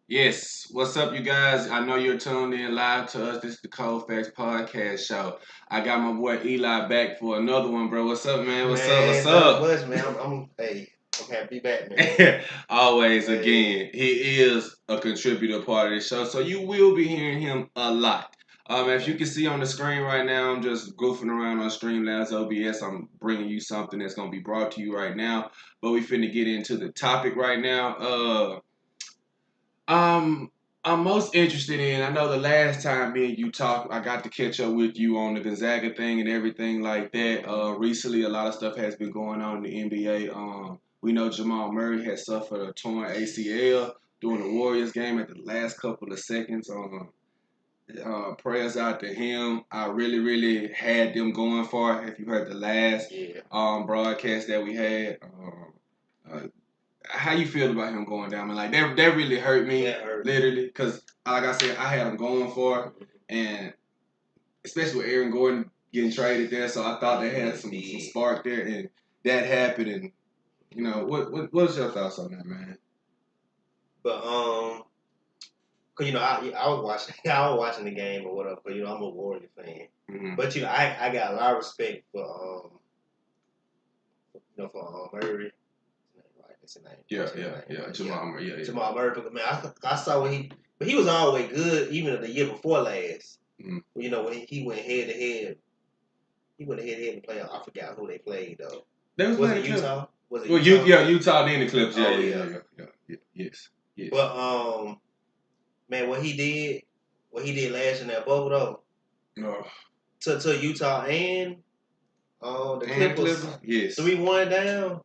Yes, what's up, you guys? I know you're tuned in live to us. This is the Factz podcast show. I got my boy Eli back for another one, bro. What's up, man? What's up? What's Man, nothing up? much, man. I'm happy to be back, man. Always, Hey, again, he is a contributor part of this show, so you will be hearing him a lot. As you okay. can see on the screen right now, I'm just goofing around on Streamlabs OBS. I'm bringing you something that's gonna be brought to you right now, but we finna get into the topic right now. Um, I'm most interested in. I know the last time me and you talked, I got to catch up with you on the Gonzaga thing and everything like that. Recently, a lot of stuff has been going on in the NBA. We know Jamal Murray has suffered a torn ACL during the Warriors game at the last couple of seconds. Prayers out to him. I really, really had them going for. If you heard the last Yeah. broadcast that we had, uh, how you feel about him going down? Man, like that really hurt me, That hurt me. literally, because like I said, I had him going for, and especially with Aaron Gordon getting traded there, so I thought they had some spark there, and that happened. And what's your thoughts on that, man? But cause I was watching I was watching the game or whatever. Cause I'm a Warrior fan. Mm-hmm. But I got a lot of respect for for Murray. Right, that's his name. Yeah. Jamal Murray, yeah. Jamal Murray. But man, I saw but he was always good even the year before last. Mm-hmm. When he went head to head. He went head to head and played. I forgot who they played though. They was it Utah? Was it well, Utah? Utah then the Clips. Oh Yeah. Yes. But man, what he did last in that bubble though, No. to Utah and the Clippers, yes, 3-1 down.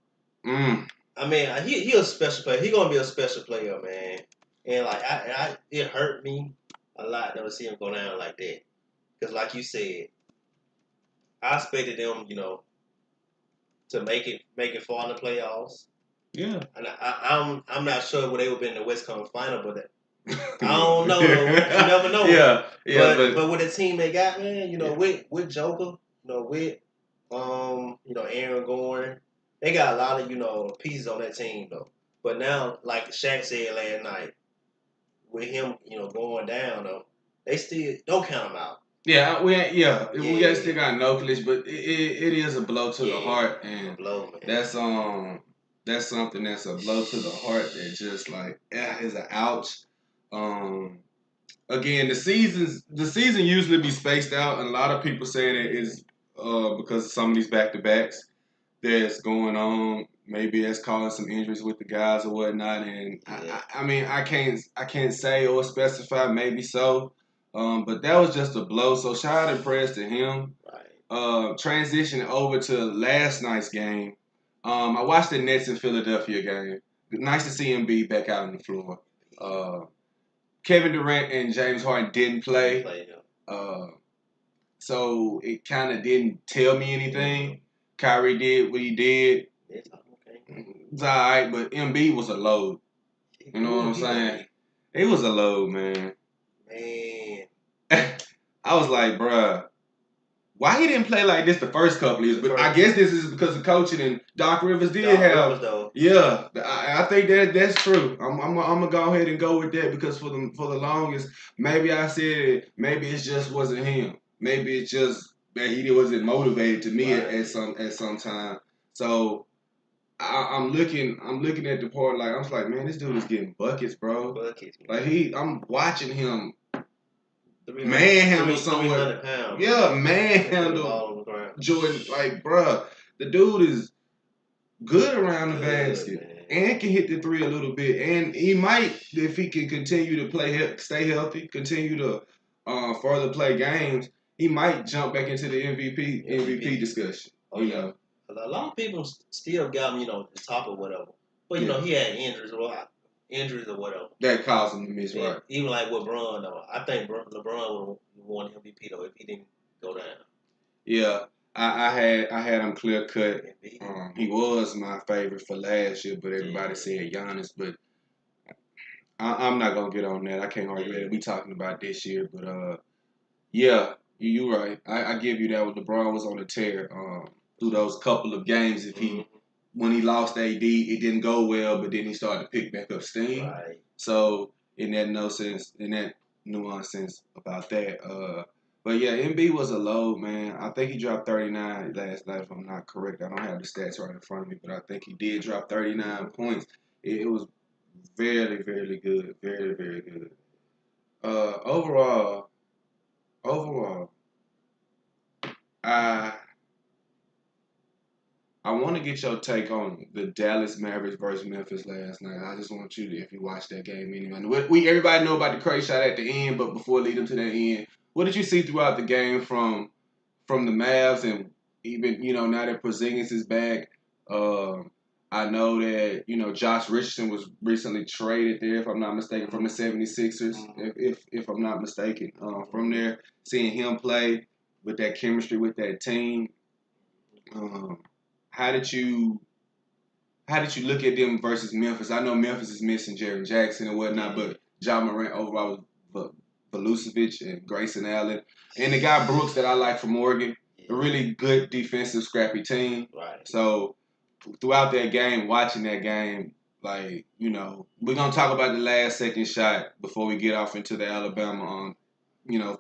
Mm. I mean, he a special player. He gonna be a special player, man. And like it hurt me a lot to see him go down like that. Cause like you said, I expected them, to make it far in the playoffs. Yeah. And I'm not sure where they would be in the West Conference Final, but I don't know. Though. You never know. Yeah. But with the team they got, man, with Joker, with Aaron Gordon, they got a lot of pieces on that team though. But now, like Shaq said last night, with him going down though, they still don't count him out. Yeah, we got still got Nucleus, but it is a blow to the heart, and blow, man. That's something that's a blow to the heart that just like is an ouch. Again, the season usually be spaced out, and a lot of people saying it is because of some of these back to backs that's going on. Maybe that's causing some injuries with the guys or whatnot. And I mean, I can't say or specify. Maybe so, but that was just a blow. So shout out and prayers to him. Right. Transitioning over to last night's game. I watched the Nets in Philadelphia game. Nice to see him be back out on the floor. Kevin Durant and James Harden didn't play. So it kind of didn't tell me anything. Kyrie did what he did. It's okay. It's all right, but MB was a load. You know what I'm saying? It was a load, man. Man. I was like, bruh, why he didn't play like this the first couple years? But I guess this is because of coaching, and Doc Rivers did have. Yeah, I think that's true. I'm gonna go ahead and go with that because for the longest, maybe I said maybe it just wasn't him. Maybe it's just that he wasn't motivated to me at some time. So I'm looking at the part like I'm like, man, this dude is getting buckets, bro. Buckets. Like I'm watching him manhandle someone. Yeah, manhandle Jordan. Like, bruh, the dude is good around the basket. Man. And can hit the three a little bit. And he might, if he can continue to stay healthy, continue to further play games, he might jump back into the MVP discussion. Oh, yeah. A lot of people still got him, the top or whatever. But, he had injuries or whatever. That caused him to miss, right? Even like with Bron, though. I think LeBron would have won MVP, though, if he didn't go down. Yeah. I had him clear cut. He was my favorite for last year, but everybody said Giannis. But I'm not gonna get on that. I can't argue that. We talking about this year, but yeah, you right. I give you that. When LeBron was on the tear through those couple of games, when he lost AD, it didn't go well, but then he started to pick back up steam. Right. So in that no sense, in that nuance sense about that. But yeah, MB was a load, man. I think he dropped 39 last night, if I'm not correct. I don't have the stats right in front of me, but I think he did drop 39 points. It was very, very good. Very, very good. Overall, I I want to get your take on the Dallas Mavericks versus Memphis last night. I just want you to, if you watched that game anyway. We everybody know about the crazy shot at the end, but before leading to that end, what did you see throughout the game from the Mavs and even now that Porzingis is back? I know that Josh Richardson was recently traded there, if I'm not mistaken, from the 76ers, if I'm not mistaken. From there, seeing him play with that chemistry with that team. How did you look at them versus Memphis? I know Memphis is missing Jaren Jackson and whatnot, but John Morant overall was Vucevic and Grayson Allen, and the guy Brooks that I like from Oregon, a really good defensive scrappy team. Right. So throughout that game, watching that game, we're gonna talk about the last second shot before we get off into the Alabama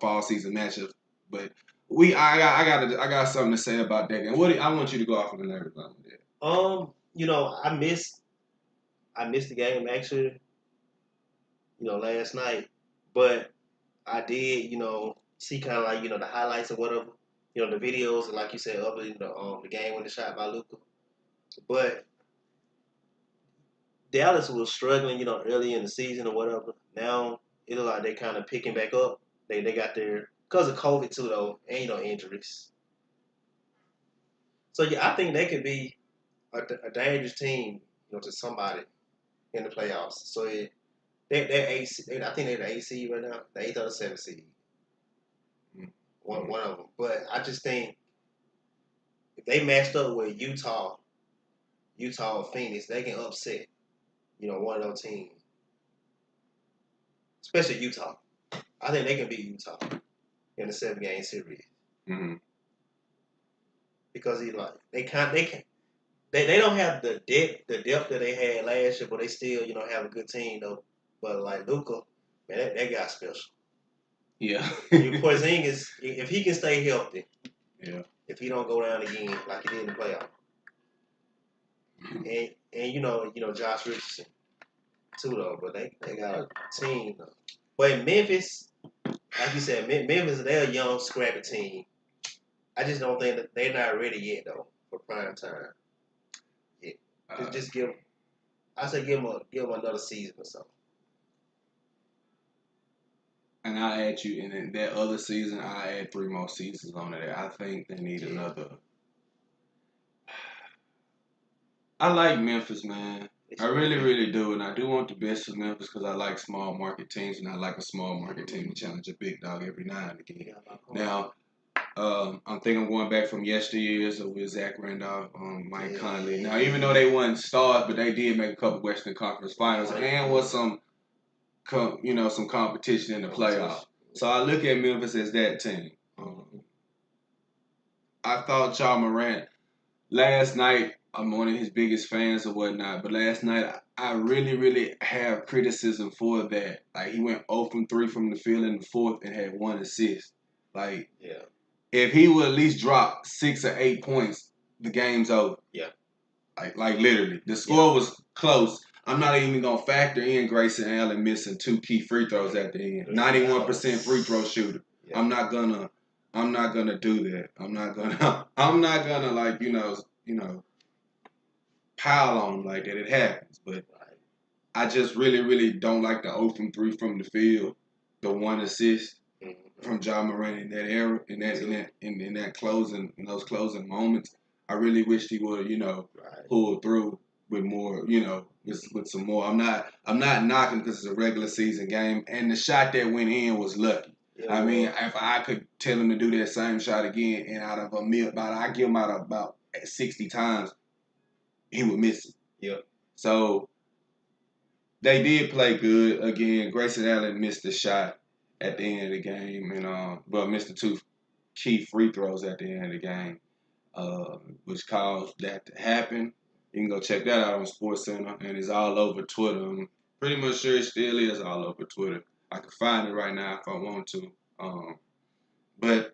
fall season matchup, but. I got something to say about that game. I want you to go off on the narrative about that. I missed the game actually, last night, but I did, see kind of like the highlights or whatever, the videos and like you said, of the game when the shot by Luka, but Dallas was struggling, early in the season or whatever. Now it looks like they kind of picking back up. They got their because of COVID too though, and injuries. So yeah, I think they could be a dangerous team, to somebody in the playoffs. So they're AC. I think they're the AC right now, the 8th or the 7th seed. One of them. But I just think if they matched up with Utah or Phoenix, they can upset, one of those teams. Especially Utah. I think they can beat Utah in the 7-game series. Mm-hmm. Because they don't have the depth that they had last year, but they still, have a good team though. But like Luka, man, that guy's special. Yeah. Porzingis, if he can stay healthy, yeah. If he don't go down again like he did in the playoff, and Josh Richardson too though, but they got a team though. But in Memphis, like you said, Memphis they're a young scrappy team. I just don't think that they're not ready yet though for prime time. Yeah, just give. I say give them another season or so. And I add you in that other season. I add 3 more seasons on it. I think they need another. I like Memphis, man. I really, really do, and I do want the best for Memphis because I like small market teams, and I like a small market team to challenge a big dog every now and again. Now, I think I'm going back from yesteryears with Zach Randolph, Mike Conley. Now, even though they weren't stars, but they did make a couple Western Conference Finals, and was some competition in the playoffs. So I look at Memphis as that team. I thought Ja Morant last night. I'm one of his biggest fans or whatnot, but last night I really, really have criticism for that. Like he went 0 from 3 from the field in the fourth and had 1 assist. Like, if he would at least drop 6 or 8 points, the game's over. Yeah. Like literally, the score was close. I'm not even gonna factor in Grayson Allen missing 2 key free throws at the end. 91% free throw shooter. Yeah. I'm not gonna do that. I'm not gonna like pile on him like that. It happens, but I just really, really don't like the 0 from 3 from the field, the 1 assist from Ja Morant in that era, in that closing, in those closing moments. I really wish he would have, pulled through with more, with some more. I'm not knocking because it's a regular season game, and the shot that went in was lucky. Yeah, I mean, if I could tell him to do that same shot again, and out of I give him out of about 60 times, he would miss it. Yep. So they did play good. Again, Grayson Allen missed the shot at the end of the game, and missed the 2 key free throws at the end of the game, which caused that to happen. You can go check that out on SportsCenter, and it's all over Twitter. Pretty much sure it still is all over Twitter. I can find it right now if I want to. But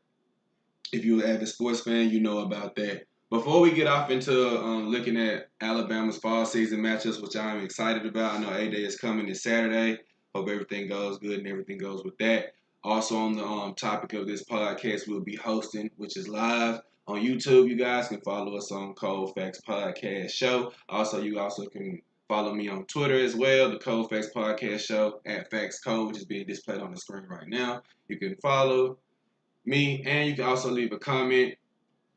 if you're an avid sports fan, you know about that. Before we get off into looking at Alabama's fall season matchups, which I'm excited about, I know A-Day is coming this Saturday. Hope everything goes good and everything goes with that. Also on the topic of this podcast, we'll be hosting, which is live on YouTube. You guys can follow us on Cold Factz Podcast Show. Also, you also can follow me on Twitter as well, the Cold Factz Podcast Show at Factz Code, which is being displayed on the screen right now. You can follow me, and you can also leave a comment.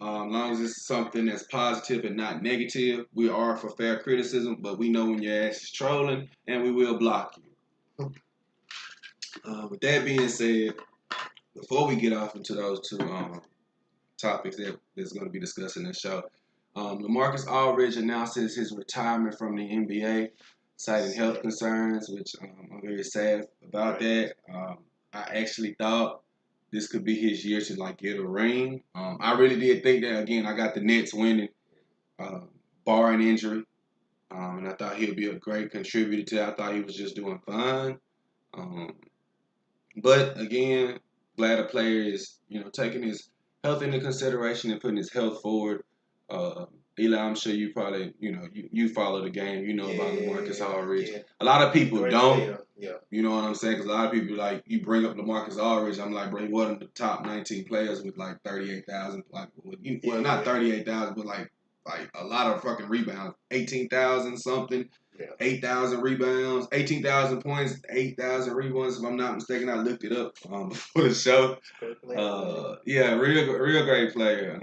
As long as it's something that's positive and not negative, we are for fair criticism, but we know when your ass is trolling, and we will block you. With that being said, before we get off into those two topics that's going to be discussed in the show, LaMarcus Aldridge announces his retirement from the NBA, citing health concerns, which I'm very sad about that. I actually thought this could be his year to like get a ring. I really did think that. Again, I got the Nets winning, barring injury, and I thought he'd be a great contributor to that. I thought he was just doing fine. But again, glad a player is taking his health into consideration and putting his health forward. Eli, I'm sure you probably you follow the game. You know about LaMarcus Aldridge. Yeah. A lot of people don't. Yeah. You know what I'm saying? Because a lot of people like you bring up LaMarcus Aldridge. I'm like, bro, he wasn't the top 19 players with like 38,000. Like, not 38,000, but like a lot of fucking rebounds, 18,000 something. Yeah. 8,000 rebounds, 18,000 points, 8,000 rebounds. If I'm not mistaken, I looked it up before the show. Yeah, real great player.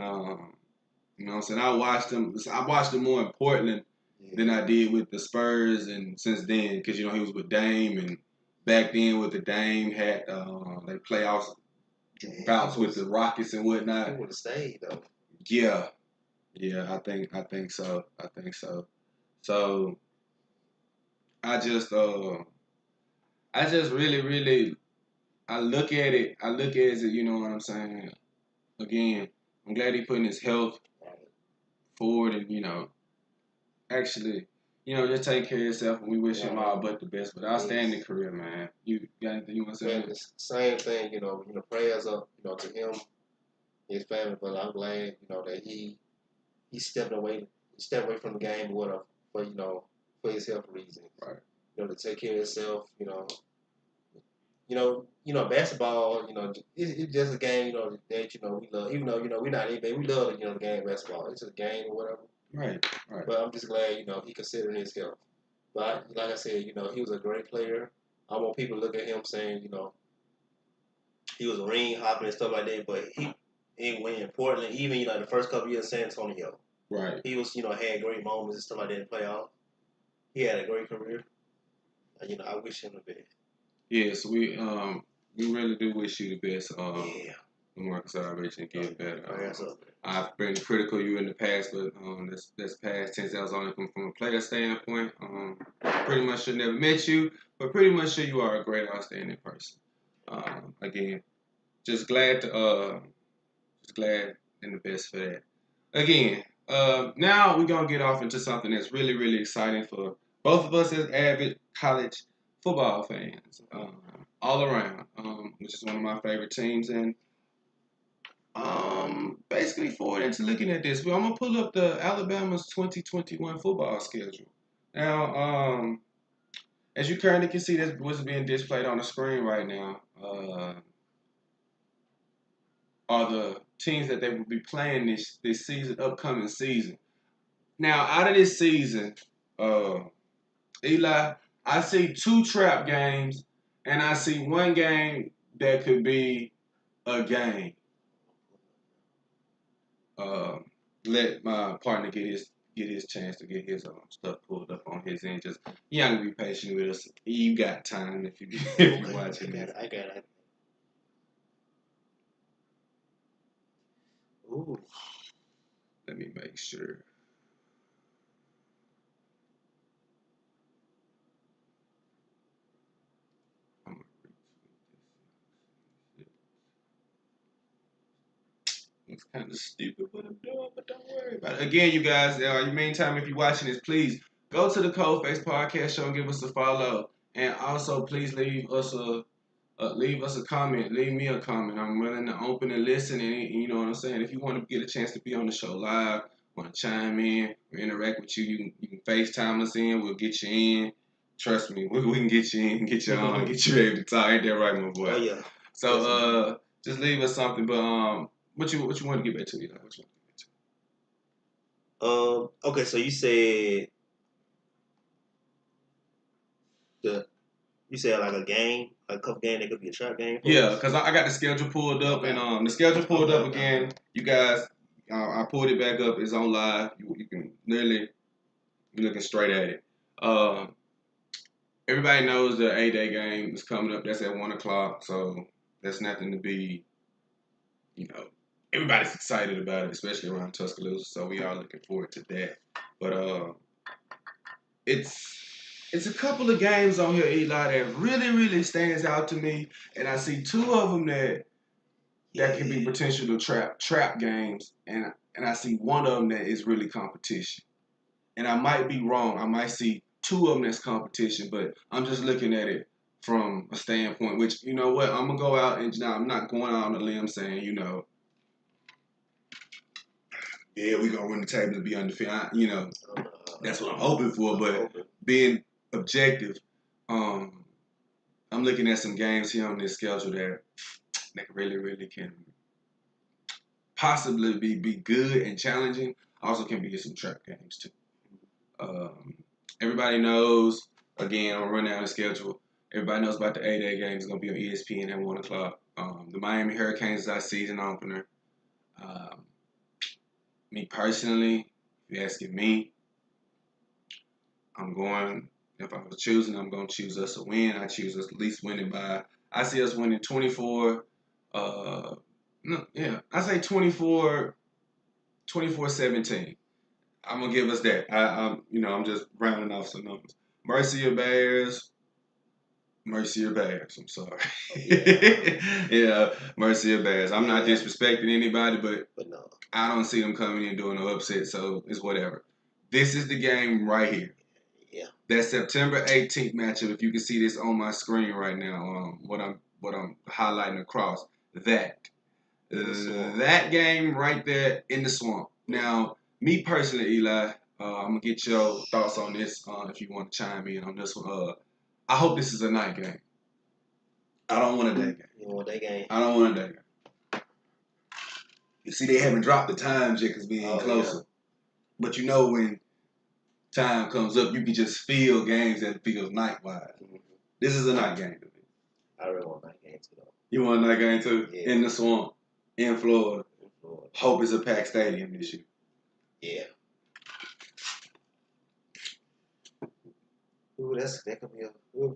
You know what I'm saying? I watched him more in Portland than I did with the Spurs, and since then, because he was with Dame, and back then with the Dame had they playoffs bouts with the Rockets and whatnot. He would have stayed though. Yeah, I think so. So I just really I look at it as you know what I'm saying. Again, I'm glad he putting his health forward and actually just take care of yourself, and we wish him all but the best. But outstanding career, man. You got anything you want to say? Same thing, prayers up, to him, his family. But I'm glad, that he stepped away from the game for his health reasons. Right. To take care of himself, basketball, it's just a game, that we love. Even though, we're not NBA, we love, the game of basketball. It's just a game or whatever. Right. But I'm just glad, he considered his health. But like I said, he was a great player. I want people to look at him saying, he was ring hopping and stuff like that, but he went in Portland, even, the first couple years in San Antonio. Right. He was, had great moments and stuff like that in playoffs. He had a great career. I wish him the best. Yes, we really do wish you the best. LaMarcus Aldridge, and get better. I've been critical of you in the past, but that's past tense. That was only from a player standpoint. Pretty much should never met you, but pretty much sure you are a great, outstanding person. Again, just glad and the best for that. Again, now we're gonna get off into something that's really, really exciting for both of us as avid college football fans, all around, which is one of my favorite teams. And basically forward into looking at this, I'm gonna pull up the Alabama's 2021 football schedule. Now, as you currently can see, that's what's being displayed on the screen right now. Are the teams that they will be playing this season, upcoming season. Now, out of this season, Eli, I see 2 trap games, and I see 1 game that could be a game. Let my partner get his chance to get his stuff pulled up on his end. Just you gotta be patient with us. You got time if you watching this. I got it. Ooh. Let me make sure. It's kind of stupid what I'm doing, but don't worry about it. Again, you guys, in the meantime, if you're watching this, please go to the Cold Factz Podcast Show and give us a follow. And also, please leave us a comment. Leave me a comment. I'm willing to open and listen. And you know what I'm saying. If you want to get a chance to be on the show live, want to chime in or interact with you, you can FaceTime us in. We'll get you in. Trust me, we can get you in, get you on, get you able to talk. Ain't that right, my boy? Oh yeah. So just leave us something. But what you want to get back to? What you want to get back to? Okay, so you said like a game, a couple game that could be a trap game. Yeah, because I got the schedule pulled up, and the schedule pulled up again. You guys, I pulled it back up. It's on live. You can literally be looking straight at it. Everybody knows the A-Day game is coming up. That's at 1 o'clock, so that's nothing to be, everybody's excited about it, especially around Tuscaloosa. So we are looking forward to that. But it's a couple of games on here, Eli, that really, really stands out to me, and I see two of them that can be potential trap games, and I see one of them that is really competition. And I might be wrong. I might see two of them that's competition, but I'm just looking at it from a standpoint, which, you know what, I'm going to go out and I'm not going out on a limb saying, yeah, we're going to win the table and be undefeated. That's what I'm hoping for, but being objective, I'm looking at some games here on this schedule that really, really can possibly be good and challenging. Also can be some trap games too. Everybody knows, again, I'm running down the schedule. Everybody knows about the A-Day game. It's going to be on ESPN at 1 o'clock. The Miami Hurricanes is our season opener. Me personally, if you're asking me, if I was choosing, I'm going to choose us to win. I choose us at least winning by, I see us winning 24, I say 24-17. I'm going to give us that. I'm just rounding off some numbers. Mercy your Bears. I'm sorry. Yeah, mercy your Bears. I'm not disrespecting anybody, but no. I don't see them coming in doing no upset, so it's whatever. This is the game right here. Yeah. That September 18th matchup. If you can see this on my screen right now, what I'm highlighting across, that game right there in the swamp. Now, me personally, Eli, I'm gonna get your thoughts on this. If you want to chime in on this one, I hope this is a night game. I don't want a day game. You want a day game? I don't want a day game. You see, they haven't dropped the times yet because we ain't closer. Yeah. But when time comes up, you can just feel games that feels night-wise. Mm-hmm. This is a night game to me. I really want a night game too, though. You want a night game too? Yeah. In the swamp, in Florida. Hope it's a packed stadium this year. Yeah. Ooh, that could be a. Ooh.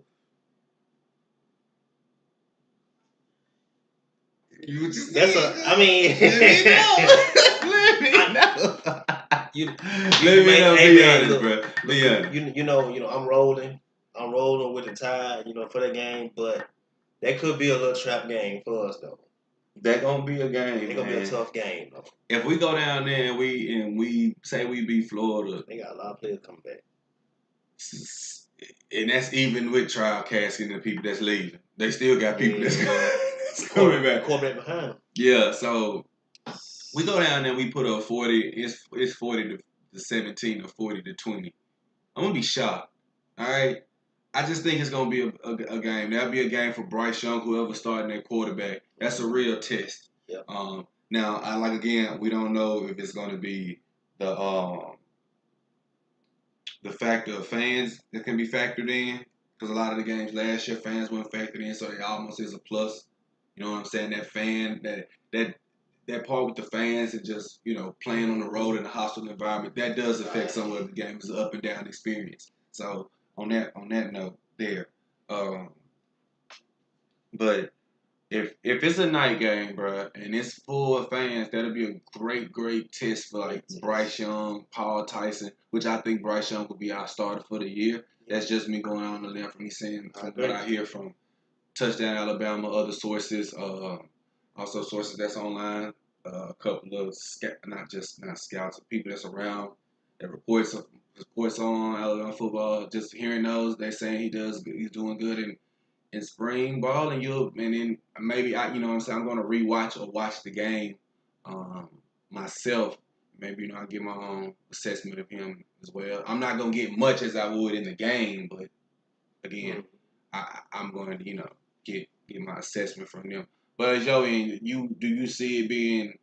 Let me know. Be honest, bro. Be honest. I'm rolling with the Tide, for that game, but that could be a little trap game for us, though. That gonna be a game. It's gonna be a tough game, though. If we go down there and we say we beat Florida, they got a lot of players coming back. And that's even with Trial Casket and the people that's leaving. They still got people that's coming back. Quarterback behind them. Yeah, so we go down there, we put up 40. It's 40-17 or 40-20. I'm gonna be shocked. All right, I just think it's gonna be a game. That'll be a game for Bryce Young, whoever starting that quarterback. That's a real test. Yeah. Now, we don't know if it's gonna be the factor of fans that can be factored in, because a lot of the games last year fans weren't factored in, so it almost is a plus. You know what I'm saying? That fan, that part with the fans and just playing on the road in a hostile environment, that does affect some of the game. It's an up and down experience. So on that note, there. But if it's a night game, bro, and it's full of fans, that'll be a great test for Bryce Young, Paul Tyson, which I think Bryce Young will be our starter for the year. That's just me going on the limb from me saying from what I hear from Touchdown Alabama, other sources, also sources that's online, a couple of not scouts, people that's around reports on Alabama football. Just hearing those, they're saying he's doing good in spring ball, and then maybe you know what I'm saying, I'm gonna rewatch or watch the game myself. Maybe I'll get my own assessment of him as well. I'm not gonna get much as I would in the game, but again, I'm going to get my assessment from them. But Joey, do you see it being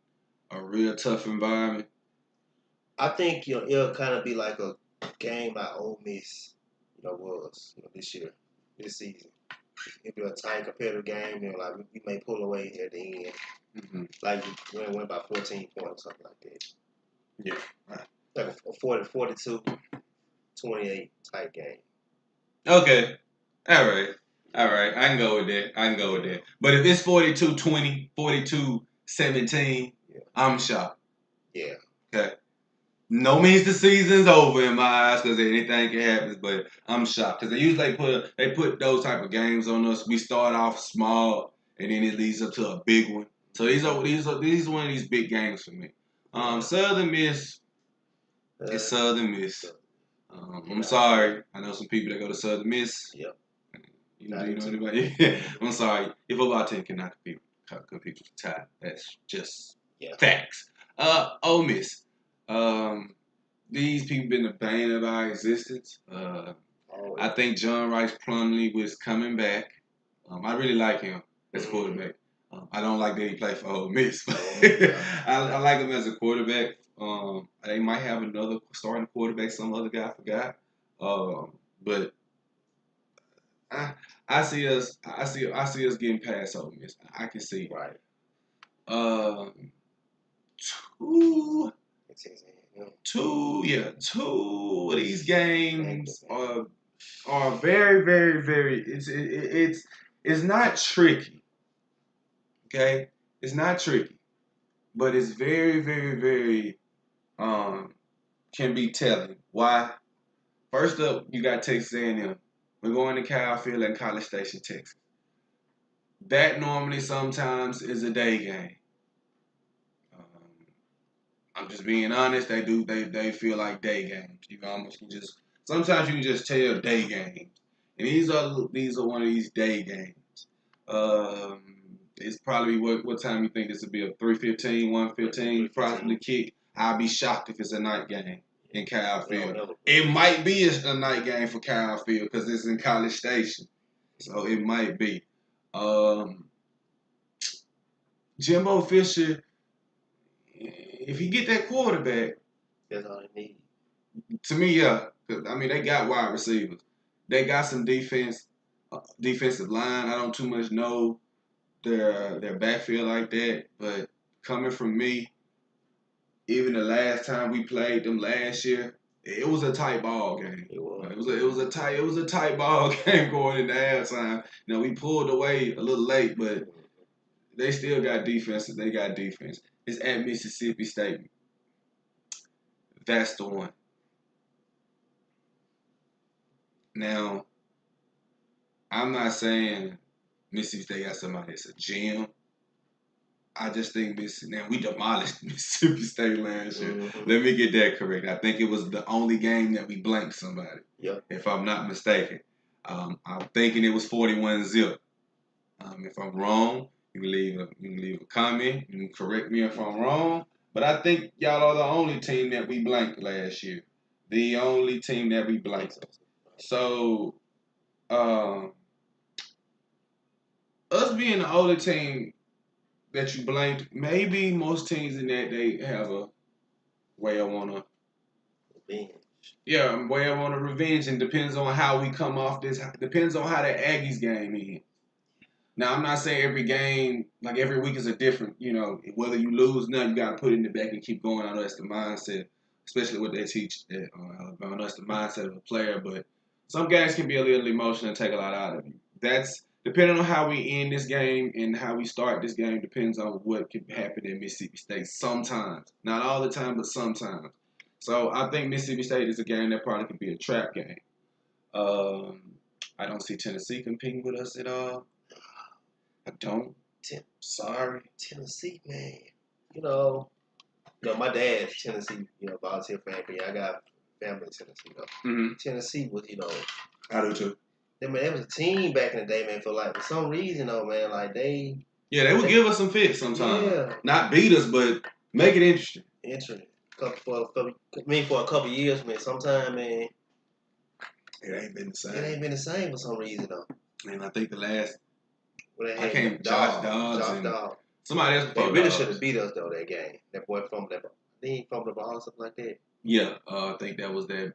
a real tough environment? I think it'll kind of be like a game by Ole Miss, was this season. It'll be a tight competitive game. Like we may pull away at the end, like we went by 14 points, something like that. Yeah, right. Like a 42, 28 type game. Okay, all right. I can go with that. But if it's 42-20, 42-17, I'm shocked. Yeah. Okay. No means the season's over in my eyes because anything can happen, but I'm shocked because they usually put those type of games on us. We start off small and then it leads up to a big one. So these are one of these big games for me. Southern Miss is Southern Miss. I'm sorry. I know some people that go to Southern Miss. Yep. You know anybody? I'm sorry. Your football team cannot compete with Tide. That's just facts. Ole Miss. These people been the bane of our existence. I think John Rice Plumlee was coming back. I really like him as a quarterback. I don't like that he played for Ole Miss. I like him as a quarterback. They might have another starting quarterback, some other guy, I forgot. But I see us getting past Ole Miss. I can see. Right. Two of these games are very, very, very. It's not tricky. Okay, it's not tricky, but it's very, very, very can be telling. Why? First up, you got Texas A&M. We're going to Kyle Field in College Station, Texas. That normally sometimes is a day game. I'm just being honest. They feel like day games. Sometimes you can just tell day games, and these are one of these day games. It's probably what time you think this would be, a 3:15, 1:15 possibly kick. I'll be shocked if it's a night game in Kyle Field. It might be a night game for Kyle Field because it's in College Station, so it might be. Jimbo Fisher, if he get that quarterback, that's all they need. To me, yeah. I mean, they got wide receivers. They got some defensive line. I don't too much know their backfield like that, but coming from me, even the last time we played them last year, it was a tight ball game. It was a tight ball game going into halftime. Now we pulled away a little late, but they still got defense. They got defense. It's at Mississippi State. That's the one. Now, I'm not saying Mississippi State got somebody that's a gem. I just think we demolished Mississippi State last year. Mm-hmm. Let me get that correct. I think it was the only game that we blanked somebody. Yep. If I'm not mistaken. I'm thinking it was 41-0. If I'm wrong, you can leave a comment. You can correct me if I'm wrong. But I think y'all are the only team that we blanked last year. The only team that we blanked. So, us being the only team that you blanked, maybe most teams in that they have a way I want to revenge, and depends on how we come off this. Depends on how the Aggies game is. Now, I'm not saying every game, like every week is a different, whether you lose or not, you got to put it in the back and keep going. I know that's the mindset, especially what they teach at Alabama. That's the mindset of a player, but some games can be a little emotional and take a lot out of you. That's depending on how we end this game and how we start this game depends on what can happen in Mississippi State sometimes. Not all the time, but sometimes. So I think Mississippi State is a game that probably could be a trap game. I don't see Tennessee competing with us at all. I don't. Sorry. Tennessee, man. my dad's Tennessee, volunteer fan. I got family in Tennessee, though. Mm-hmm. Tennessee was, I do too. There was a team back in the day, man. For some reason, though, man, they would give us some fits sometimes. Yeah. Not beat us, but make it interesting. For a couple years, man. Sometime, man. It ain't been the same. It ain't been the same for some reason, though. Man, I think the last. I can't. Josh Dobbs. Somebody else. They really should have beat us though that game. That boy fumbled the ball or something like that. Yeah, I think that was that.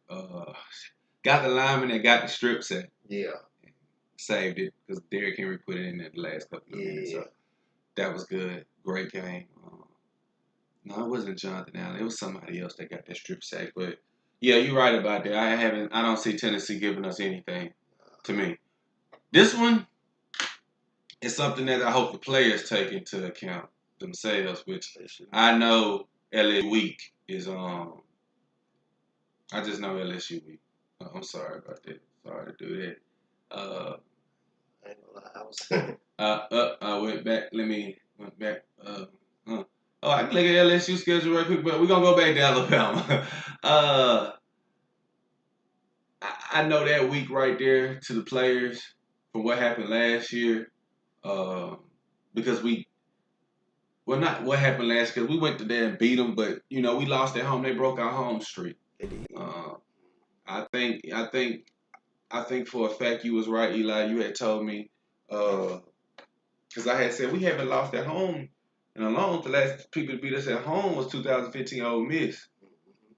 Got the lineman that got the strip set. Yeah. Saved it because Derrick Henry put it in there the last couple of minutes. So that was good. Great game. No, it wasn't Jonathan Allen. It was somebody else that got that strip sack. But yeah, you're right about that. I don't see Tennessee giving us anything to me. This one is something that I hope the players take into account themselves, which I know LSU week is I just know LSU week. I'm sorry about that. Sorry to do that. I ain't gonna lie. I went back. Went back. I can look at LSU schedule right quick, but we're gonna go back to Alabama. I know that week right there to the players from what happened last year, because not what happened last year, because we went to there and beat them, but we lost at home. They broke our home streak. I think for a fact you was right, Eli. You had told me, because I had said we haven't lost at home in a long. The last people to beat us at home was 2015 Ole Miss.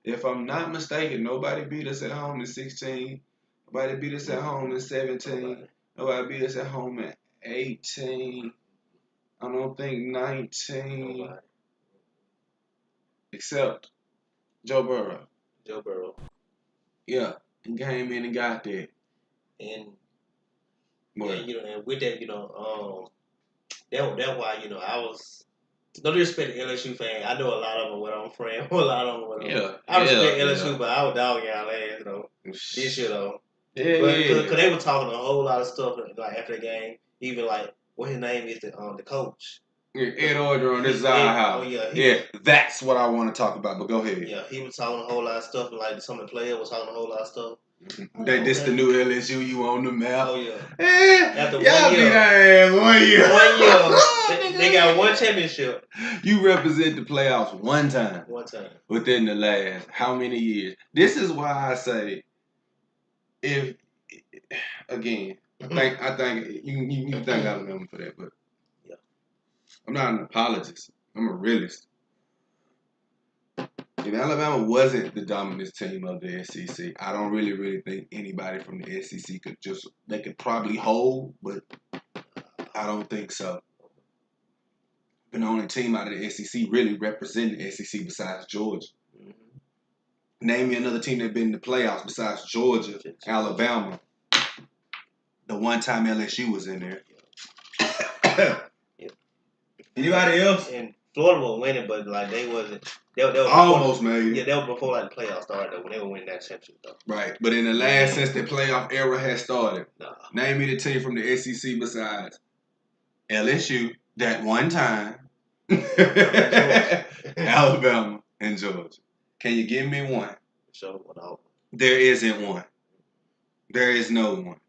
If I'm not mistaken, nobody beat us at home in 16. Nobody beat us at home in 17. Nobody beat us at home in 18. I don't think 19. Except Joe Burrow. Yeah, he came in and got that. And with that, that's why I was. No disrespect to LSU fan. I know a lot of them what I'm friend. A lot of them what I respect LSU, but I was dogging y'all ass though. This year though. Because they were talking a whole lot of stuff like after the game. Even like what his name is, the coach. Ed Order on this house. That's what I want to talk about. But go ahead. Yeah, he was talking a whole lot of stuff, and like some of the players was talking a whole lot of stuff. This the new LSU you on the map. Oh yeah. After y'all 1 year. 1 year. 1 year. They got one championship. You represent the playoffs one time. Within the last how many years? This is why I say, if again, I think you thank Alabama for that, but I'm not an apologist. I'm a realist. If Alabama wasn't the dominant team of the SEC, I don't really think anybody from the SEC they could probably hold, but I don't think so. Been the only team out of the SEC really representing the SEC besides Georgia. Name me another team that been in the playoffs besides Georgia, Alabama. The one time LSU was in there. Anybody else? And Florida was winning, but like they wasn't. They almost made it. Yeah, that was before like the playoffs started though, when they were winning that championship though. Right, but in the last since the playoff era has started, name me the team from the SEC besides LSU that one time, Alabama and Georgia. Can you give me one? Sure, there isn't one. There is no one,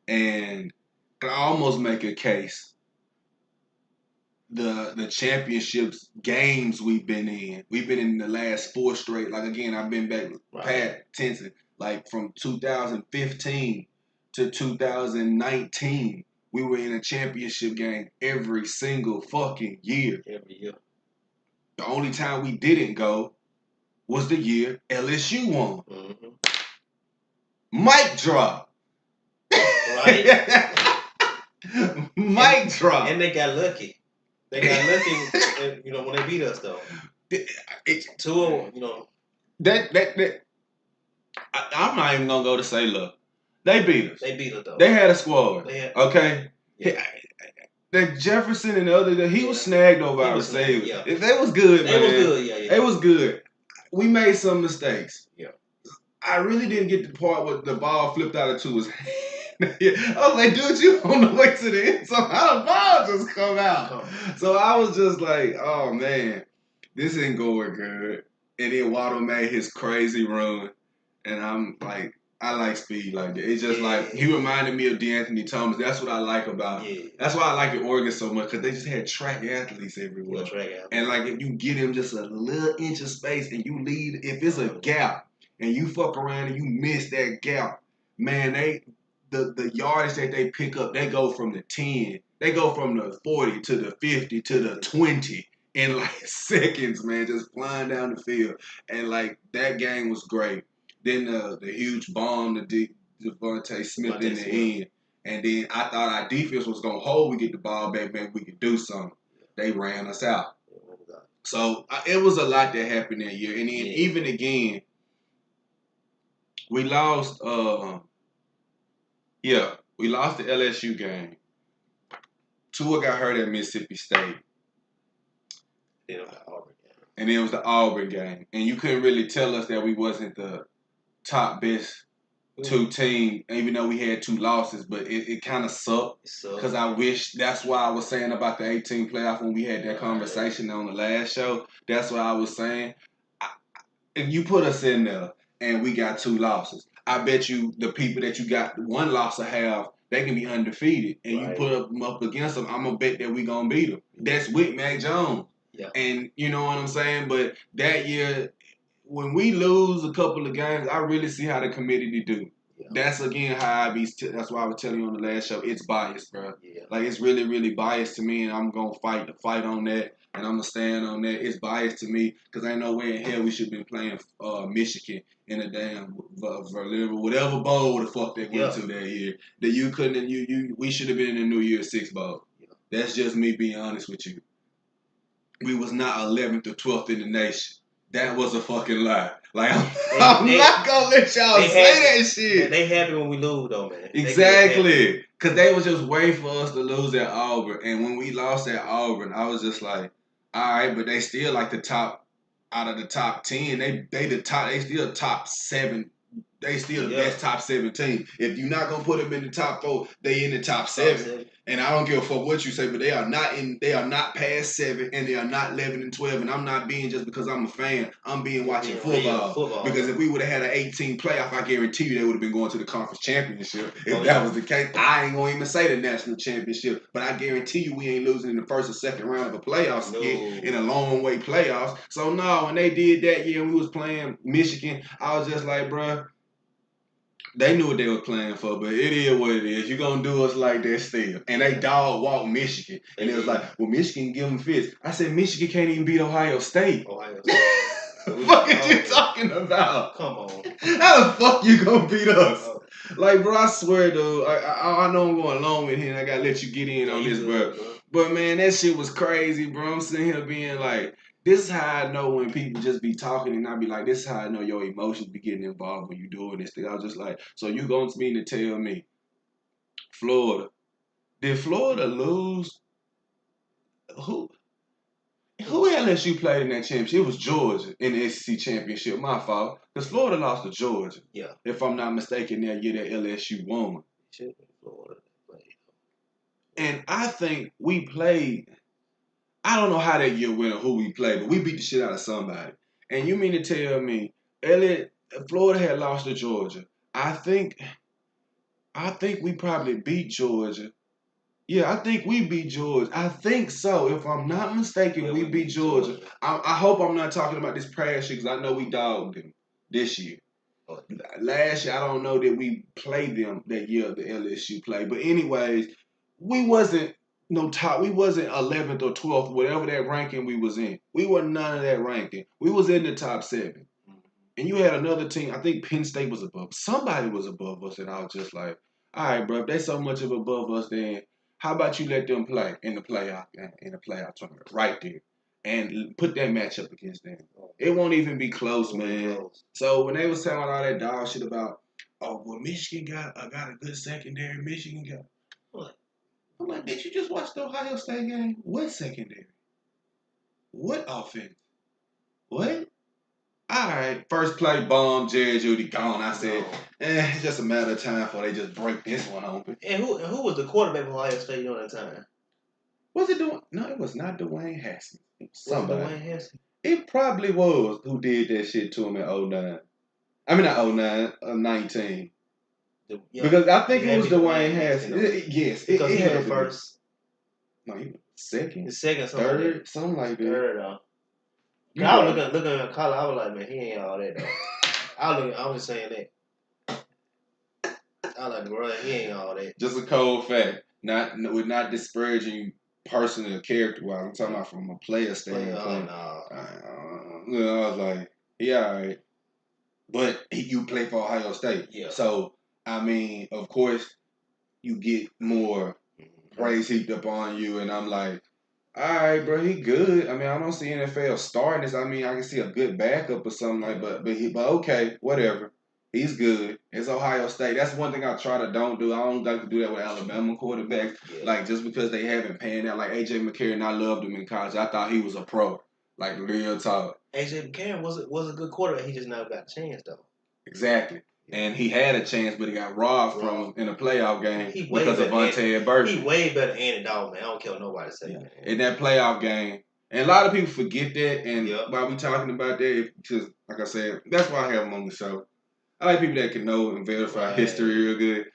and I almost make a case. The championships games we've been in the last 4 straight. Like again, I've been back past tense, like from 2015 to 2019. We were in a championship game every single fucking year. Every year. The only time we didn't go was the year LSU won. Mic drop. Right. Mic drop. And they got lucky. They got lucky, when they beat us though. I'm not even gonna go to say look. They beat us. They beat us though. They had a squad. Okay. Yeah. That Jefferson and the other, he was snagged over our receivers. Yeah. They was good, man. They was good, yeah. They was good. We made some mistakes. Yeah. I really didn't get the part where the ball flipped out of Tua's hand. I was like, dude, you on the way to the end zone. How the ball just come out? So I was just like, oh, man. this ain't going good. And then Waddle made his crazy run. And I'm like, I like speed like that. It's just like, he reminded me of DeAnthony Thomas. That's what I like about That's why I like the Oregon so much, because they just had track athletes everywhere. And like, if you get him just a little inch of space and you lead, if it's a gap and you fuck around and you miss that gap, man, the yardage that they pick up, they go from the 10, they go from the 40 to the 50 to the 20 in like seconds, man, just flying down the field. And like, that game was great. Then the huge bomb to Devontae Smith in the end. And then I thought our defense was going to hold. We get the ball back, man, we could do something. They ran us out. So it was a lot that happened that year. And then even again, we lost, we lost the LSU game. Tua got hurt at Mississippi State. And then it was the Auburn game. And you couldn't really tell us that we wasn't the top best two team, even though we had 2 losses, but it kind of sucked because I wish, that's why I was saying about the 18 playoff when we had that conversation on the last show. That's what I was saying. If you put us in there and we got 2 losses, I bet you the people that you got 1 loss to have, they can be undefeated, and you put them up against them, I'm going to bet that we going to beat them. That's with Mac Jones. Yeah. And you know what I'm saying? But that year, when we lose a couple of games, I really see how the committee do. Yeah. That's again how that's why I was telling you on the last show, it's biased, bro. Yeah. Like, it's really, really biased to me, and I'm going to fight the fight on that, and I'm going to stand on that. It's biased to me because ain't no way in hell we should have been playing Michigan in a damn whatever bowl the fuck they went to that year. That you couldn't, we should have been in the New Year's Six bowl. Yeah. That's just me being honest with you. We was not 11th or 12th in the nation. That was a fucking lie. Like, I'm not gonna let y'all say that shit. They happy when we lose, though, man. Exactly. Because they was just waiting for us to lose at Auburn. And when we lost at Auburn, I was just like, all right, but they still like the top, out of the top 10, they still top 7. They still the best top 7 team. If you're not gonna put them in the top 4, they in the top 7. And I don't give a fuck what you say, but they are not past 7, and they are not 11 and 12. And I'm not being just because I'm a fan. I'm being watching football. Because if we would have had an 18 playoff, I guarantee you they would have been going to the conference championship. If that was the case, I ain't gonna even say the national championship, but I guarantee you we ain't losing in the first or second round of a playoffs in a long way playoffs. So no, when they did that year and we was playing Michigan, I was just like, bruh, they knew what they were playing for, but it is what it is. You're going to do us like that still. And they dog walk Michigan. And it was like, well, Michigan give them fits. I said, Michigan can't even beat Ohio State. What the fuck are you talking about? Come on. How the fuck you going to beat us? Like, bro, I swear, dude, I know I'm going along with him. I got to let you get in on this, bro. But, man, that shit was crazy, bro. I'm sitting here being like, this is how I know when people just be talking and I be like, this is how I know your emotions be getting involved when you doing this thing. I was just like, so you going to mean to tell me, Florida, did Florida lose? Who LSU played in that championship? It was Georgia in the SEC championship. My fault. Because Florida lost to Georgia. Yeah. If I'm not mistaken, that year that LSU won. Florida played. And I think we played, I don't know how that year went or who we played, but we beat the shit out of somebody. And you mean to tell me, Florida had lost to Georgia. I think we probably beat Georgia. Yeah, I think we beat Georgia. I think so. If I'm not mistaken, we beat Georgia. I hope I'm not talking about this past year because I know we dogged them this year. Last year, I don't know that we played them that year the LSU played. But anyways, we wasn't 11th or 12th, whatever that ranking we was in. We were none of that ranking. We was in the top 7. And you had another team, I think Penn State was above. Somebody was above us, and I was just like, all right, bro, if they so much of above us, then how about you let them play in the playoff tournament right there and put that matchup against them. It won't even be close, man. So when they was telling all that dog shit about, oh, well, Michigan got a good secondary. Michigan got what? I'm like, bitch, you just watched the Ohio State game? What secondary? What offense? What? All right, first play, bomb, Jerry Judy gone. I said, it's just a matter of time before they just break this one open. And who was the quarterback of Ohio State during that time? Was it Dwayne? No, it was not Dwayne Haskins. It was somebody. Dwayne Haskins? It probably was who did that shit to him in 09. I mean, not 09, 19. Because I think it was Dwayne Haskins. Yes, because it he had was the first. No, he was second. The second, third, something like that. Third, though. I was looking at Collar. I was like, man, he ain't all that though. I was just saying that. I like, bro, he ain't all that. Just a cold fact. We're not disparaging you personally or character wise. I'm talking about from a player standpoint. I was like, yeah, all right. But you play for Ohio State. Yeah. So, I mean, of course, you get more praise heaped up on you. And I'm like, all right, bro, he good. I mean, I don't see NFL starting this. I mean, I can see a good backup or something like but okay, whatever. He's good. It's Ohio State. That's one thing I try to don't do. I don't like to do that with Alabama quarterbacks. Yeah. Like, just because they haven't panned out. Like, A.J. McCarron, I loved him in college. I thought he was a pro. Like, real talk. A.J. McCarron was a good quarterback. He just never got a chance, though. Exactly. And he had a chance, but he got robbed from in a playoff game because of Vontae Burfict. He way better than Andy Dalton, man. I don't care what nobody say, man. In that playoff game. And a lot of people forget that. And while we talking about that, because, like I said, that's why I have him on the show. I like people that can know and verify history real good.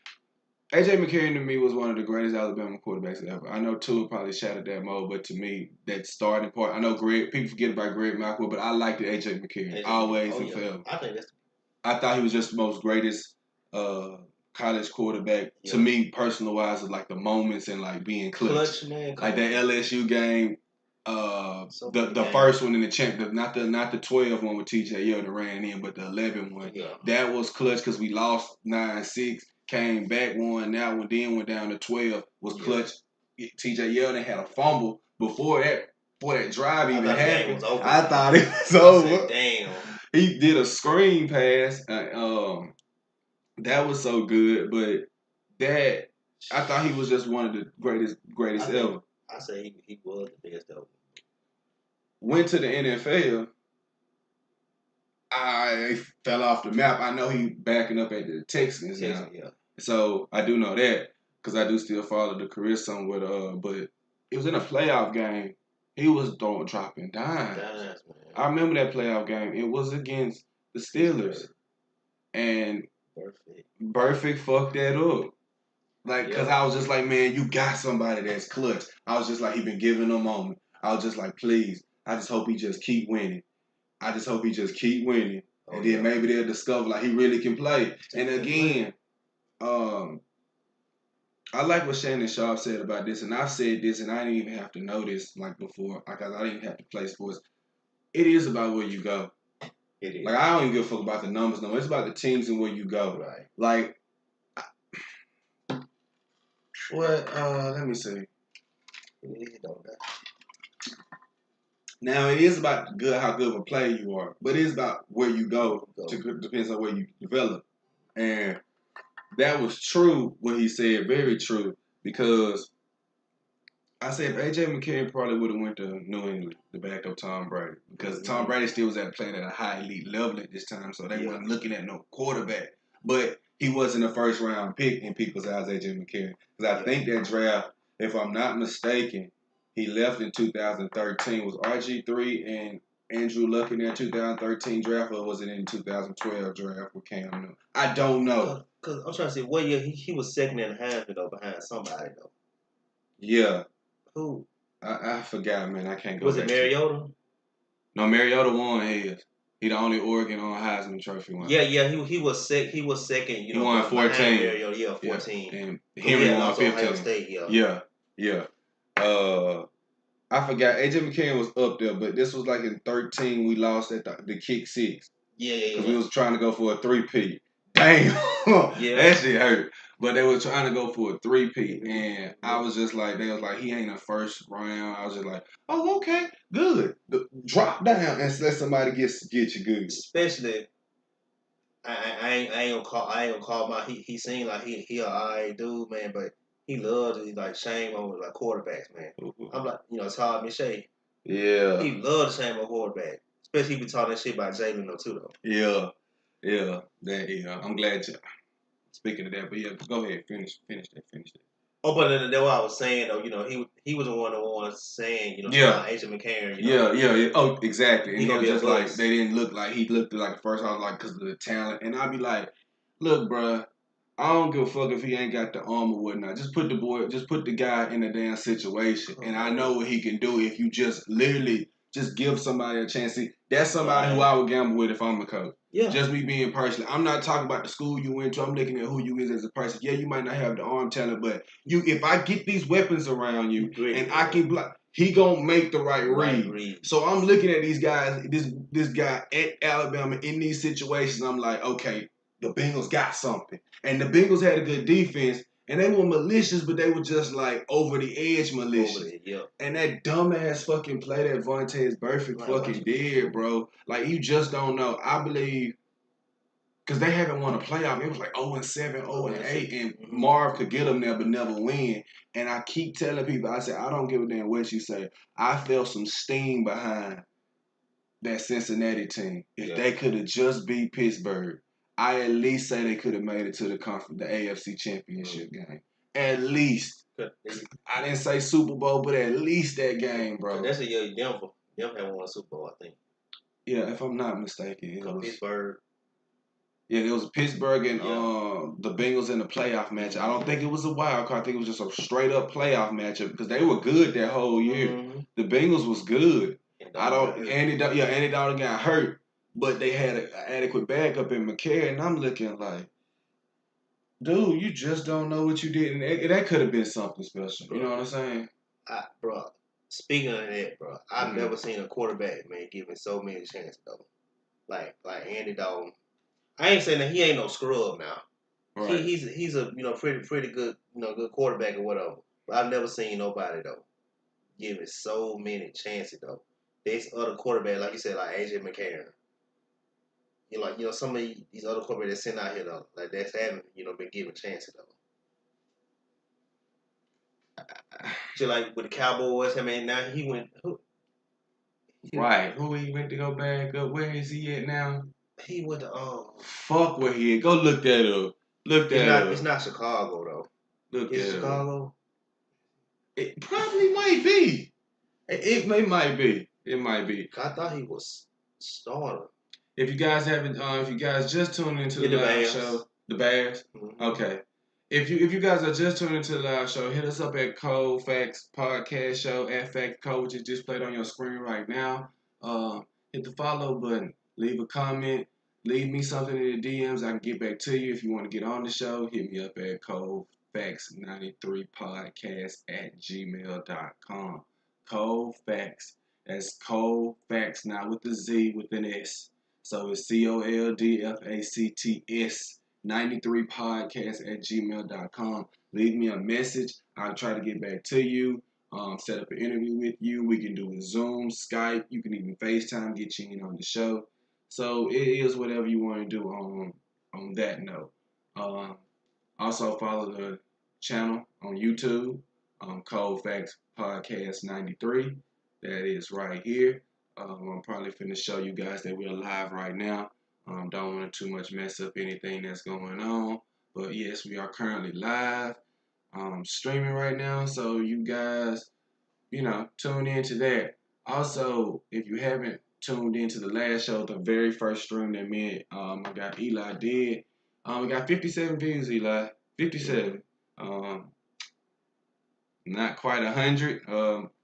A.J. McCarron to me was one of the greatest Alabama quarterbacks ever. I know Tua probably shattered that mold, but to me, that starting part, I know people forget about Greg McElroy, but I liked A.J. McCarron always and forever. I thought he was just the most greatest college quarterback to me, personal wise, of like the moments and like being clutch man, like that LSU game, the first one in the champ, not the 12 one with T.J. Yeldon ran in, but the 11 one. Yeah. That was clutch because we lost 9-6, came back, won that one, then went down to 12. Was clutch. T.J. Yeldon had a fumble before that drive even happened. I thought it was over. Damn. He did a screen pass. That was so good, but I thought he was just one of the greatest ever. I say he was the best ever. Went to the NFL. I fell off the map. I know he backing up at the Texans now. Yeah. So I do know that because I do still follow the career somewhat. But it was in a playoff game. He was dropping dimes. I remember that playoff game. It was against the Steelers. And Burfict fucked that up. Like, because I was just like, man, you got somebody that's clutch. I was just like, he been giving a moment. I was just like, please, I just hope he just keep winning. And then maybe they'll discover, like, he really can play. And again, I like what Shannon Sharp said about this. And I've said this, and I didn't even have to know this, like, before. Because I didn't even have to play sports. It is about where you go. It is. Like, I don't even give a fuck about the numbers no more. It's about the teams and where you go. Right. Like, let me see. Now, it is about how good of a player you are, but it is about where you go. Depends on where you develop. And that was true, what he said, very true, because I said if A.J. McCarron probably would have went to New England to back up Tom Brady, because Tom Brady still was playing at a high elite level at this time, so they weren't looking at no quarterback. But he wasn't a first-round pick in people's eyes, A.J. McCarron. Because I think that draft, if I'm not mistaken, he left in 2013. Was RG3 and Andrew Luck in that 2013 draft, or was it in 2012 draft with Cam Newton? I don't know. Because I'm trying to say, what year he was second in Heisman, though, behind somebody, though. Yeah. Who? I forgot, man. I can't go Was it Mariota? No, Mariota won his. He the only Oregon on Heisman Trophy winner. Yeah. He was second. You he won 14. Mariota, 14. Yeah. And Henry won 15. State, yeah. I forgot. A.J. McCarron was up there, but this was like in 13. We lost at the kick six. Yeah. Because we was trying to go for a 3-peat. Damn. That shit hurt. But they were trying to go for a 3-peat. And I was just like, they was like, he ain't a first round. I was just like, oh, okay, good. Drop down and let somebody get you good. Especially, I ain't gonna call my he seemed like he a alright dude, man, but he loves to like shame on like quarterbacks, man. Mm-hmm. I'm like, Todd McShay. Yeah. He loves to shame on quarterback. Especially he be talking that shit about Jalen though too though. Yeah. I'm glad you speaking of that, but yeah, go ahead, finish that. Oh, but that's what I was saying though. You know, he was the one saying, you know, about Agent McCarron. You know? Yeah. Oh, exactly. And he was just like, they didn't look like he looked like at first. I was like, because of the talent, and I'd be like, look, bruh, I don't give a fuck if he ain't got the arm or whatnot. Just put the guy in a damn situation, and I know what he can do if you just literally just give somebody a chance. See, that's somebody who I would gamble with if I'm a coach. Yeah. Just me being personally. I'm not talking about the school you went to. I'm looking at who you is as a person. Yeah, you might not have the arm talent, but if I get these weapons around you and I can block, he gonna make the right read. So I'm looking at these guys, this guy at Alabama in these situations. I'm like, okay, the Bengals got something. And the Bengals had a good defense. And they were malicious, but they were just like over the edge malicious. And that dumbass fucking play that Vontaze Burfict fucking did, bro. Like, you just don't know. I believe, because they haven't won a playoff. It was like 0-7, 0-8, and Marv could get them there but never win. And I keep telling people, I said, I don't give a damn what you say. I felt some steam behind that Cincinnati team. If they could have just beat Pittsburgh, I at least say they could have made it to the AFC Championship game. At least. I didn't say Super Bowl, but at least that game, bro. That's a year Denver. Denver had won a Super Bowl, I think. Yeah, if I'm not mistaken. It was Pittsburgh. Yeah, it was Pittsburgh and the Bengals in the playoff match. I don't think it was a wild card. I think it was just a straight up playoff matchup because they were good that whole year. Mm-hmm. The Bengals was good. Andy Dalton got hurt, but they had an adequate backup in McCarron, and I'm looking like, dude, you just don't know what you did, and that could have been something special. Bro, you know what I'm saying? Bro, speaking of that, bro, I've never seen a quarterback, man, given so many chances though. Like Andy Dalton. I ain't saying that he ain't no scrub now. Right. He's a pretty good good quarterback or whatever. But I've never seen nobody though giving so many chances though. There's other quarterbacks like you said, like AJ McCarron. Some of these other quarterbacks that's sitting out here though, like that's haven't been given chances though. Just like with the Cowboys, I mean now he went. Who he went to go back up? Where is he at now? He went to Fuck where he at. Go look that up. It's not Chicago though. Is it Chicago? It probably might be. It might be. It might be. I thought he was starter. If you guys just tuned into the live show, the Bears. Mm-hmm. Okay. If you guys are just tuning into the live show, hit us up at Cold Factz Podcast Show at Factz Code, which is displayed on your screen right now. Hit the follow button. Leave a comment. Leave me something in the DMs. I can get back to you. If you want to get on the show, hit me up at coldfactz93podcast@gmail.com. Cold Factz. That's Cold Factz, not with the Z, with an S. So it's COLDFACTS 93podcast@gmail.com. Leave me a message. I'll try to get back to you. Set up an interview with you. We can do a Zoom, Skype. You can even FaceTime, get you in on the show. So it is whatever you want to do on that note. Also follow the channel on YouTube, Cold Factz Podcast 93. That is right here. I'm probably finna show you guys that we're live right now. Don't want to too much mess up anything that's going on. But yes, we are currently live, streaming right now. So you guys, tune into that. Also, if you haven't tuned into the last show, the very first stream that me and my guy Eli did, we got 57 views, Eli. 57. Not quite 100.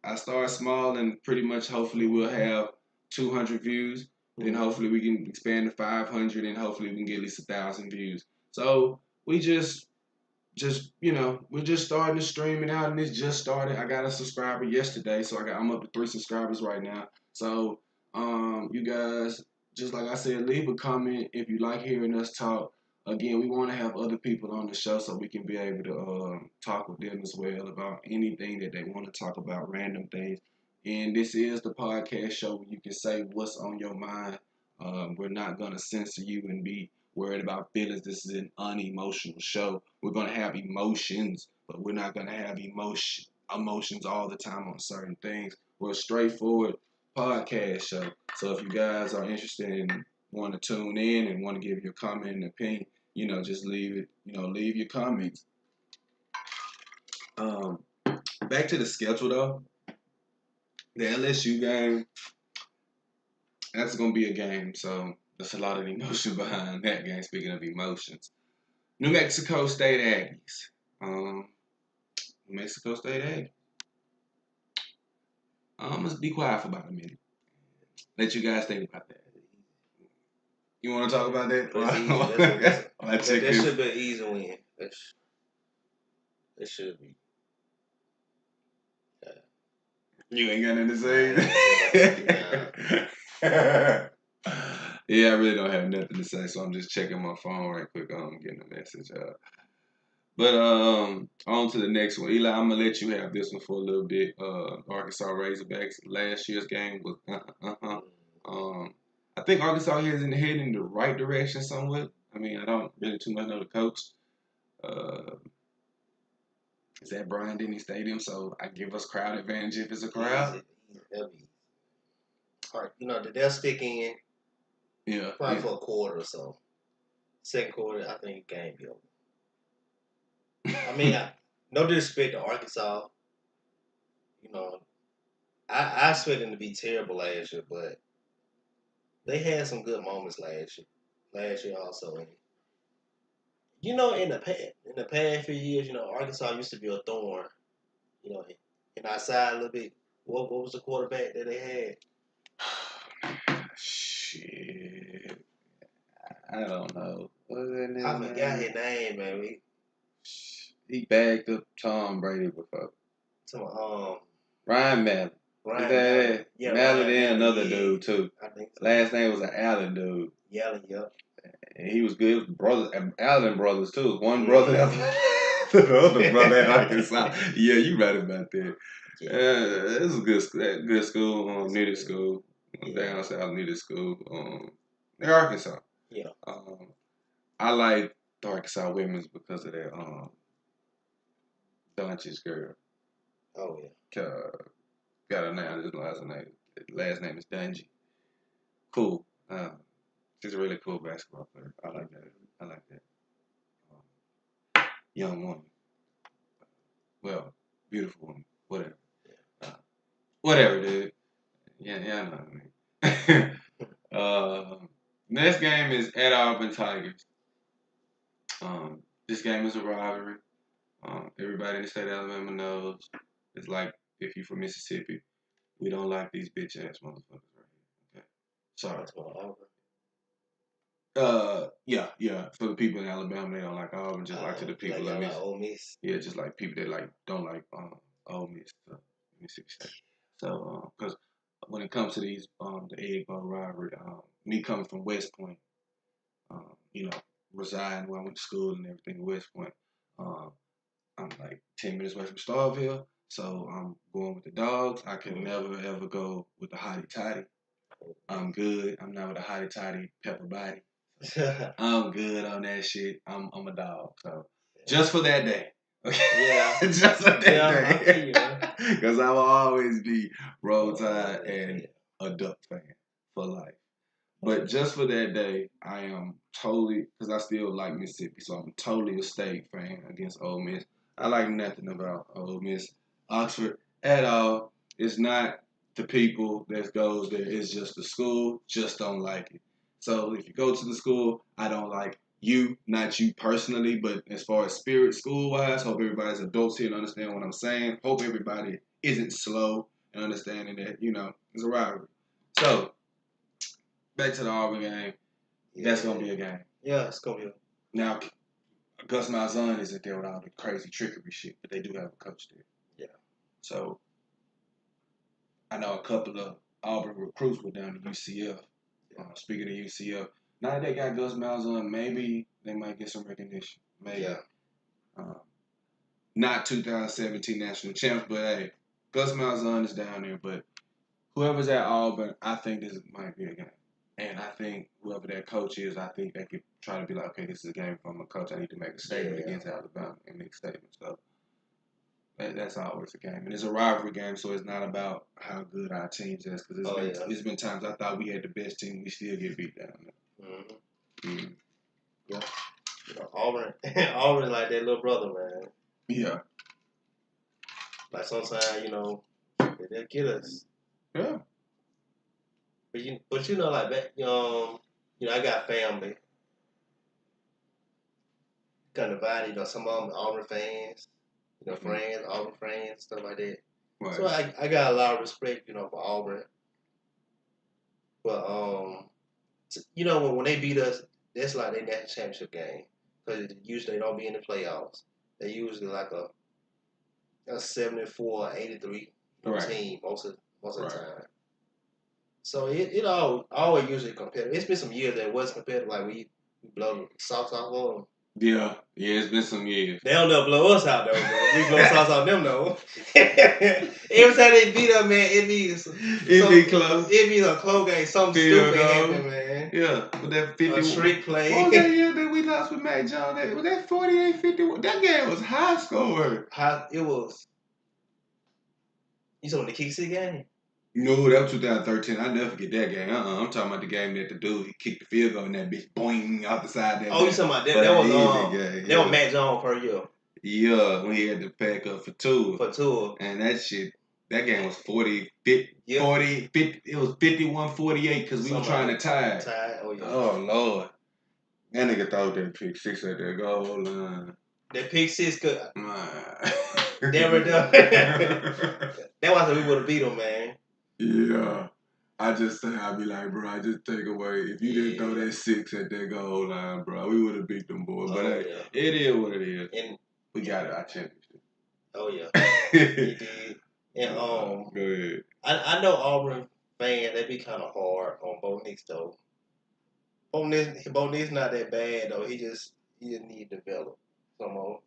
I start small and pretty much hopefully we'll have 200 views. Then hopefully we can expand to 500 and hopefully we can get at least 1,000 views. So we just we're just starting to stream it out and it's just started. I got a subscriber yesterday, so I'm up to 3 subscribers right now. So you guys, just like I said, leave a comment if you like hearing us talk. Again, we want to have other people on the show so we can be able to talk with them as well about anything that they want to talk about, random things. And this is the podcast show where you can say what's on your mind. We're not going to censor you and be worried about feelings. This is an unemotional show. We're going to have emotions, but we're not going to have emotions all the time on certain things. We're a straightforward podcast show. So if you guys are interested and want to tune in and want to give your comment and opinion, just leave it, leave your comments. Back to the schedule though. The LSU game, that's gonna be a game. So there's a lot of emotion behind that game. Speaking of emotions, New Mexico State Aggies. New Mexico State Aggies. I'm gonna be quiet for about a minute. Let you guys think about that. You want to talk about that? That should be an easy win. That should be. You ain't got nothing to say. Yeah, I really don't have nothing to say, so I'm just checking my phone right quick. I'm getting a message. But on to the next one. Eli, I'm gonna let you have this one for a little bit. Arkansas Razorbacks. Last year's game was I think Arkansas is heading in the right direction somewhat. I mean, I don't really too much know the coach. It's at Bryant Denny Stadium, so I give us crowd advantage if it's a crowd. All right, they'll stick in. Yeah. Probably for a quarter or so. Second quarter, I think game be over. I mean, no disrespect to Arkansas. I expect them to be terrible last year, but they had some good moments last year. Last year also. And, in the past few years, Arkansas used to be a thorn. In our side a little bit. What was the quarterback that they had? Shit. I don't know. What was that name? I forgot his name, man. He bagged up Tom Brady before. Ryan Mallett. Yeah, Mallett and another dude too. I think so. Last name was an Allen dude. Allen, yep. And he was good. Allen brothers too. One brother after the other brother at Arkansas. Yeah, you right about that. Yeah. This is a good school. Needed school. Down south needed school. In Arkansas. Yeah. I like the Arkansas women's because of their Doncic girl. Oh yeah. Got her name. His last name is Dungy. Cool. She's a really cool basketball player. I like that. Young woman. Well, beautiful woman. Whatever. Whatever, dude. Yeah, I know what I mean. Next game is at Auburn Tigers. This game is a rivalry. Everybody in the state of Alabama knows. It's like if you're from Mississippi, we don't like these bitch ass motherfuckers right here. Okay. Sorry. Yeah. For the people in Alabama, they don't like Auburn, just like to the people in Mississippi. Yeah, just like people that don't like Ole Miss, Mississippi State. So, because when it comes to these the Egg Bowl rivalry, me coming from West Point, residing where I went to school and everything, West Point, I'm like 10 minutes away from Starville, so I'm going with the dogs. I can never ever go with the hottie toddy. I'm good. I'm not with a hottie toddy pepper body. I'm good on that shit. I'm a dog. So just for that day. Okay. Yeah. Just for that day. Because I will always be Roll Tide and a Duck fan for life. But just for that day, I am totally, because I still like Mississippi, so I'm totally a state fan against Ole Miss. I like nothing about Ole Miss, Oxford at all. It's not the people that goes there. It's just the school. Just don't like it. So if you go to the school, I don't like you, not you personally, but as far as spirit school-wise, hope everybody's adults here and understand what I'm saying. Hope everybody isn't slow and understanding that, it's a rivalry. So, back to the Auburn game. Yeah. That's going to be a game. Yeah, it's going to be Now, Gus Malzahn isn't there with all the crazy trickery shit, but they do have a coach there. Yeah. So, I know a couple of Auburn recruits were down to UCF. Yeah. Speaking of UCF, now that they got Gus Malzahn, maybe they might get some recognition. Maybe. Yeah. Not 2017 national champs, but hey, Gus Malzahn is down there. But whoever's at Auburn, I think this might be a game. And I think whoever that coach is, I think they could try to be like, okay, this is a game from a coach. I need to make a statement against Alabama and make a statement. So that's always a game. And it's a rivalry game, so it's not about how good our team's is. Because it's been times I thought we had the best team. We still get beat down there. Mm-hmm. Yeah. Auburn like that little brother, man. Yeah. Like sometimes, they'll get us. Yeah. But like that, I got family. Kind of divided, some of them Auburn fans, friends, Auburn friends, stuff like that. Right. So I got a lot of respect, for Auburn. But when they beat us, that's like their national championship game. Because usually they don't be in the playoffs. They usually like a 74, 83 team most of the time. So it always usually competitive. It's been some years that it was competitive, like we blow the socks off of them. Yeah, it's been some years. They don't never blow us out though, bro. We blow socks off them though. Every time they beat us, man, it be close. It be a close game. Something stupid happened, man. Yeah, with that 50. A trick play. What was that year that we lost with Mac Jones? Was that 48-51? That game was high score. It was. You saw the Kick City game? No, that was 2013. I never forget that game. I'm talking about the game that the dude he kicked the field goal and that bitch boing out the side. You talking about that? That was Matt Jones per year. Yeah, when he had to pack up for two. And that shit, that game was 40, 50, yep. 40, 50. It was 51-48 because we were trying to tie. Oh yeah. Oh Lord, that nigga thought that pick six at that goal line. That pick six could never done. That was how we would have beat him, man. Yeah. I'd be like, bro, I just take away. If you didn't throw that six at that goal line, bro, we would have beat them boys. But it is what it is. And we got our championship. Oh yeah. We did. And go ahead. I know Auburn fans, they be kind of hard on Bo Nix though. Bo Nix not that bad though. He just need to develop some more.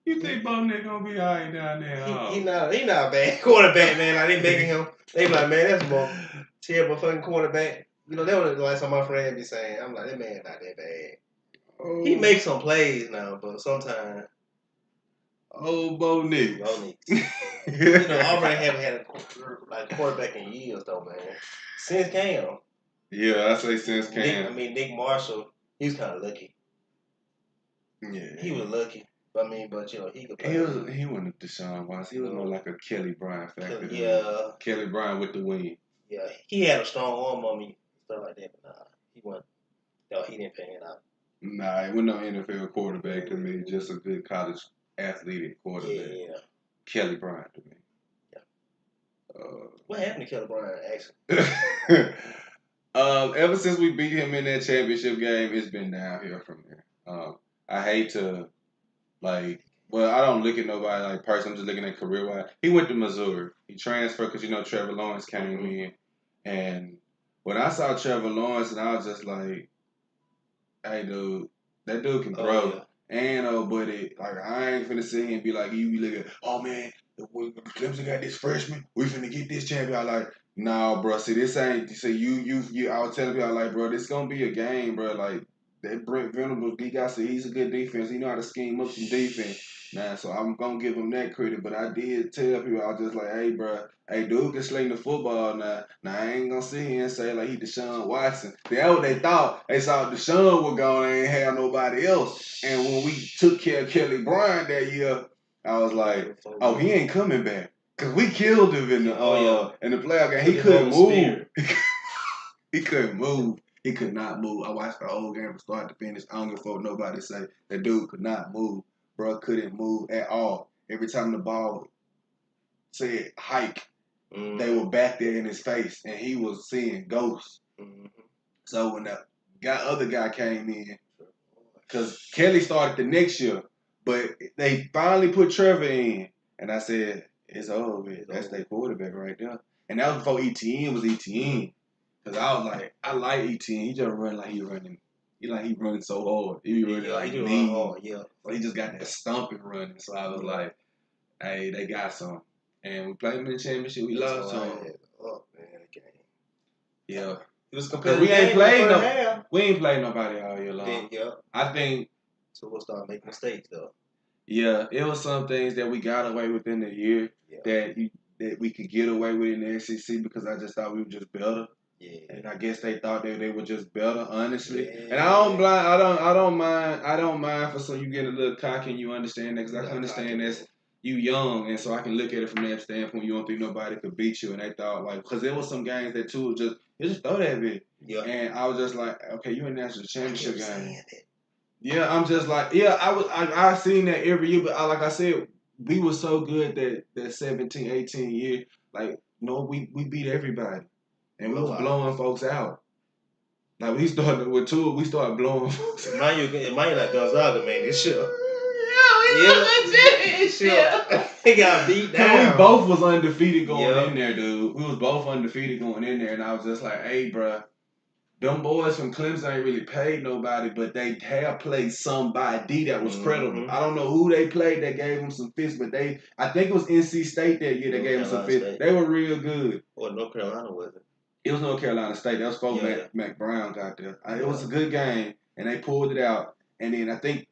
You think Bo Nix gonna be all right down there? He not a bad quarterback, man. Like they making him. They be like, man, that's more terrible fucking quarterback. That was like some of my friends be saying. I'm like, that man not that bad. Oh. He makes some plays now, but sometimes. Oh, Bo Nix. Auburn haven't had a quarterback in years though, man. Since Cam. Yeah, I say since Cam. Nick Marshall, he was kind of lucky. Yeah, he was lucky. But he could play. He wasn't a Deshaun Watson. He was more like a Kelly Bryant factor. Yeah. Kelly Bryant with the wing. Yeah, he had a strong arm on me, stuff like that. But he wasn't. No, he didn't pan out. Nah, he wasn't no NFL quarterback to me. Just a good college athletic quarterback. Yeah. Kelly Bryant to me. Yeah. What happened to Kelly Bryant, actually? Ever since we beat him in that championship game, it's been downhill from there. I hate to, I don't look at nobody like person. I'm just looking at career-wise. He went to Missouri. He transferred because, Trevor Lawrence came in. And when I saw Trevor Lawrence, and I was just like, hey, dude, that dude can throw. Oh, yeah. And, buddy, I ain't finna sit here and be like, you be looking, oh, man, Clemson got this freshman. We finna get this champion. I'm like, nah, bro. See, this ain't, I was telling people, bro, this gonna be a game, bro. That Brent Venables, he's a good defense. He know how to scheme up some defense. Nah, so I'm gonna give him that credit. But I did tell people, I was just like, hey, bro, dude can sling the football now. Now, I ain't gonna sit here and say, he Deshaun Watson. That's what they thought. They saw Deshaun was gone, they ain't have nobody else. And when we took care of Kelly Bryant that year, I was like, oh, he ain't coming back. Because we killed him in the playoff game. He couldn't move. He couldn't move. He could not move. I watched the whole game from start to finish. I don't give a fuck nobody say that dude could not move. Bro couldn't move at all. Every time the ball said hike, they were back there in his face, and he was seeing ghosts. Mm-hmm. So when the other guy came in, because Kelly started the next year, but they finally put Trevor in, and I said, it's over with. That's their quarterback right there. And that was before ETN was ETN. Because I was like, I like ETN. He just run like he running. He running so hard. He be running mean. Hard, yeah. So he just got that stomping running. So I was like, hey, they got some. And we played him in the championship. We lost some. Oh, man, the game. Yeah. It was competitive. We ain't played nobody all year long. Yeah. I think. So we'll start making mistakes, though. Yeah, it was some things that we got away with in the year that we could get away with in the SEC because I just thought we were just better. Yeah. And I guess they thought they were just better, honestly. Yeah. And I don't mind for some you getting a little cocky and you understand that because I can understand you young, and so I can look at it from that standpoint. You don't think nobody could beat you, and they thought like, because there was some games that too just throw that bit. Yeah. And I was just like, okay, you in national championship game. Yeah, I'm just like, yeah, I seen that every year, but like I said, we were so good that 17, 18 year, like, no, we beat everybody, and we was blowing folks out. Like we started with two, we started blowing folks out. Mind you like Gonzaga, man, this shit. Yeah. He got beat down. We both was undefeated going in there, dude. We was both undefeated going in there, and I was just like, hey, bruh, them boys from Clemson ain't really paid nobody, but they have played somebody that was credible. I don't know who they played that gave them some fits, but I think it was NC State that year that gave them some fits. They were real good. Or North Carolina, was it? It was North Carolina State. That was before Mac Brown got there. It was a good game, and they pulled it out. And then I think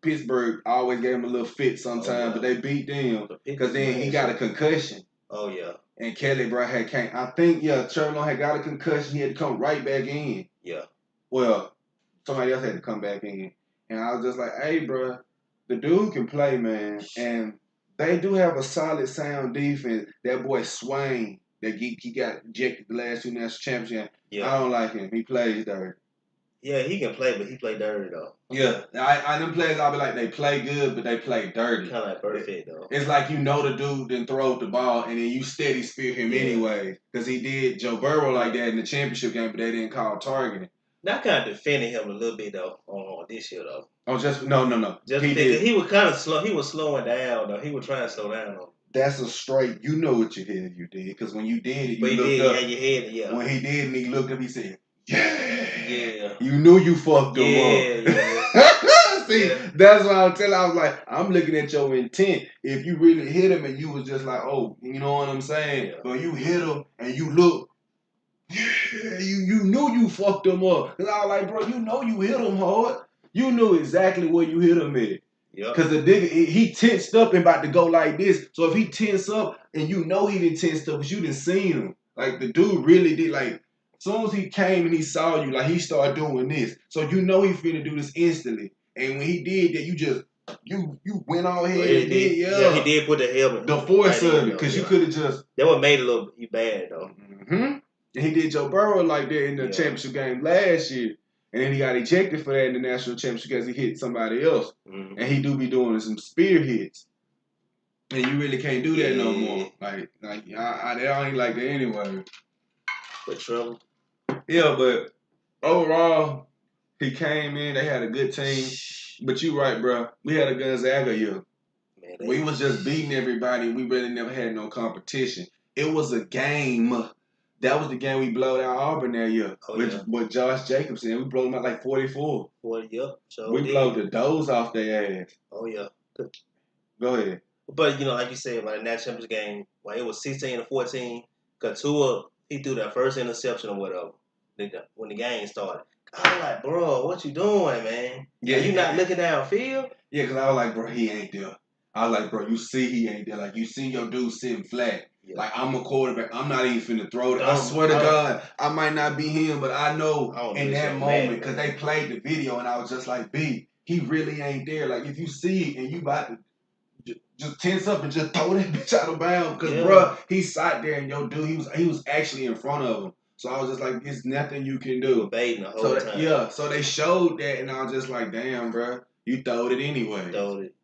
Pittsburgh always gave him a little fit sometimes, but they beat them because then he got a concussion. Oh, yeah. And Kelly Brown I think, Trevor Lawrence had got a concussion. He had to come right back in. Yeah. Well, somebody else had to come back in. And I was just like, hey, bro, the dude can play, man. And they do have a solid, sound defense. That boy Swain, that he got ejected the last two national championships. Yeah. I don't like him. He plays dirty. Yeah, he can play, but he play dirty, though. Yeah. Them players, I'll be like, they play good, but they play dirty. Kind of like perfect, though. It's like the dude didn't throw the ball, and then you steady spear him anyway. Because he did Joe Burrow like that in the championship game, but they didn't call targeting. Now, I kind of defended him a little bit, though, on this year, though. Oh, no. Just because he was kind of slow. He was slowing down, though. He was trying to slow down on him. That's a straight, you know what you did, because when you did it, you looked up. Your head, yeah. When he did and he looked up, he said, yeah. You knew you fucked him up. Yeah. See, that's what I'm telling. I was like, I'm looking at your intent. If you really hit him and you was just like, oh, you know what I'm saying? Yeah. But you hit him and you look, you knew you fucked him up. Cause I was like, bro, you know you hit him hard. You knew exactly where you hit him at. Yep. Cause the nigga, he tensed up and about to go like this. So if he tense up and you know he didn't tense up, but you didn't see him. Like the dude really did. Like as soon as he came and he saw you, like he started doing this. So you know he finna do this instantly. And when he did that, you just you went all ahead and did. Yeah, he did put the helmet. The force of it, cause you could have just. That what made it a little bad though. Mm-hmm. And he did Joe Burrow like that in the championship game last year. And then he got ejected for that in the national championship because he hit somebody else. Mm-hmm. And he do be doing some spear hits. And you really can't do that no more. Like I ain't like that anyway. But trouble. Yeah, but overall, he came in. They had a good team. But you right, bro. We had a Gonzaga year. Man, we was just beating everybody. We really never had no competition. It was a game. That was the game we blowed out Auburn that year with Josh Jacobson. We blew them out like 44. 40, yep. So we blowed the doors off their ass. Oh, yeah. Go ahead. But, like you said, about the national championship game, when it was 16-14, Couture, he threw that first interception or whatever when the game started. I was like, bro, what you doing, man? Yeah, you not looking downfield? Yeah, because I was like, bro, he ain't there. I was like, bro, you see he ain't there. Like, you see your dude sitting flat. Yeah. Like, I'm a quarterback. I'm not even finna throw it. I swear to God, I might not be him, but I know in that moment, because they played the video, and I was just like, B, he really ain't there. Like, if you see it and you about to just tense up and just throw that bitch out of bounds, because, bro, he sat there, and your dude, he was actually in front of him. So I was just like, there's nothing you can do. Baiting the whole time. Yeah, so they showed that, and I was just like, damn, bro, you throwed it anyway. Throwed it.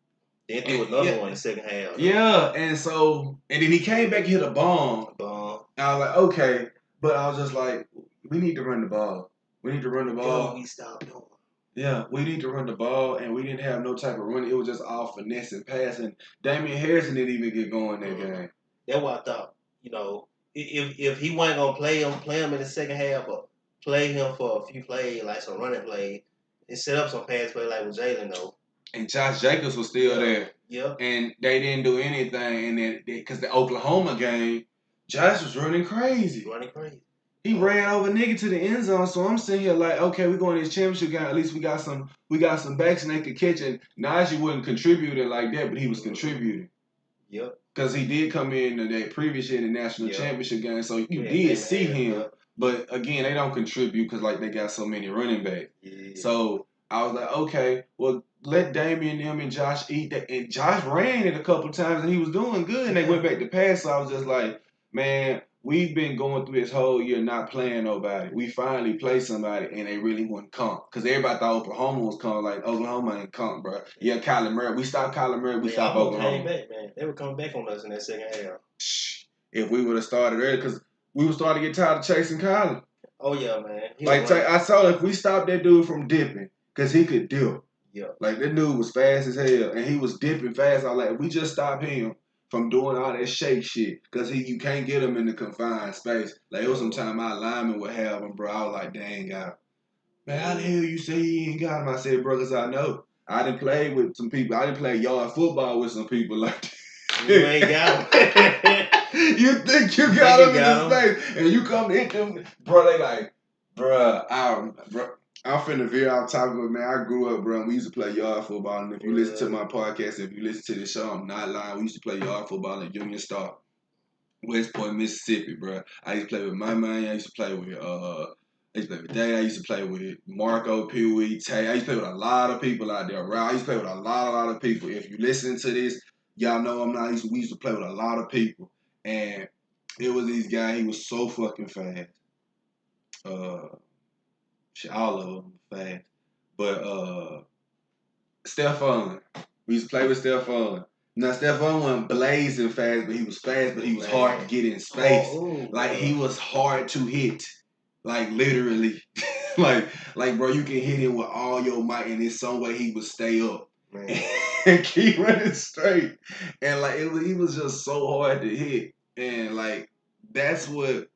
Then threw another one in the second half. Yeah, and then he came back and hit a bomb. And I was like, okay. But I was just like, we need to run the ball. We need to run the ball. He stopped doing. Yeah, we need to run the ball, and we didn't have no type of running. It was just all finesse and passing. Damian Harrison didn't even get going that game. That's what I thought. If he wasn't gonna play him in the second half, but play him for a few plays, like some running plays, and set up some pass play like with Jalen though. And Josh Jacobs was still there. Yeah. And they didn't do anything. And then, because the Oklahoma game, Josh was running crazy. He ran over nigga to the end zone. So I'm sitting here like, okay, we're going to this championship game. At least we got some backs and they could catch it. Najee wasn't contributing like that, but he was contributing. Yep. Because he did come in that previous year in the national championship game. So you did see him. Yep. But again, they don't contribute because like they got so many running backs. Yeah. So I was like, okay, well, let Damian them and Josh eat that. And Josh ran it a couple times and he was doing good. And they went back to pass. So I was just like, man, we've been going through this whole year not playing nobody. We finally play somebody and they really wouldn't come. Because everybody thought Oklahoma was coming. Like, Oklahoma ain't come, bro. Yeah, Kyler Murray. We stopped Kyler Murray. We stopped Oklahoma. Came back, man. They were coming back on us in that second half. If we would have started early, because we were starting to get tired of chasing Kyler. Oh, yeah, man. Like, I saw if we stopped that dude from dipping, because he could dip. Yeah. Like, that dude was fast as hell, and he was dipping fast. I was like, we just stopped him from doing all that shake shit, because you can't get him in the confined space. Like, it was some time my lineman would have him, bro. I was like, dang, God. Man, how the hell you say you ain't got him? I said, bro, because I know. I done played with some people. I done played yard football with some people like that. You ain't got him. You think you got him in the space, and you come to hit them, bro. They like, bro. I'm finna veer off topic, but man, I grew up, bro. And we used to play yard football, and if you listen to my podcast, if you listen to the show, I'm not lying. We used to play yard football at Union Star, West Point, Mississippi, bro. I used to play with my man. I used to play with Dave. I used to play with Marco, Pee Wee, Tay. I used to play with a lot of people out there. Right? I used to play with a lot of people. If you listen to this, y'all know I'm not. We used to play with a lot of people. And it was these guys, he was so fucking fast. All of them fast. But Stephon, we used to play with Stephon. Now Stephon wasn't blazing fast, but he was fast, but he was hard to get in space. Like he was hard to hit. Like literally. like bro, you can hit him with all your might and in some way he would stay up. And keep running straight. And like he was just so hard to hit. And like that's what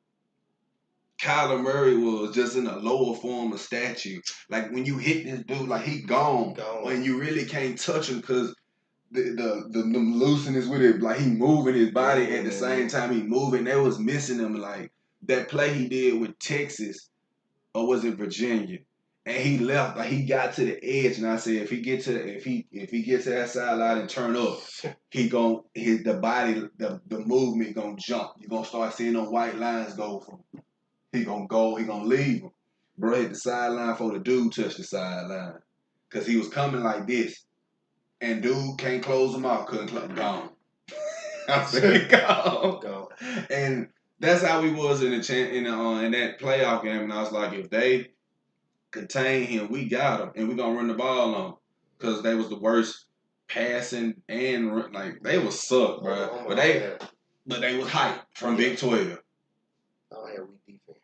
Kyler Murray was, just in a lower form of statue. Like when you hit this dude, like he gone. When you really can't touch him because the looseness with it, like he moving his body at the same time he moving. They was missing him. Like that play he did with Texas, or was it Virginia? And he left, like he got to the edge, and I said, if he gets to that sideline and turn up, the movement gonna jump. You gonna start seeing them white lines go from. He gonna leave him. Bro hit the sideline before the dude touched the sideline, cause he was coming like this, and dude can't close him out, couldn't close him, gone. I said gone. And that's how we was in that playoff game, and I was like, if they contain him, we got him, and we gonna run the ball on him, cause they was the worst passing and like they was suck, bro. But they was hype from Big 12. Oh, yeah, we defense.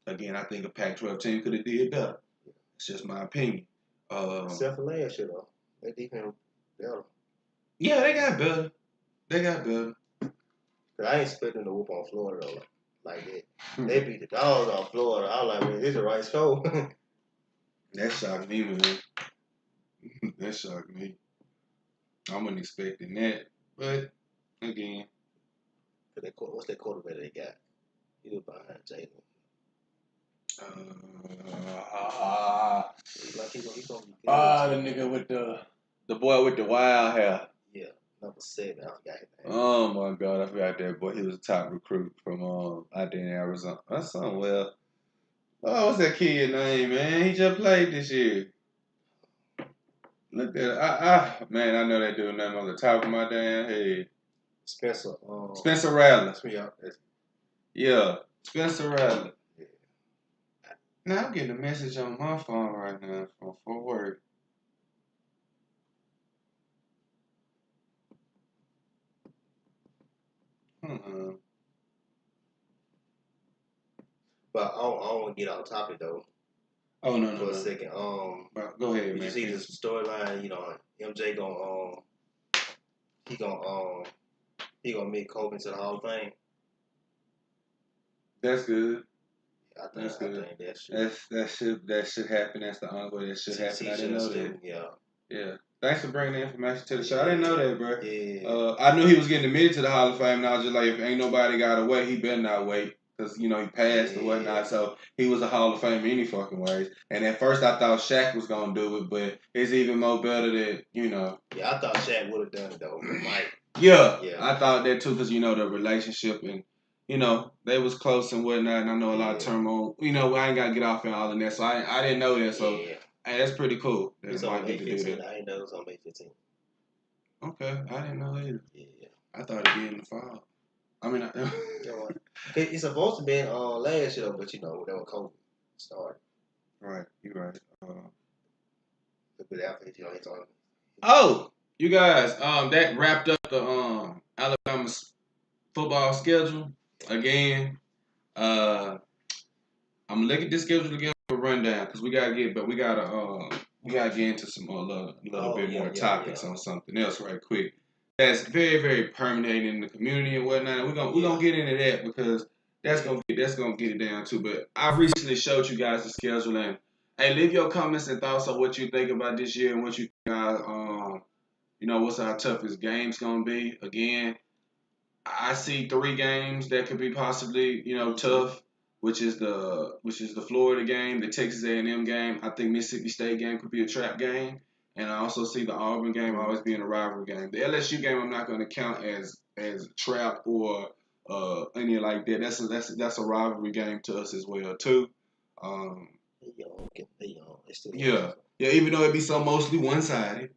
Again, I think a Pac-12 team could have did better. It's just my opinion. Except for last year, though, they defense better. Yeah, they got better. Cause I ain't expecting to whoop on Florida though, like that. They beat the dogs off Florida. I was like, man, this is the right score. That shocked me, man. That shocked me. I wasn't expecting that. But, again. What's that quarterback they got? He was behind Jalen. The nigga with the boy with the wild hair. Yeah, number 7. I forgot his name. Oh, my God. I forgot that boy. He was a top recruit from out there in Arizona. That's something well. Oh, what's that kid name, man? He just played this year. Look at it. Man, I know that dude name on the top of my damn head. Spencer Rattler. Yeah, Spencer Rattler. Yeah. Now I'm getting a message on my phone right now for work. But I don't want to get off topic though. Oh no. For a second. Go ahead, man. Did you see this storyline? You know, MJ he gonna make Kobe into the Hall of Fame. That's good. I think that should happen. That's the only way that should happen. I didn't know that. Yeah. Thanks for bringing the information to the show. I didn't know that, bro. Yeah. I knew he was getting admitted to the Hall of Fame, and I was just like, if ain't nobody got to wait, he better not wait. Because, he passed or whatnot. So he was a Hall of Fame any fucking ways. And at first I thought Shaq was going to do it, but it's even more better that, Yeah, I thought Shaq would have done it, though. Mike. Yeah, I thought that too, because, the relationship and, they was close and whatnot. And I know a lot of turmoil. I ain't got to get off in all of that. So I didn't know that. So Hey, that's pretty cool. It's on May 15th. I didn't know it was on May 15th. Okay, I didn't know either. Yeah. I thought it'd be in the fall. I mean, it's supposed to be last year, but that when COVID started. Right, you're right. It's on. Oh, you guys, that wrapped up the Alabama's football schedule again. I'm gonna look at this schedule again for a rundown because we gotta get get into some more little bit more topics on something else right quick. That's very, very permeating in the community and whatnot. And we're gonna get into that because that's gonna get it down too. But I recently showed you guys the schedule, and hey, leave your comments and thoughts on what you think about this year and what you think what's our toughest games gonna be. Again, I see 3 games that could be possibly tough, which is the Florida game, the Texas A&M game. I think Mississippi State game could be a trap game. And I also see the Auburn game always being a rivalry game. The LSU game I'm not going to count as trap or any like that. That's a rivalry game to us as well too. Yeah. Even though it be so mostly one sided,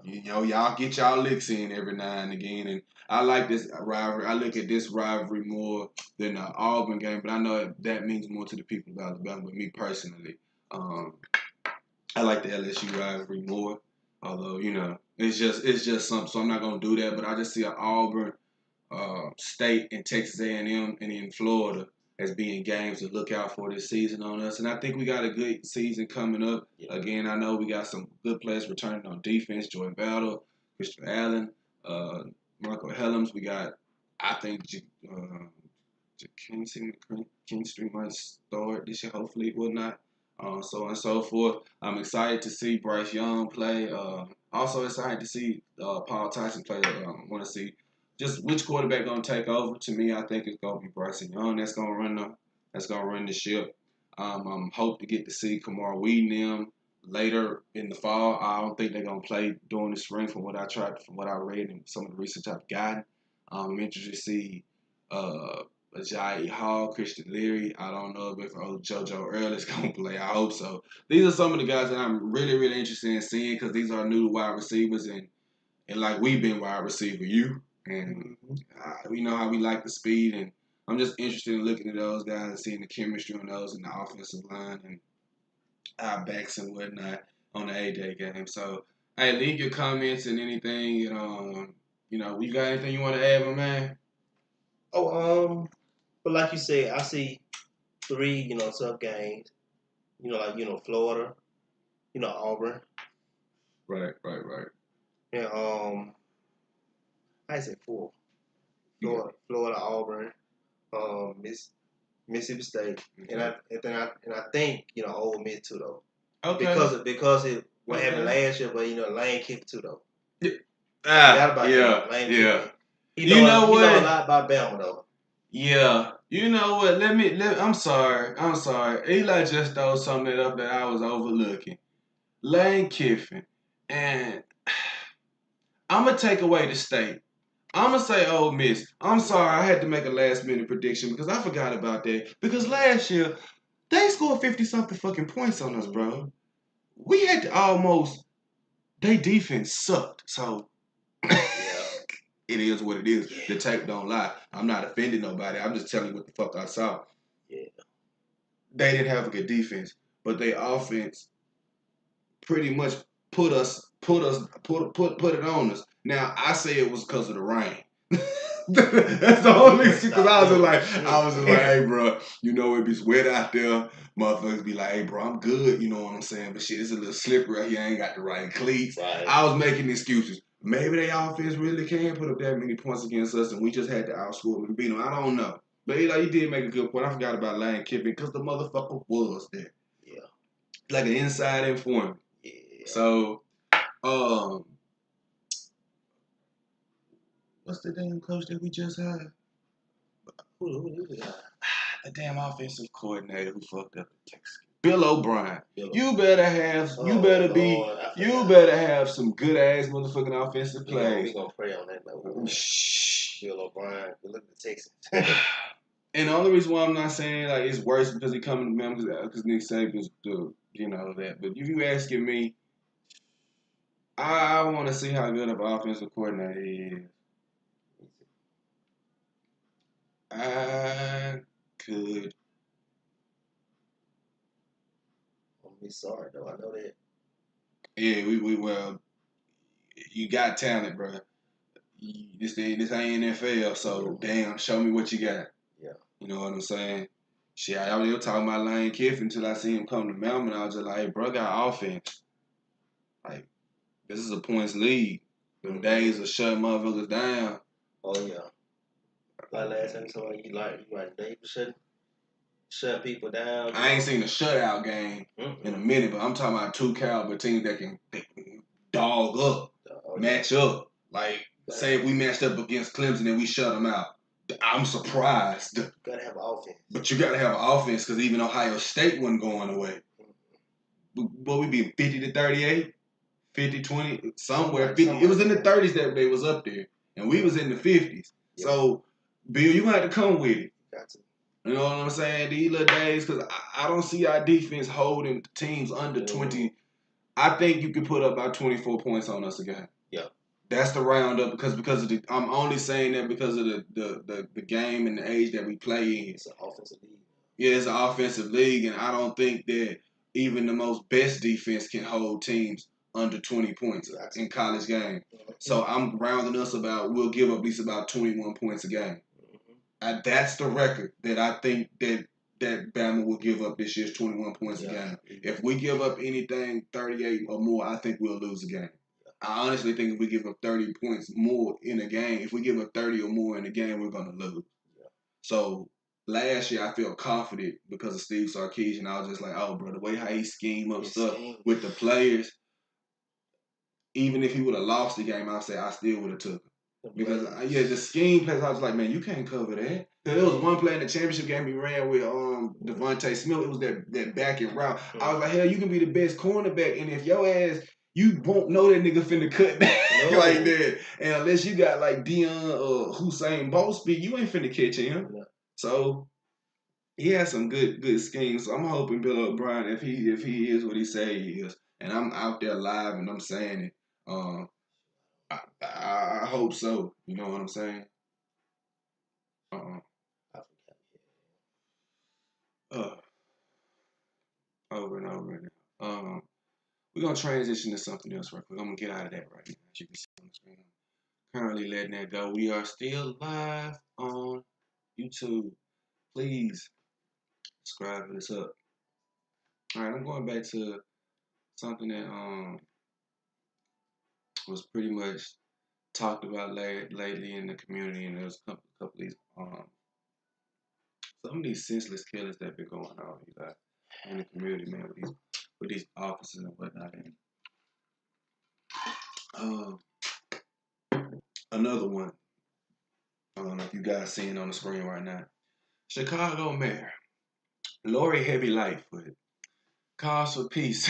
y'all get y'all licks in every now and again. And I like this rivalry. I look at this rivalry more than the Auburn game, but I know that means more to the people of Alabama. But me personally, I like the LSU rivalry more. Although, it's just something. So I'm not gonna do that. But I just see an Auburn, State, and Texas A&M, and in Florida as being games to look out for this season on us. And I think we got a good season coming up. Yeah. Again, I know we got some good players returning on defense. Jordan Battle, Christian Allen, Marco Helms. We got, I think, King Street might start this year. Hopefully, it will not. So on and so forth. I'm excited to see Bryce Young play. Also excited to see Paul Tyson play. Want to see just which quarterback gonna take over. To me, I think it's gonna be Bryce Young. That's gonna run the ship. I'm hope to get to see Kamar Weed and them later in the fall. I don't think they're gonna play during the spring from what I read and some of the research I've gotten. I'm interested to see Ajayi Hall, Christian Leary. I don't know if JoJo Earl is going to play. I hope so. These are some of the guys that I'm really, really interested in seeing because these are new wide receivers and like we've been wide receiver, and we know how we like the speed, and I'm just interested in looking at those guys and seeing the chemistry on those in the offensive line and our backs and whatnot on the A-Day game. So, hey, leave your comments and anything. You got anything you want to add, my man? But like you said, I see 3, tough games. Florida, Auburn. Right. And I say 4. Florida, Auburn, Mississippi State, and I think Ole Miss too though. Okay. Because what happened last year, but Lane kicked too though. Yeah. He know a lot about Bama though. Yeah. You know what? I'm sorry. Eli just threw something up that I was overlooking. Lane Kiffin. And I'm going to take away the state. I'm going to say Ole Miss. I'm sorry. I had to make a last-minute prediction because I forgot about that. Because last year, they scored 50-something fucking points on us, bro. We had to almost... Their defense sucked. So... It is what it is. Yeah. The tape don't lie. I'm not offending nobody. I'm just telling you what the fuck I saw. Yeah. They didn't have a good defense, but their offense pretty much put it on us. Now I say it was because of the rain. That's the only reason because I was just like, hey, bro, it be wet out there. Motherfuckers be like, hey, bro, I'm good. You know what I'm saying? But shit, it's a little slippery out here. I ain't got the right cleats. Right. I was making excuses. Maybe their offense really can put up that many points against us, and we just had to outscore them and beat them. I don't know. But you did make a good point. I forgot about Lane Kiffin because the motherfucker was there. Yeah. Like an inside informant. Yeah. So, what's the damn coach that we just had? Who we got? The damn offensive coordinator who fucked up the Texas. Bill O'Brien. You better have some good ass motherfucking offensive plays. We gonna pray on that though. Shh. Bill O'Brien, look at the Texans. And the only reason why I'm not saying it's worse because he coming to them because Nick Saban's the you know that. But if you asking me, I want to see how good of an offensive coordinator he is. I could. I'm be sorry though. I know that. Yeah, we well, you got talent, bro. This ain't NFL, so damn, show me what you got. Yeah. You know what I'm saying? Shit, I was talking about Lane Kiffin until I see him come to Melbourne. I was just like, hey, bro, got offense. Like, this is a points league. Them days of shutting motherfuckers down. Oh yeah. Like last time, so you like they shut people down. I ain't seen a shutout game in a minute, but I'm talking about two caliber teams that can dog up, match up. Like, say if we matched up against Clemson and we shut them out, I'm surprised. You gotta have offense. But you gotta have offense because even Ohio State wasn't going away. But we be 50-38, 50-20, somewhere. 50. It was in the 30s that they was up there, and we was in the 50s. Yeah. So, Bill, you gonna have to come with it. Got to. You know what I'm saying? These little days, because I don't see our defense holding teams under 20. I think you could put up about 24 points on us again. Yeah. That's the roundup because of the. I'm only saying that because of the game and the age that we play in. It's an offensive league. Yeah, it's an offensive league, and I don't think that even the most best defense can hold teams under 20 points in college game. So I'm rounding us we'll give up at least about 21 points a game. That's the record that I think that Bama will give up this year's 21 points a game. If we give up anything 38 or more, I think we'll lose the game. I honestly think if we give up 30 points more in a game, if we give up 30 or more in a game, we're going to lose. So last year I felt confident because of Steve Sarkisian. I was just like, oh, bro, the way how he schemed up stuff with the players, even if he would have lost the game, I'd say I still would have took him. Because, the scheme plays, I was like, man, you can't cover that. There was one play in the championship game he ran with Devontae Smith. It was that back and route. I was like, hell, you can be the best cornerback, and if your ass, you won't know that nigga finna cut back like that. And unless you got like Dion or Hussein Bolt speed, you ain't finna catch him. No. So he has some good schemes. So I'm hoping Bill O'Brien, if he is what he say he is, and I'm out there live and I'm saying it, I hope so. You know what I'm saying? Over and over again. We're gonna transition to something else right quick. I'm gonna get out of that right now. As you can see on the screen, I'm currently letting that go. We are still live on YouTube. Please subscribe to this up. All right, I'm going back to something that was pretty much talked about lately in the community, and there's a couple of these some of these senseless killings that been going on, in the community, man, with these officers and whatnot. And another one. I don't know if you guys seeing on the screen right now. Chicago Mayor Lori Heavy Lightfoot calls for peace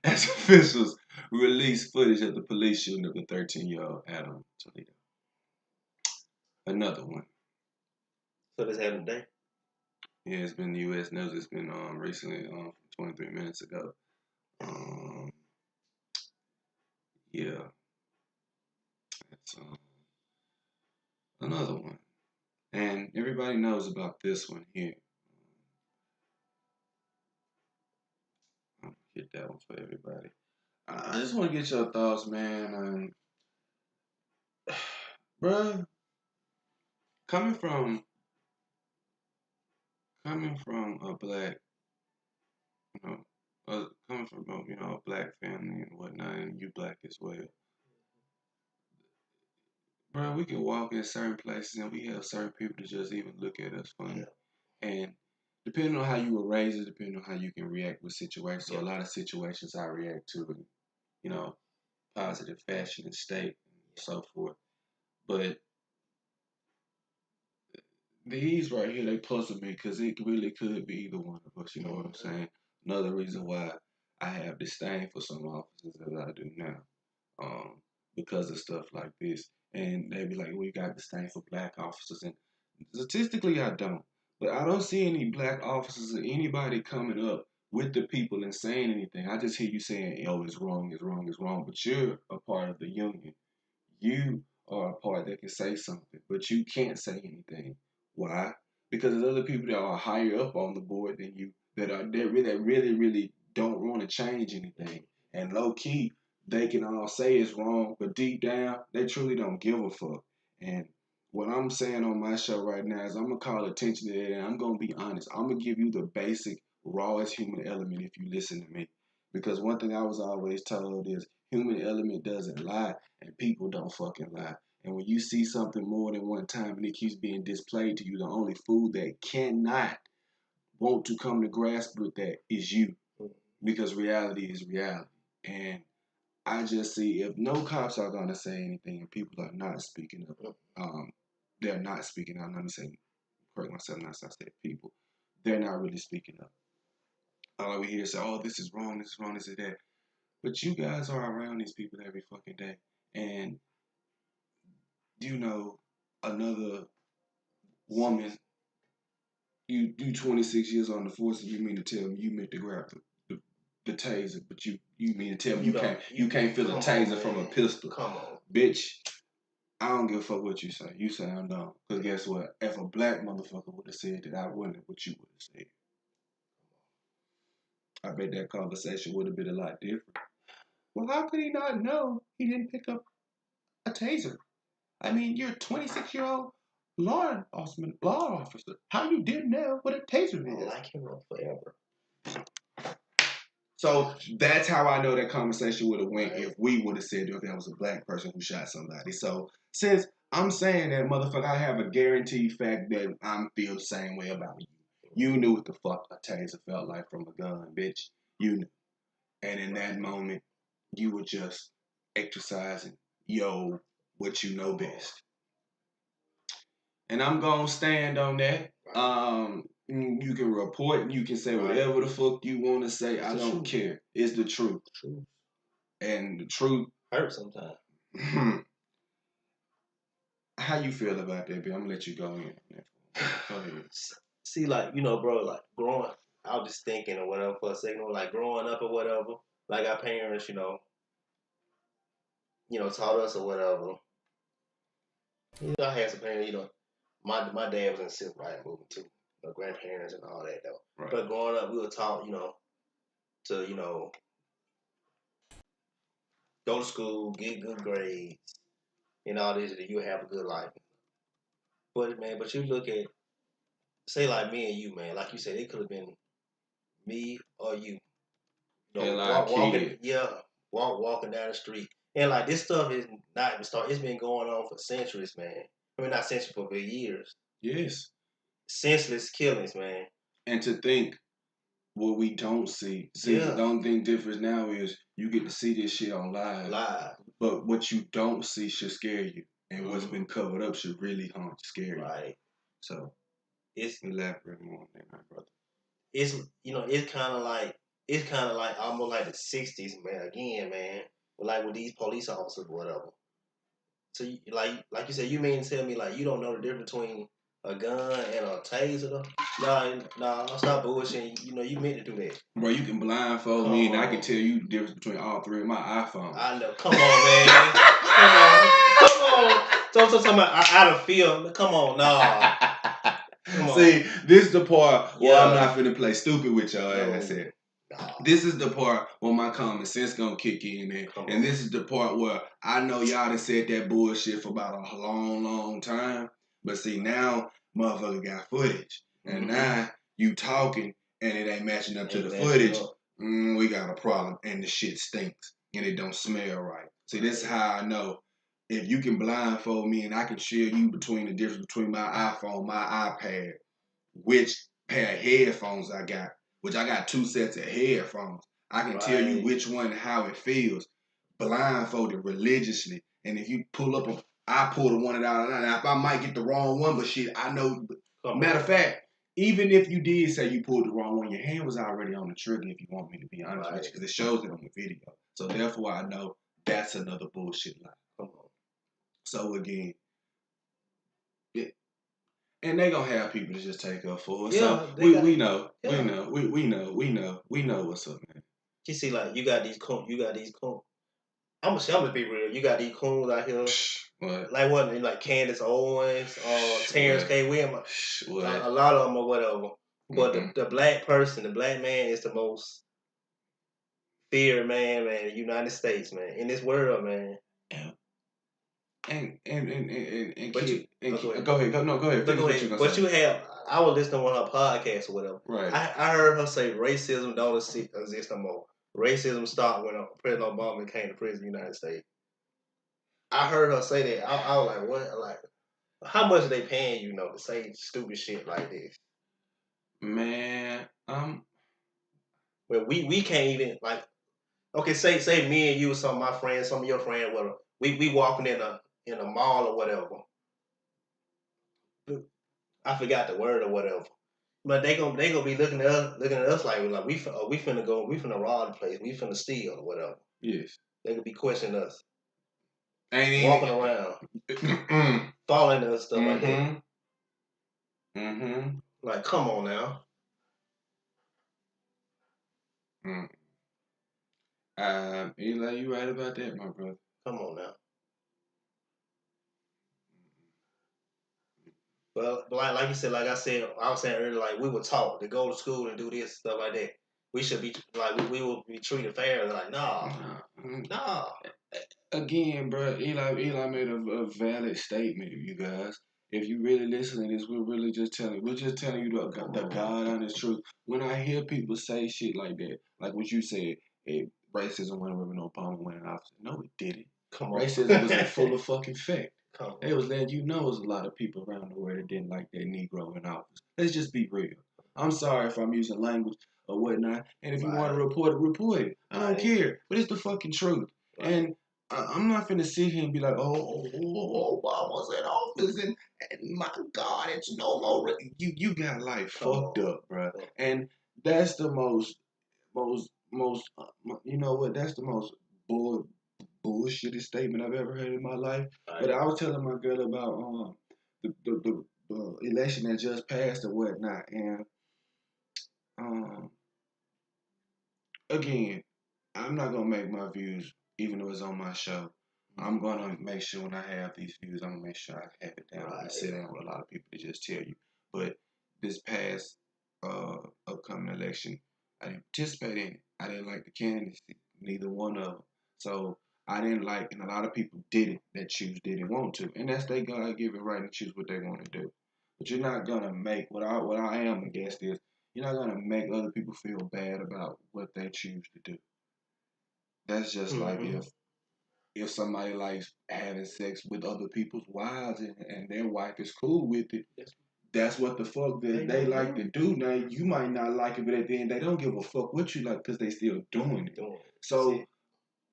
as officials release footage of the police shooting of the 13-year-old Adam Toledo. Another one. So this happened today? Yeah, it's been the U.S. News. It's been recently, 23 minutes ago. Yeah. That's another one. And everybody knows about this one here. I'll hit that one for everybody. I just want to get your thoughts, man. Bruh, coming from a black, coming from a black family and whatnot, and you black as well. Bro, we can walk in certain places and we have certain people to just even look at us funny. Yeah. And depending on how you were raised, depending on how you can react with situations. So a lot of situations I react to, positive fashion and state and so forth. But these right here, they puzzle me because it really could be either one of us. You know what I'm saying? Another reason why I have disdain for some officers as I do now, because of stuff like this. And they be like, well, you got disdain for black officers. And statistically, I don't. But I don't see any black officers or anybody coming up with the people and saying anything. I just hear you saying, "Oh, it's wrong, it's wrong, it's wrong." But you're a part of the union. You are a part that can say something, but you can't say anything. Why? Because there's other people that are higher up on the board than you that really don't want to change anything. And low key, they can all say it's wrong, but deep down, they truly don't give a fuck. And what I'm saying on my show right now is I'm gonna call attention to that, and I'm gonna be honest. I'm gonna give you the basic, rawest human element if you listen to me. Because one thing I was always told is human element doesn't lie, and people don't fucking lie. And when you see something more than one time and it keeps being displayed to you, the only fool that cannot want to come to grasp with that is you. Because reality is reality. And I just see if no cops are going to say anything and people are not speaking up, they're not speaking up. Let me say, correct myself, not so I said people. They're not really speaking up. All we hear is, oh, this is wrong, this is wrong, this is that. But you guys are around these people every fucking day. And, you know, another woman, you 26 years on the force, and you mean to tell me you meant to grab the taser, but you mean to tell me you can't feel a taser from a pistol. Come on. Bitch, I don't give a fuck what you say. You sound dumb. Because guess what? If a black motherfucker would have said that, I wouldn't what you would have said. I bet that conversation would have been a lot different. Well, how could he not know he didn't pick up a taser? I mean, you're a 26-year-old law officer. How you didn't know what a taser is? I can run forever. So that's how I know that conversation would have went if we would have said if that was a black person who shot somebody. So since I'm saying that, motherfucker, I have a guaranteed fact that I feel the same way about you. You knew what the fuck a taser felt like from a gun, bitch. You knew. And in that moment, you were just exercising, what you know best. And I'm going to stand on that. You can report, you can say whatever the fuck you want to say. I don't care. It's the truth. And the truth hurts sometimes. How you feel about that, B? I'm going to let you go in. Go ahead. See, like, bro, like, growing, I was just thinking or whatever for a second, like, growing up or whatever, like, our parents, taught us or whatever. I had some parents, my dad was in civil rights movement too. Grandparents and all that, though. Right. But growing up, we were taught, to, go to school, get good grades, and all this, that you'll have a good life. But you look at, say, like me and you, man, like you said, it could have been me or you. Walking down the street. And, like, this stuff is not even started. It's been going on for centuries, man. I mean, not centuries, but for years. Yes. Senseless killings, man. And to think what we don't see. The only thing different now is you get to see this shit on live. But what you don't see should scare you. And what's been covered up should really scare you. Right. So, elaborate more on that, my brother. It's kind of like almost like the 60s, man, again, man. Like with these police officers or whatever. So, like you said, you mean to tell me, like, you don't know the difference between a gun and a taser? Nah, stop bullshitting. You meant to do that. Bro, you can blindfold me and I can tell you the difference between all three of my iPhones. I know. Come on, man. Come on. Don't talk about out of field. Come on, nah. See, this is the part where I'm not finna play stupid with y'all ass here. This is the part where my common sense gonna kick in, man. And this is the part where I know y'all done said that bullshit for about a long, long time. But see, now motherfucker got footage. And now you talking and it ain't matching up to the footage. We got a problem and the shit stinks. And it don't smell right. See, this is how I know. If you can blindfold me and I can share you between the difference between my iPhone, my iPad, which pair of headphones I got, which I got 2 sets of headphones. I can tell you which one and how it feels, blindfolded religiously. And if you pull up, I pull the one out. Now, if I might get the wrong one, but shit, I know. Matter of fact, even if you did say you pulled the wrong one, your hand was already on the trigger, if you want me to be honest with you, because it shows it on the video. So therefore, I know that's another bullshit lie. So again, And they gonna have people to just take up for us. Yeah, so we know. We know what's up, man. You see, like, you got these coons. I'm gonna be real. You got these coons out here. What? Like what? Like Candace Owens, Terrence K. Williams. A lot of them or whatever. But the black person, the black man is the most feared man in the United States, man. In this world, man. Yeah. Go ahead. But you have, I was listening to one of her podcasts or whatever. Right. I heard her say racism don't exist no more. Racism stopped when President Obama came to president of the United States. I heard her say that. I was like, what? Like, how much are they paying you, to say stupid shit like this? Man, Well, we can't even, like, okay, say me and you or some of my friends, some of your friends, whatever. We walking in a mall or whatever. I forgot the word or whatever. But they gonna be looking at us like we finna rob the place, we finna steal or whatever. Yes. They could be questioning us. Walking around. Following us, stuff like that. Like, come on now. Eli, you right about that, my brother. Come on now. Well, like you said, like I was saying earlier, like we were taught to go to school and do this stuff like that. We should be like we will be treated fair. Like nah. Again, bro, Eli made a valid statement, you guys. If you really listen to this, we're just telling you the God honest truth. When I hear people say shit like that, like what you said, racism went away when Obama went in office. No, it didn't. Racism was in full of fucking effect. They was letting you know there's a lot of people around the world that didn't like that Negro in office. Let's just be real. I'm sorry if I'm using language or whatnot. And if you want to report it. I don't care. But it's the fucking truth. Right. And I'm not finna sit here and be like, Obama's in office and my God, it's no more. You got life fucked up, bro. And that's the most, you know what? That's the most bullshitty statement I've ever heard in my life. Right. But I was telling my girl about the election that just passed or whatnot, and again, I'm not gonna make my views, even though it's on my show. I'm gonna make sure when I have these views, I'm gonna make sure I have it down and sit down with a lot of people to just tell you. But this past upcoming election, I didn't participate in it. I didn't like the candidacy, neither one of them. So I didn't like, and a lot of people didn't didn't want to, and that's their God-given right to choose what they want to do. But you're not gonna make what I am against is you're not gonna make other people feel bad about what they choose to do. That's just like if somebody likes having sex with other people's wives and their wife is cool with it. That's what the fuck they like to do. Now you might not like it, but at the end they don't give a fuck what you like because they still doing it. So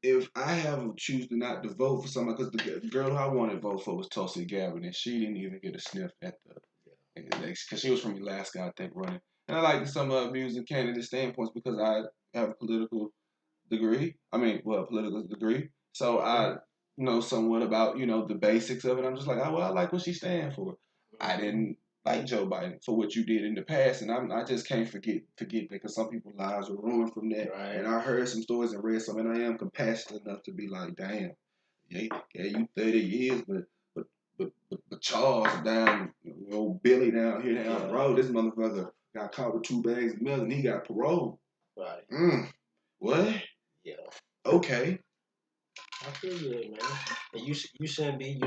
if I choose to not to vote for somebody, because the girl who I wanted to vote for was Tulsi Gabbard, and she didn't even get a sniff at the election because she was from Alaska, I think, running. And I like some of her views and candidate standpoints because I have a political degree. Political degree. So I know somewhat about, the basics of it. I'm just like, I like what she stands for. I didn't like Joe Biden for what you did in the past, and I just can't forget that because some people's lives were ruined from that. Right. And I heard some stories and read some, and I am compassionate enough to be like, damn, yeah, you 30 years, but Charles down, old Billy down here down the road, this motherfucker got caught with 2 bags of milk and he got parole. Right. What? Yeah. Okay. I feel good, man. And you shouldn't be,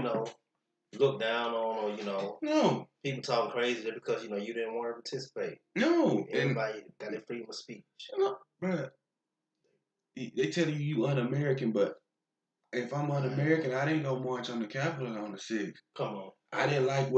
looked down on or, no. People talking crazy because, you didn't want to participate. No. Everybody got their freedom of speech. No, bruh. They tell you un-American, but if I'm un-American, I didn't go march on the Capitol on the 6th. Come on. I didn't like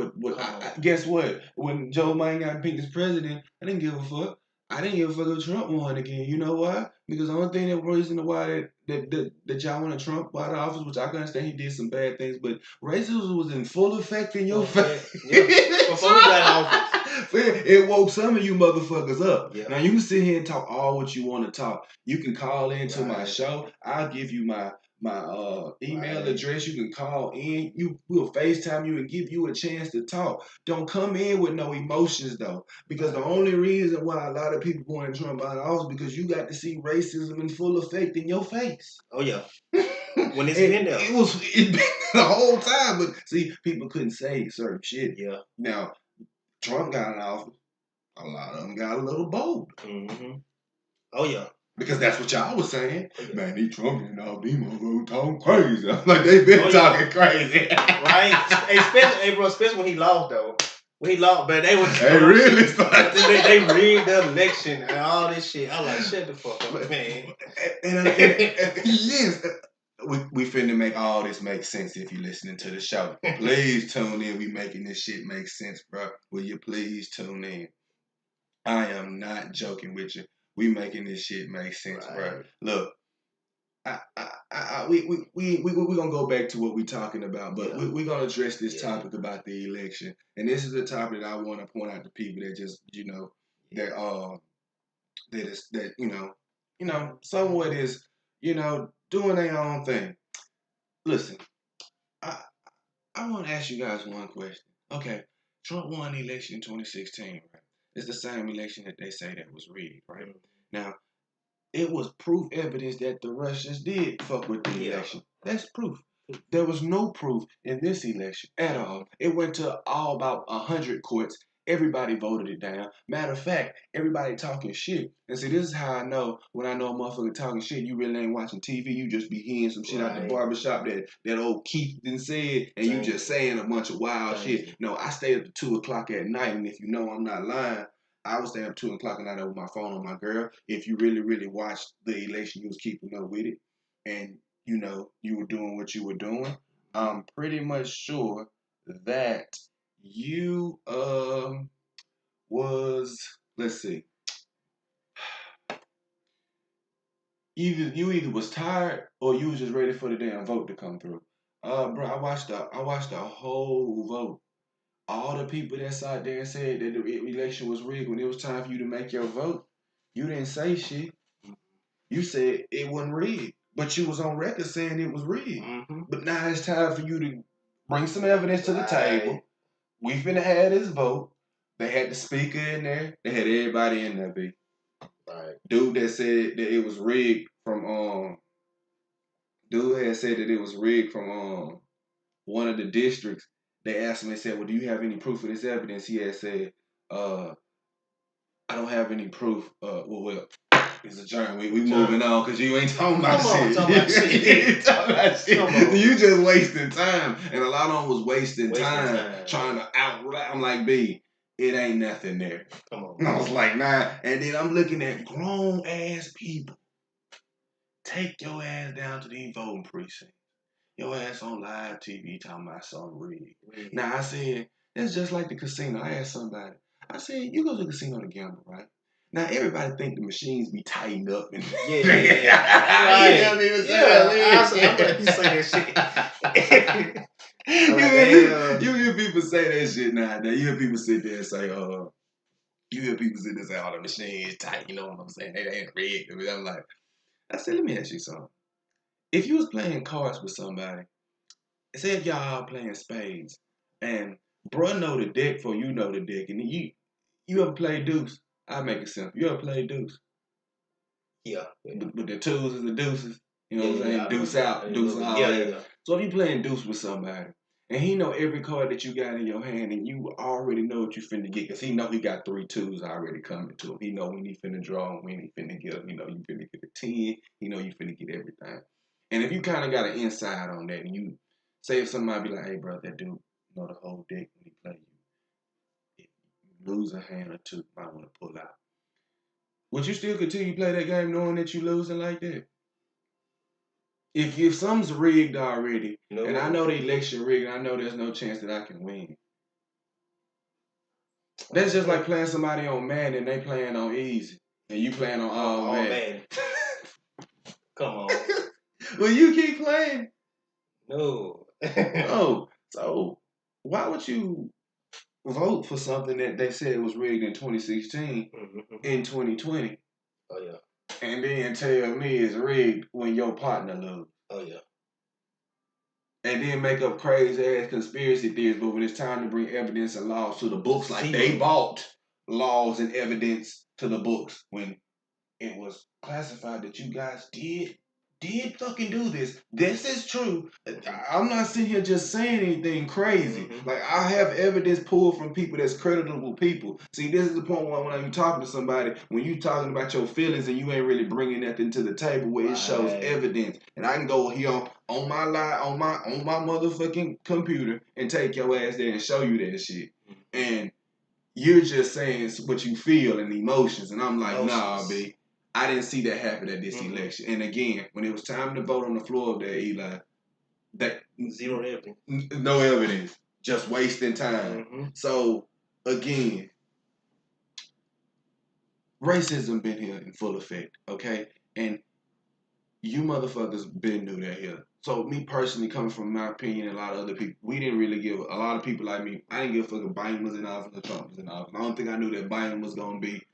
guess what? When Joe Biden got picked as president, I didn't give a fuck. I didn't give a fuck if Trump won again. You know why? Because the only thing that reason why that y'all wanted Trump out of office, which I can understand he did some bad things, but racism was in full effect in your face. Yeah. Before he got office. It woke some of you motherfuckers up. Yeah. Now you can sit here and talk all what you want to talk. You can call into my show. I'll give you my my email address. You can call in. We'll FaceTime you and give you a chance to talk. Don't come in with no emotions though, because the only reason why a lot of people want Trump out of office because you got to see racism in full effect in your face. Oh yeah. When it's been there, it been the whole time. But see, people couldn't say certain shit. Yeah. Now Trump got in office. A lot of them got a little bold. Mm-hmm. Oh yeah. Because that's what y'all was saying. Oh, yeah. Man, these Trump and all these motherfuckers talking crazy. I'm like, they been talking crazy. Right? Especially when he lost, though. When he lost, but they was... They really started. They rigged the election and all this shit. I was like, shut the fuck up, man. Yes. We finna make all this make sense if you're listening to the show. Please tune in. We making this shit make sense, bro. Will you please tune in? I am not joking with you. We making this shit make sense, bro. Look, we gonna go back to what we talking about, but we gonna address this topic about the election, and this is a topic that I want to point out to people that just that somewhat is doing their own thing. Listen, I want to ask you guys one question. Okay, Trump won the election in 2016, right? It's the same election that they say that was rigged, right? Now, it was proof evidence that the Russians did fuck with the election. That's proof. There was no proof in this election at all. It went to all about 100 courts. Everybody voted it down. Matter of fact, everybody talking shit. And see, this is how I know when I know a motherfucker talking shit, you really ain't watching TV. You just be hearing some shit out the barbershop that old Keith done said, and you just saying a bunch of wild shit. No, I stay up to 2 o'clock at night, and if you know I'm not lying, I was staying up 2 o'clock at night with my phone on my girl. If you really, really watched the election, you was keeping up with it, and you were doing what you were doing. I'm pretty much sure that you was, let's see, either was tired or you was just ready for the damn vote to come through. Bro, I watched the whole vote. All the people that sat there and said that the election was rigged, when it was time for you to make your vote, you didn't say shit. You said it wasn't rigged, but you was on record saying it was rigged. Mm-hmm. But now it's time for you to bring some evidence to the table. We finna have this vote. They had the speaker in there. They had everybody in there, B. Right. Dude that said that it was rigged from Dude had said that it was rigged from one of the districts. They asked him, they said, well, do you have any proof of this evidence? He had said, I don't have any proof. Well, it's a journey. We moving on because you ain't talking about shit. You ain't talking about shit. You just wasting time. And a lot of them was wasting time trying to outright. I'm like, B, it ain't nothing there. Come on. And I was like, nah. And then I'm looking at grown ass people. Take your ass down to these voting precincts. Your ass on live TV talking about something rigged. Now I said, that's just like the casino. I asked somebody. I said, you go to the casino to gamble, right? Now everybody think the machines be tightened up and You say that shit. You hear people say that shit now. You hear people sit there and say, you hear people sit there and say, oh, the machine is tight. You know what I'm saying? They ain't rigged. I'm like, I said, let me ask you something. If you was playing cards with somebody, say if y'all playing spades, and bro know the deck before you know the deck, and you ever play deuce? I make it simple. You ever play deuce? Yeah. But the twos is the deuces. You know what I'm saying? Deuce out, deuce out. Yeah. So if you playing deuce with somebody, and he know every card that you got in your hand, and you already know what you finna get, because he know he got 3 twos already coming to him. He know when he finna draw and when he finna get them. You know you finna get a 10. You know you finna get everything. And if you kind of got an insight on that, and you say if somebody be like, hey, bro, that dude know the whole deck when he play you. If you lose a hand or two, you might want to pull out. Would you still continue to play that game knowing that you losing like that? If something's rigged already, and I know the election rigged, I know there's no chance that I can win. That's just like playing somebody on Madden and they playing on easy, and you playing on all Madden. Come on. Will you keep playing? No. No. So why would you vote for something that they said was rigged in 2016 in 2020? Oh yeah. And then tell me it's rigged when your partner loses. Oh yeah. and then make up crazy ass conspiracy theories. But when it's time to bring evidence and laws to the books, like they bought laws and evidence to the books when it was classified that you guys did fucking do this. This is true. I'm not sitting here just saying anything crazy. Mm-hmm. Like, I have evidence pulled from people that's creditable people. See, this is the point when I'm talking to somebody, when you talking about your feelings and you ain't really bringing nothing to the table where it shows evidence. And I can go here on my line, on my motherfucking computer and take your ass there and show you that shit. And you're just saying what you feel and emotions. And I'm like, nah, B. I didn't see that happen at this election. And again, when it was time to vote on the floor of that, Eli, that zero evidence. No evidence. Just wasting time. Mm-hmm. So, again, racism been here in full effect, okay? And you motherfuckers been knew that here. So, me personally, coming from my opinion and a lot of other people, we didn't really give, a lot of people like me, I didn't give a fuck if Biden was in office or Trump was in office. I don't think I knew that Biden was going to be,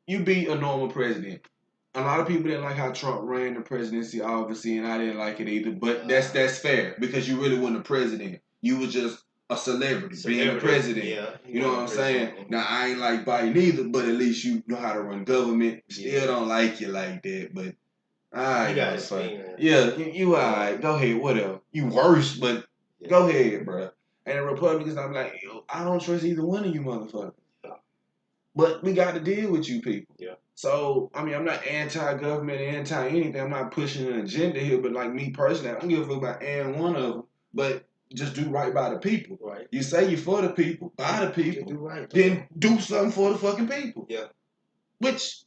you be a normal president. A lot of people didn't like how Trump ran the presidency, obviously, and I didn't like it either. But that's fair because you really wasn't a president. You was just a celebrity being a president. Yeah, you know what I'm saying? Now, I ain't like Biden either, but at least you know how to run government. Still don't like you like that, but alright, motherfucker. Yeah, you alright. Go ahead, whatever. You worse, but go ahead, bro. And the Republicans, I'm like, yo, I don't trust either one of you motherfuckers. But we got to deal with you people. Yeah. So, I mean, I'm not anti-government, anti-anything. I'm not pushing an agenda here. But like me personally, I don't give a fuck about any one of them. But just do right by the people. Right. You say you're for the people, by the people. Do right, then do something for the fucking people. Yeah. Which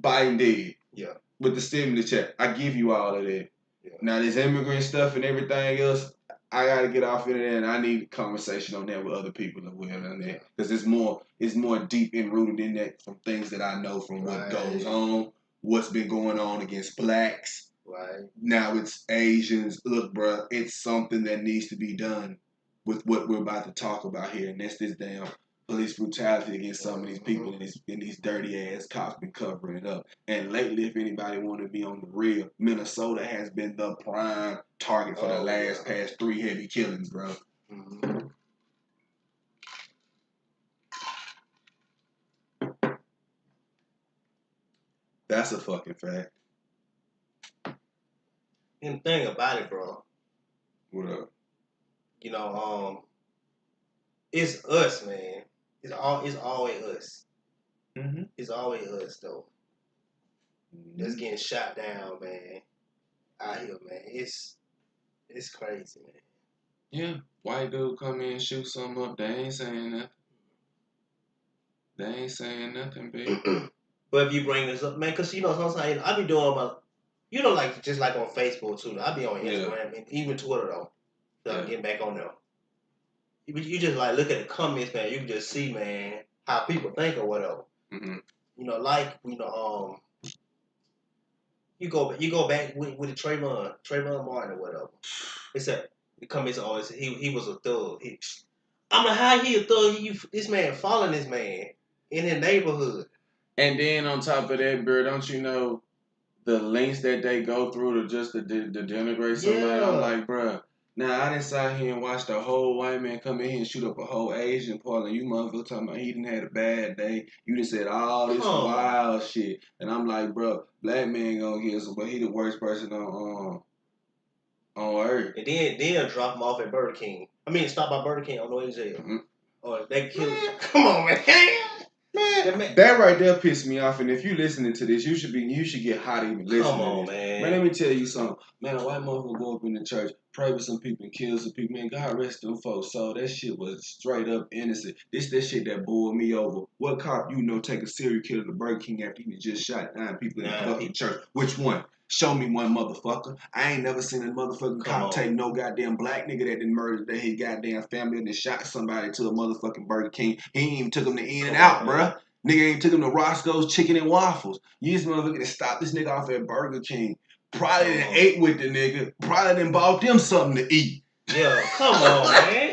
Biden did. Yeah. With the stimulus check. I give you all of that. Yeah. Now, this immigrant stuff and everything else, I gotta get off in there, and I need a conversation on that with other people as well on that, because it's more deep and rooted in that from things that I know from what goes on, what's been going on against blacks. Right. Now it's Asians. Look, bro, it's something that needs to be done with what we're about to talk about here, and that's this damn police brutality against some of these people and these dirty ass cops been covering it up. And lately, if anybody want to be on the real, Minnesota has been the prime target for the past 3 heavy killings, bro. Mm-hmm. That's a fucking fact. And the thing about it, bro. What up? You know, it's us, man. It's always us. Mm-hmm. It's always us, though. Mm-hmm. That's getting shot down, man. Out here, man. It's crazy, man. Yeah. White dude come in and shoot something up. They ain't saying nothing. They ain't saying nothing, baby. But if you bring this up, man, because, you know, sometimes I be doing my, you know, like, just like on Facebook, too. I be on Instagram and even Twitter, though. So I'm getting back on there. You just, like, look at the comments, man. You can just see, man, how people think or whatever. Mm-hmm. You know, like, you know, you go back with the Trayvon Martin or whatever. It's the comments always, he was a thug. I'm like, how he a thug? This man following this man in his neighborhood. And then on top of that, bro, don't you know the lengths that they go through to just to denigrate somebody? Yeah. I'm like, bro. Now, I done sat here and watched a whole white man come in here and shoot up a whole Asian parlor. You motherfuckers talking about he done had a bad day. You done said all this wild shit. And I'm like, bro, black man gonna get some, but he the worst person on earth. And then drop him off at Burger King. I mean, stop by Burger King on the way to jail. Mm-hmm. Or they kill him. Come on, man. Man, that right there pissed me off. And if you listening to this, you should get hot even listening Come on, to this. Man. Man, let me tell you something. Man, a white motherfucker go up in the church, pray with some people and kill some people. Man, God rest them folks. So that shit was straight up innocent. This that shit that boiled me over. What cop you know take a serial killer to Burger King after he just shot 9 people in the fucking church? Which one? Show me one motherfucker. I ain't never seen a motherfucking cop take no goddamn black nigga that done murdered that his goddamn family and then shot somebody to a motherfucking Burger King. He ain't even took him to In and Out, bruh. Nigga ain't took him to Roscoe's Chicken and Waffles. You just motherfucker to stop this nigga off at Burger King. Probably done ate with the nigga. Probably done bought them something to eat. Yeah, come on, man.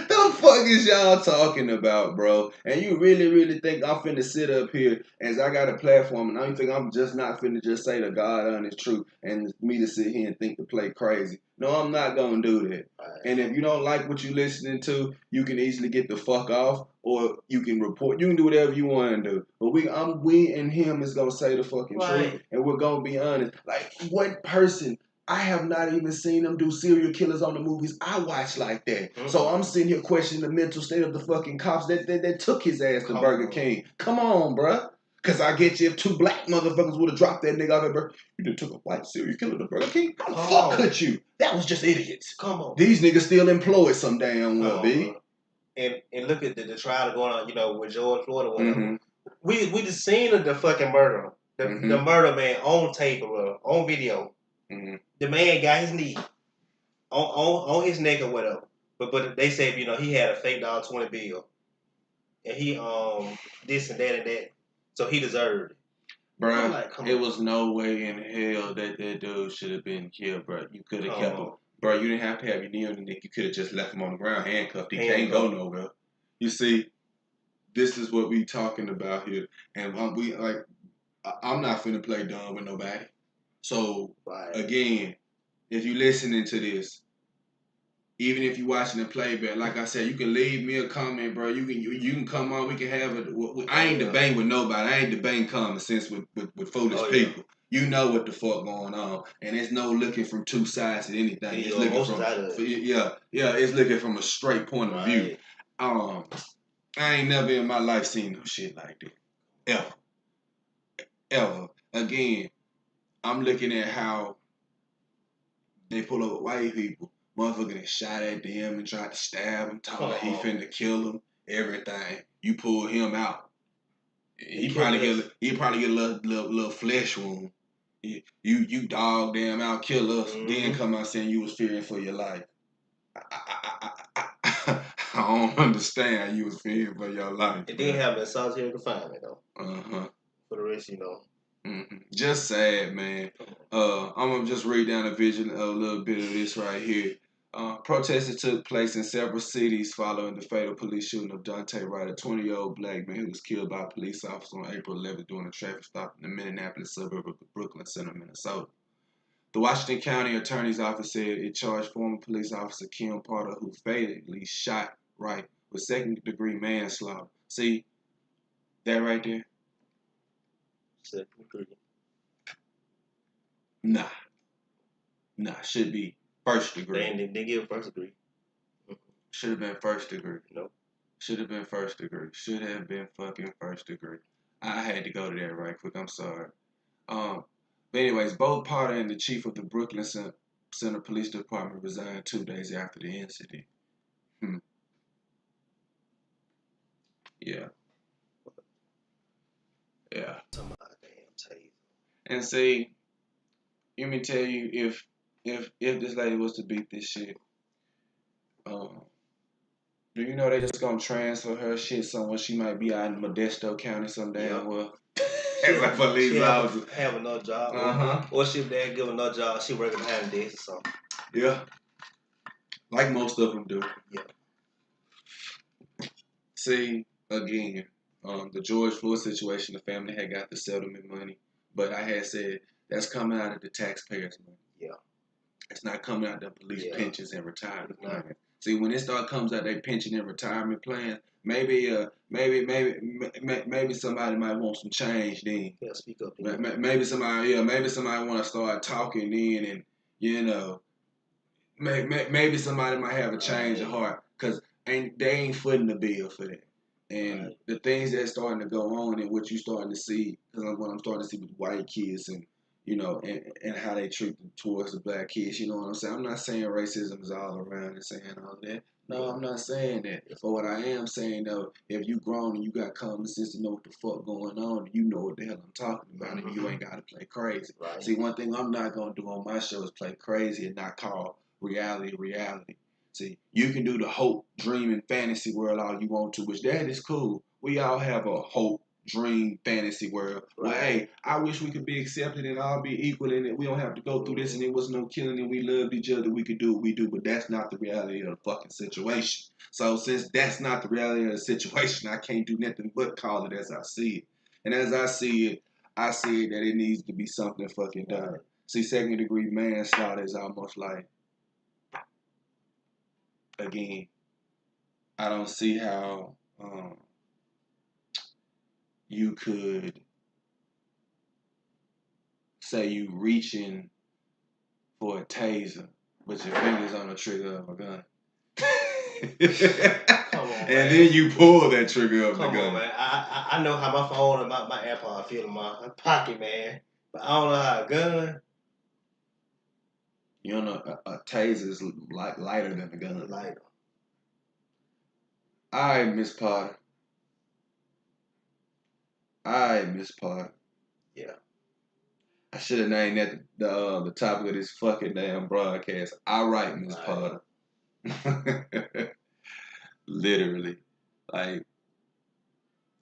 The fuck fuck is y'all talking about, bro? And you really think I'm finna sit up here as I got a platform and I don't think I'm just not finna just say the God honest truth and me to sit here and think to play crazy. No, I'm not gonna do that. Right. And if you don't like what you're listening to, you can easily get the fuck off or you can report. You can do whatever you want to do. But we and him is gonna say the fucking truth and we're gonna be honest. Like, what person? I have not even seen them do serial killers on the movies I watch like that. Mm-hmm. So I'm sitting here questioning the mental state of the fucking cops that took his ass to Burger King. Come on, bruh. Because I get you if two black motherfuckers would have dropped that nigga off at you done took a white serial killer to Burger King? How the fuck could you? That was just idiots. Come on. These niggas still employed some damn well, B. And look at the trial going on, with George Floyd or whatever. Mm-hmm. We just seen the fucking murder. The murder man on tape or on video. Mm-hmm. The man got his knee on his neck or whatever. But they said, he had a fake $20 bill. And he this and that and that. So he deserved it. Bro, it was no way in hell that dude should have been killed, bro. You could have kept him. Bro, you didn't have to have your knee on the neck. You could have just left him on the ground, handcuffed. He can't go nowhere. You see, this is what we talking about here. And I'm not finna play dumb with nobody. So, again, if you listening to this, even if you watching the playback, like I said, you can leave me a comment, bro. You can come on. We can have it. I ain't debating with nobody. I ain't debating common sense with foolish people. You know what the fuck going on, and it's no looking from two sides at anything. It's looking from it's looking from a straight point of view. I ain't never in my life seen no shit like that, ever. Again, I'm looking at how they pull over white people. Motherfucker that shot at them and tried to stab him, talking like he finna kill him, everything. You pull him out. He probably get a little flesh wound. You dog them out, kill us, then come out saying you was fearing for your life. I don't understand how you was fearing for your life. It didn't have solitary confinement though. For the rest, Mm-hmm. Just sad, man. I'm gonna just read down a little bit of this right here. Protests took place in several cities following the fatal police shooting of Dante Wright, a 20-year-old black man who was killed by a police officer on April 11th during a traffic stop in the Minneapolis suburb of the Brooklyn Center, Minnesota. The Washington County Attorney's Office said it charged former police officer Kim Porter, who fatally shot Wright, with second-degree manslaughter. See, that right there? Second degree. Nah, should be first degree. They didn't give first degree. Should have been first degree. Nope. Should have been first degree. Should have been fucking first degree. I had to go to that right quick. I'm sorry. But anyways, both Potter and the chief of the Brooklyn Center Police Department resigned 2 days after the incident. Yeah. And see, let me tell you, if this lady was to beat this shit, do you know they just gonna transfer her shit somewhere? She might be out in Modesto County some damn well. As a police officer. Have another job. Or she dad give another job. She working behind the desk or something. Yeah. Like most of them do. Yeah. See, again, the George Floyd situation, the family had got the settlement money. But I had said that's coming out of the taxpayers' money. Yeah. It's not coming out of the police pensions and retirement plans. See, when it comes out their pension and retirement plan, maybe somebody might want some change then. Yeah, speak up. Maybe somebody want to start talking then, and maybe somebody might have a change of heart because they ain't footing the bill for that. And the things that's starting to go on and what you starting to see, because what I'm starting to see with white kids and and how they treat them towards the black kids, you know what I'm saying? I'm not saying racism is all around and saying all that. No, I'm not saying that. But what I am saying though, if you grown and you got common sense to know what the fuck going on, you know what the hell I'm talking about, and you ain't gotta play crazy. Right. See, one thing I'm not gonna do on my show is play crazy and not call reality. See, you can do the hope, dream, and fantasy world all you want to, which that is cool. We all have a hope, dream fantasy world. Right. Well, hey, I wish we could be accepted and all be equal and that we don't have to go through this and there was no killing and we loved each other. We could do what we do, but that's not the reality of the fucking situation. So since that's not the reality of the situation, I can't do nothing but call it as I see it. And as I see it that it needs to be something fucking done. See, second degree manslaughter is almost like, again, I don't see how you could say you reaching for a taser, but your fingers on the trigger of a gun. Come on, and man. Then you pull that trigger of the gun. Come on, man. I know how my phone and my AirPod feel in my pocket, man. But I don't know how a gun. You know, a taser is like lighter than a gun. Lighter. All right, Miss Potter. Yeah. I should have named that the topic of this fucking damn broadcast. All right, Miss Potter. Literally. Like,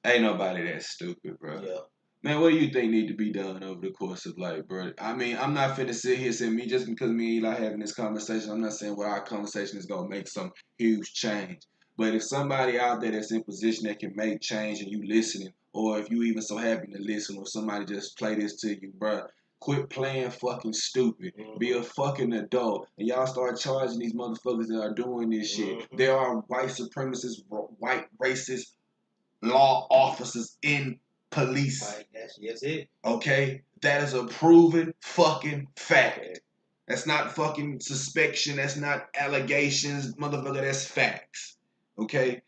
ain't nobody that stupid, bro. Yeah. Man, what do you think need to be done over the course of life, bro? I mean, I'm not finna sit here saying just because me and Eli having this conversation, I'm not saying our conversation is gonna make some huge change. But if somebody out there that's in position that can make change and you listening, or if you even so happy to listen, or somebody just play this to you, bro, quit playing fucking stupid. Mm-hmm. Be a fucking adult. And y'all start charging these motherfuckers that are doing this shit. Mm-hmm. There are white supremacists, white racist law officers in police. Right, that's it. Okay? That is a proven fucking fact. Okay. That's not fucking suspicion. That's not allegations. Motherfucker, that's facts. Okay?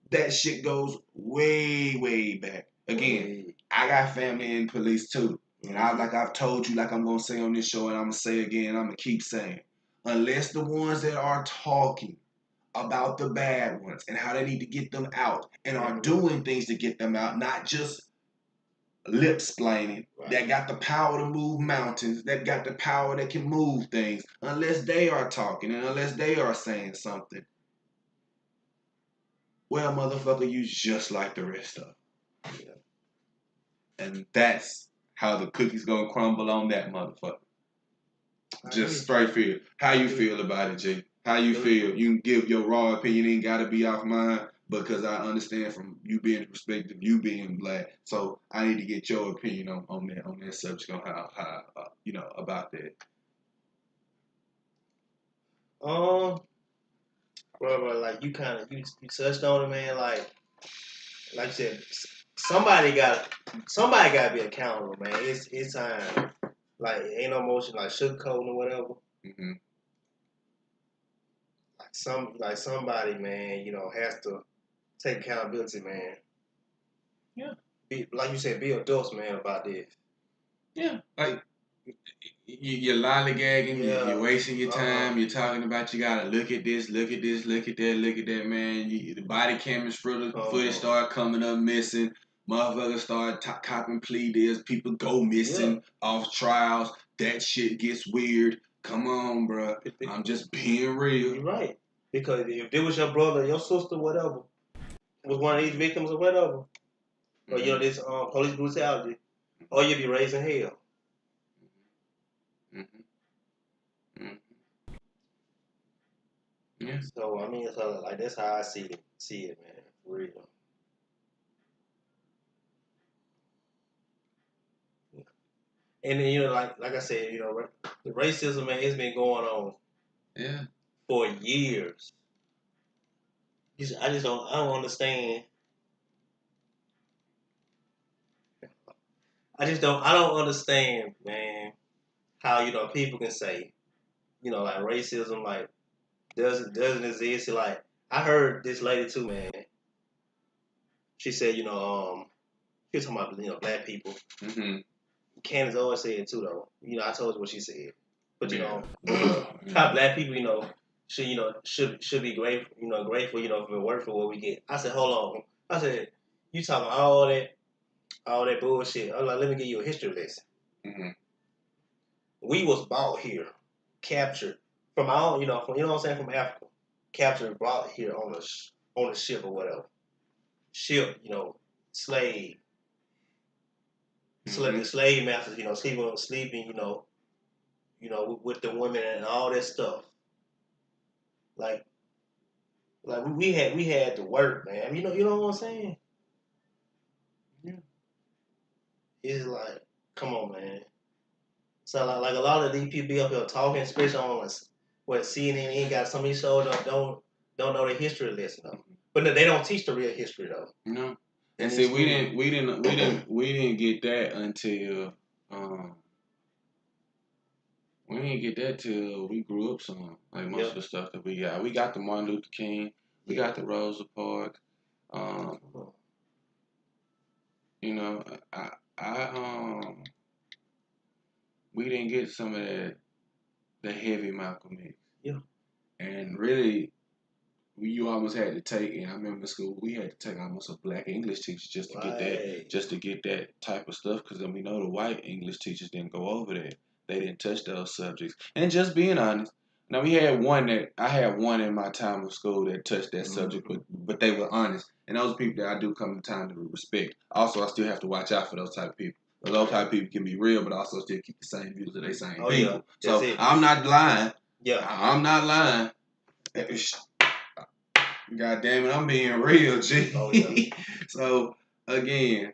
That shit goes way, way back. Again, I got family in police too. And I've told you, like I'm going to say on this show, and I'm going to say again, I'm going to keep saying, unless the ones that are talking about the bad ones and how they need to get them out and are doing things to get them out, not just lip-splaining, that got the power to move mountains, that got the power that can move things, unless they are talking and unless they are saying something, well, motherfucker, you just like the rest of them. Yeah. And that's how the cookie's gonna crumble on that motherfucker. Just straight feel. How you feel about it, G? How you feel? You can give your raw opinion. Ain't gotta be off mine because I understand from you being the perspective, you being black. So I need to get your opinion on that subject on how about that. Bro, like you touched on it, man. Like you said, somebody got to be accountable, man. It's time. Like ain't no motion like sugarcoating or whatever. Mm-hmm. Like somebody, man, has to take accountability, man. Yeah. Like you said, be adults, man, about this. Yeah. Like you're lollygagging, you're wasting your time. You're talking about you gotta look at this, look at that, man. The body camera footage start coming up missing. Motherfuckers start copping plea deals. People go missing off trials. That shit gets weird. Come on, bro. I'm just being real. You're right. Because if it was your brother, your sister, whatever, was one of these victims or whatever, or this police brutality, or you'd be raising hell. Mm-hmm. Mm-hmm. Yeah. So I mean, like that's how I see it, man. For real. And then like I said, the racism, man, it's been going on. Yeah. For years. I don't understand. I don't understand, man, how people can say, like racism, like doesn't exist. Like I heard this lady too, man. She said, she was talking about black people. Mm-hmm. Candace always said it too, though. I told you what she said, but how black people, should be grateful, grateful, for the work for what we get. I said, hold on. I said, you talking all that bullshit. I was like, let me give you a history lesson. Mm-hmm. We was bought here, captured from our, from what I'm saying, from Africa, captured and brought here on a ship or whatever. Ship, slave. The slave masters, sleeping, with the women and all that stuff. Like we had to work, man. You know what I'm saying? Yeah. It's like, come on, man. So like a lot of these people be up here talking, especially on what CNN ain't got so many shows don't know the history lesson though. But no, they don't teach the real history though. No. And see, we didn't get that until we didn't get that till we grew up some. Like most of the stuff that we got the Martin Luther King, we got the Rosa Parks. You know, we didn't get some of the heavy Malcolm X. Yeah. And really, you almost had to take, and I remember in school, we had to take almost a black English teacher just to get that type of stuff, because we know the white English teachers didn't go over that. They didn't touch those subjects. And just being honest, now I had one in my time of school that touched that subject, but they were honest. And those people that I do come to time to respect. Also, I still have to watch out for those type of people. Those type of people can be real, but also still keep the same views of they same people. Yeah. So I'm not lying. Yeah. I'm not lying. God damn it, I'm being real, G. Oh, yeah. So again,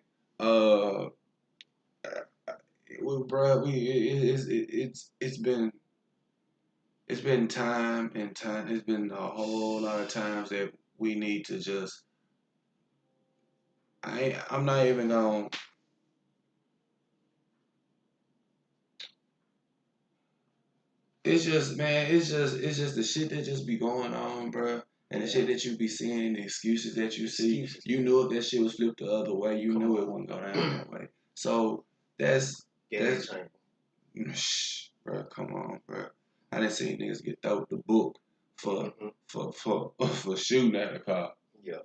it's been time and time. It's been a whole lot of times that we need to just. I'm not even gonna. It's just, man. It's just the shit that just be going on, bro. And the shit that you be seeing, the excuses that you see. You knew if that shit was flipped the other way, you knew it wouldn't go down that way. So that's. Shh, bro. Come on, bro. I didn't see niggas get thrown the book for shooting at a car. Yeah.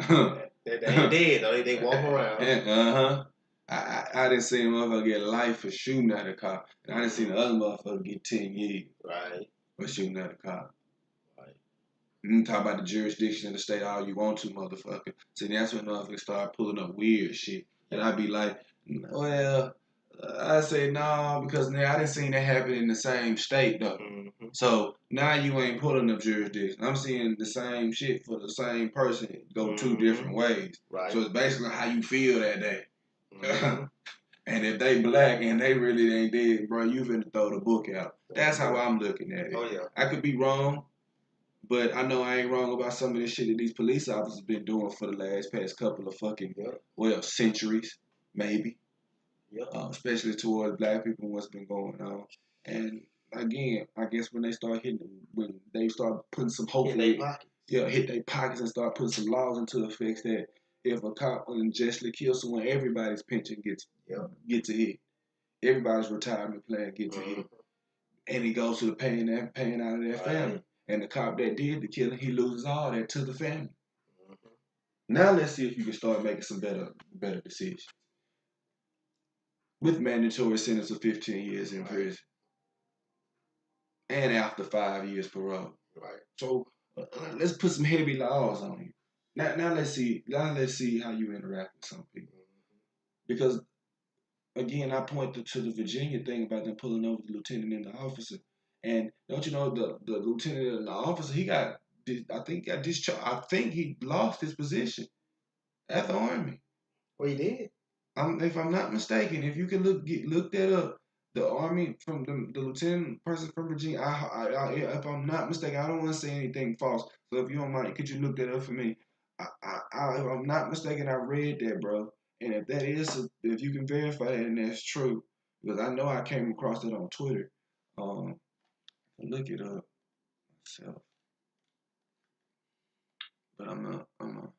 They ain't dead though. They walk around. I didn't see a motherfucker get life for shooting at a car, and I didn't see the other motherfucker get 10 years. Right. For shooting at a car. Right. You can talk about the jurisdiction of the state all you want to, motherfucker. See, that's when motherfuckers start pulling up weird shit, and I be like, well. I say no, because now I didn't see that happen in the same state though. Mm-hmm. So now you ain't pulling up jurisdiction. I'm seeing the same shit for the same person go two different ways. Right. So it's basically how you feel that day. Mm-hmm. And if they black and they really ain't dead, bro, you finna throw the book out. That's how I'm looking at it. Oh yeah. I could be wrong, but I know I ain't wrong about some of this shit that these police officers been doing for the past couple of fucking centuries, maybe. Yeah. Especially towards black people, what's been going on. And again, I guess when they start putting some hope in their pockets. Yeah, hit their pockets and start putting some laws into effect that if a cop unjustly kills someone, everybody's pension gets a hit. Everybody's retirement plan gets a hit. And it goes to the paying out of their family. And the cop that did the killing, he loses all that to the family. Mm-hmm. Now let's see if you can start making some better decisions. With mandatory sentence of 15 years in prison. And after 5 years parole. Right. So let's put some heavy laws on you. Now let's see how you interact with some people. Because again, I point to the Virginia thing about them pulling over the lieutenant and the officer. And don't you know the lieutenant and the officer, I think got discharged. I think he lost his position at the Army. Well, he did. If I'm not mistaken, if you can look that up, the Army from the lieutenant person from Virginia. If I'm not mistaken, I don't want to say anything false. So if you don't mind, could you look that up for me? If I'm not mistaken, I read that, bro. And if that is, if you can verify that and that's true, because I know I came across it on Twitter. Look it up myself. But I'm gonna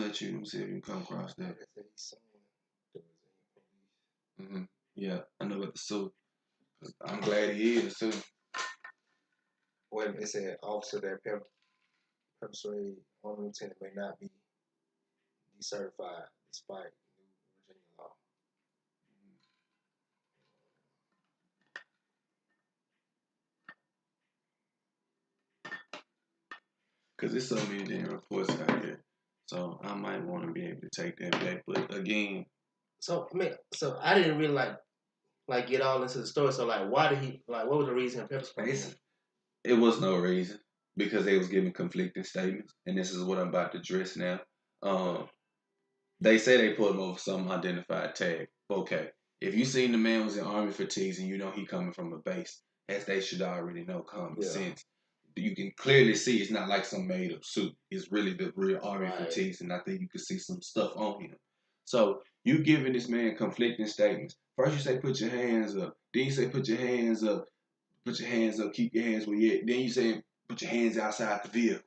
let you see if you come across that. Mm-hmm. Yeah, I know about the suit. I'm glad he is too. Well, it said officer that persuade on lieutenant may not be decertified despite new Virginia law. Because there's so many different reports out there. So I might want to be able to take that back. But again, So I didn't really like get all into the story. So like, why did he like? What was the reason pepper sprayed him? It was no reason because they was giving conflicting statements, and this is what I'm about to address now. They say they put him over some unidentified tag. Okay, if you seen the man was in army fatigues and you know he coming from a base, as they should already know common sense. You can clearly see it's not like some made up suit. It's really the real army fatigues, and I think you can see some stuff on him. So you giving this man conflicting statements. First you say put your hands up. Then you say put your hands up. Put your hands up. Keep your hands where you at. Then you saying put your hands outside the vehicle.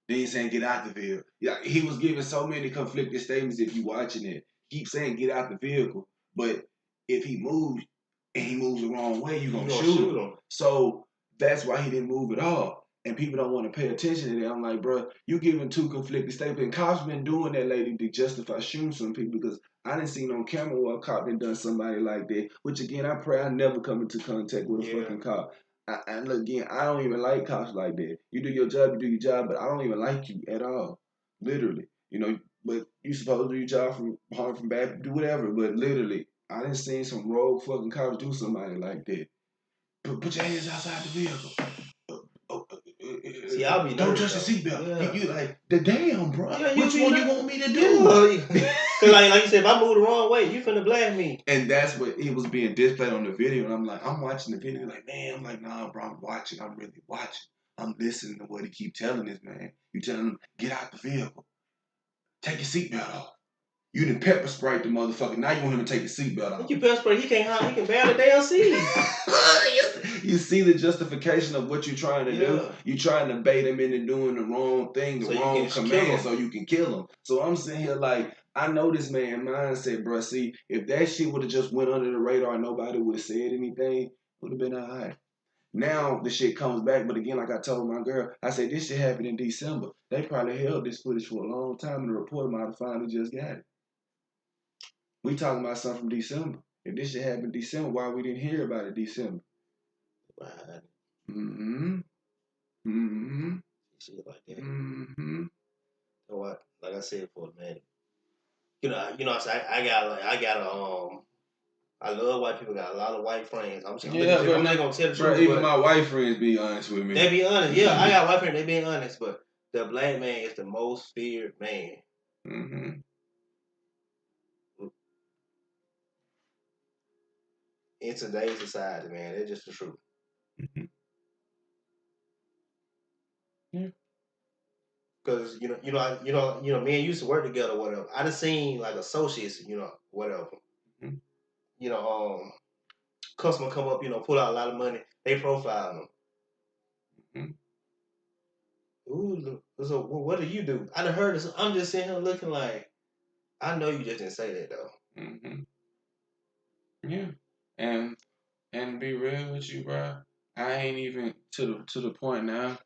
Then you saying get out the vehicle. Yeah, he was giving so many conflicting statements. If you watching it, keep saying get out the vehicle, but if he moves and he moves the wrong way, you gonna shoot him. So that's why he didn't move at all. And people don't want to pay attention to that. I'm like, bro, you giving two conflicting statements. And cops been doing that lately to justify shooting some people because I didn't see on camera where a cop been done somebody like that. Which again, I pray I never come into contact with a fucking cop. And look, again, I don't even like cops like that. You do your job, but I don't even like you at all. Literally. You know, but you supposed to do your job from harm from bad, do whatever. But literally, I didn't see some rogue fucking cops do somebody like that. Put your hands outside the vehicle. See, I'll be don't touch the seatbelt. Yeah. You like the damn, bro. Yeah, which one you want me to do? Cause like you said, if I move the wrong way, you finna blame me. And that's what it was being displayed on the video. And I'm like, I'm watching the video, like, man, I'm like, nah, bro, I'm watching. I'm really watching. I'm listening to what he keep telling this man. You telling him, get out the vehicle, take your seatbelt off. You done pepper sprayed the motherfucker. Now you want him to take the seatbelt off. You pepper spray, he can barely damn see. You see the justification of what you're trying to do. You're trying to bait him into doing the wrong thing, the wrong command, so you can kill him. So I'm sitting here like, I know this man mindset, bro. See, if that shit would have just went under the radar and nobody would have said anything, it would have been all right. Now the shit comes back, but again, like I told my girl, I said this shit happened in December. They probably held this footage for a long time, and the reporter might have finally just got it. We talking about something from December. If this shit happened in December, why we didn't hear about it in December? Right. Shit like that. You know what? Like I said before, man. You know. I love white people. Got a lot of white friends. I'm not gonna tell the truth. Even my white friends be honest with me. They be honest. Yeah, I got white friends. They being honest, but the black man is the most feared man. In today's society, man, it's just the truth. Because me and you used to work together, whatever. I done seen like associates, whatever. Customer come up, pull out a lot of money. They profile them. Ooh, so what do you do? I done heard this. I'm just sitting here looking like, I know you just didn't say that though. Yeah, and be real with you, bro. I ain't even to the point now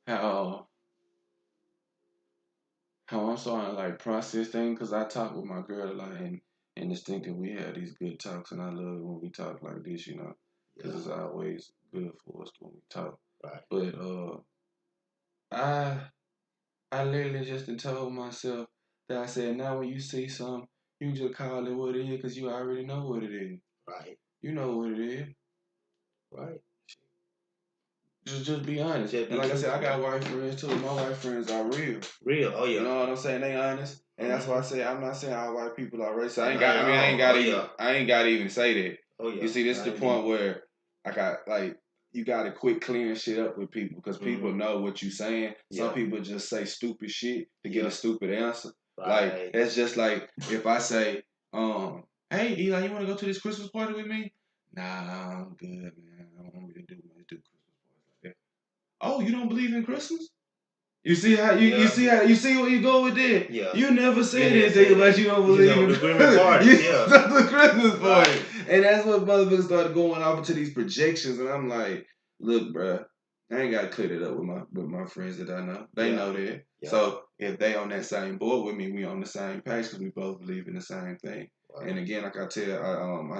how I'm starting to like process things because I talk with my girl a lot and distinctly we have these good talks and I love it when we talk like this, because it's always good for us when we talk. Right. But I literally just told myself that I said now when you see something, you just call it what it is because you already know what it is. Right. You know what it is. Right. Just be honest. And like I said, I got white friends too. My white friends are real. Real, oh yeah. You know what I'm saying? They honest. And that's why I say I'm not saying all white people are racist. I ain't got to even say that. Oh yeah. You see, this is the point where you got to quit clearing shit up with people because people know what you saying. Some people just say stupid shit to get a stupid answer. Right. Like it's just like if I say, hey Eli, you want to go to this Christmas party with me? Nah, I'm good, man. I don't want to do Christmas parties like that. Oh, you don't believe in Christmas? You see how you see where you go with that? Yeah. You never said anything about you don't believe in the Christmas party. The Christmas party. Right. And that's what motherfuckers started going off into these projections. And I'm like, look, bro, I ain't got to clear it up with my friends that I know. They know that. Yeah. So if they on that same board with me, we on the same page because we both believe in the same thing. Right. And again, like I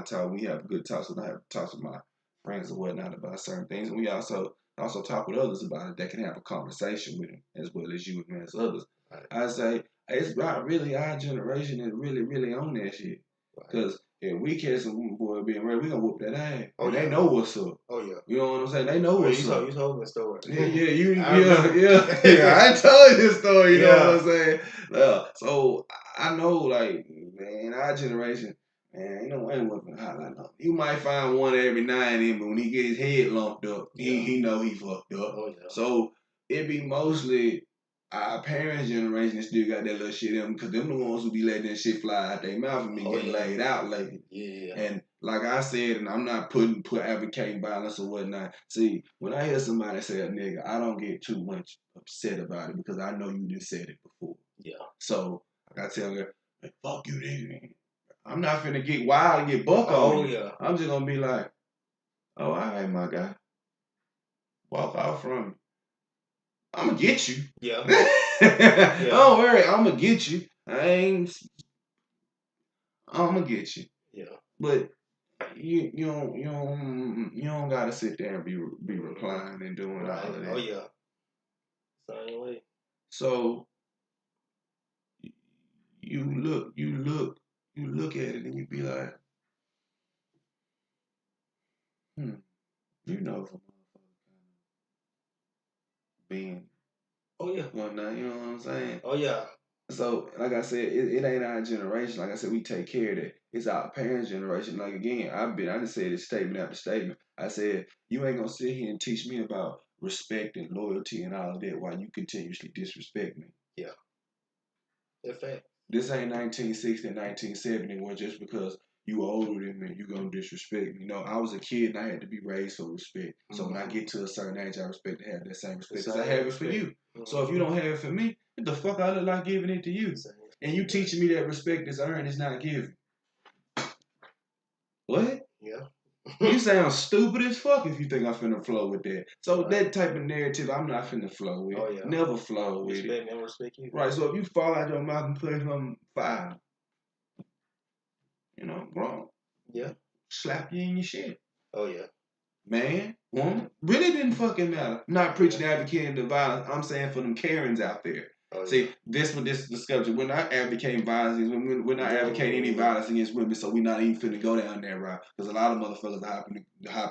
tell, we have good talks and I have talks with my friends and whatnot about certain things. And we also talk with others about it that can have a conversation with them as well as you and as others. Right. I say, it's not really our generation is really, really on that shit. Because if we catch some boy being ready, we gonna whoop that ass. Oh, and yeah. they know what's up. Oh, yeah. You know what I'm saying? They know what's up. You told me the story. Yeah. I told you this story, you know what I'm saying? So I know, like, man, our generation, man, ain't no way whooping hot like that. You might find one every now and then, but when he get his head lumped up, he know he fucked up. Oh, yeah. So it be mostly our parents' generation that still got that little shit in them, because them the ones who be letting that shit fly out their mouth and be getting laid out lately. Yeah. And like I said, and I'm not advocating violence or whatnot. See, when I hear somebody say a nigga, I don't get too much upset about it because I know you done said it before. Yeah. So I gotta tell her, hey, fuck you, nigga. I'm not finna get wild and get buck on you. Yeah. I'm just gonna be like, oh, all right, my guy. Walk out from me. I'm gonna get you. Yeah. Don't worry, I'm gonna get you. I'm gonna get you. Yeah. But you don't gotta sit there and be replying and doing all of that. Oh yeah. Same way. So you look at it and you be like, you know, being. Oh yeah. Well, now you know what I'm saying. Oh yeah. So, like I said, it ain't our generation. Like I said, we take care of that. It's our parents' generation. Like again, I just said this statement after statement. I said, you ain't gonna sit here and teach me about respect and loyalty and all of that while you continuously disrespect me. Yeah. In fact. This ain't 1960 and 1970 where just because you older than me, you gonna disrespect me. No, I was a kid and I had to be raised for respect. So when I get to a certain age, I respect to have that same respect because I have it for you. So if you don't have it for me, what the fuck I look like giving it to you? And you teaching me that respect is earned, is not given. What? Yeah. You sound stupid as fuck if you think I'm finna flow with that. So that type of narrative, I'm not finna flow with. Oh, yeah. Never flow with it. Respect me, respect you. Right, so if you fall out your mouth and play from 5, you know, wrong. Yeah. Slap you in your shit. Oh, yeah. Man, woman, really didn't fucking matter. I'm not preaching, advocating the violence. I'm saying for them Karens out there. Oh, yeah. See, this discussion, we're not advocating violence against women. We're not advocating any violence against women, so we're not even finna go down that route. Because a lot of motherfuckers hop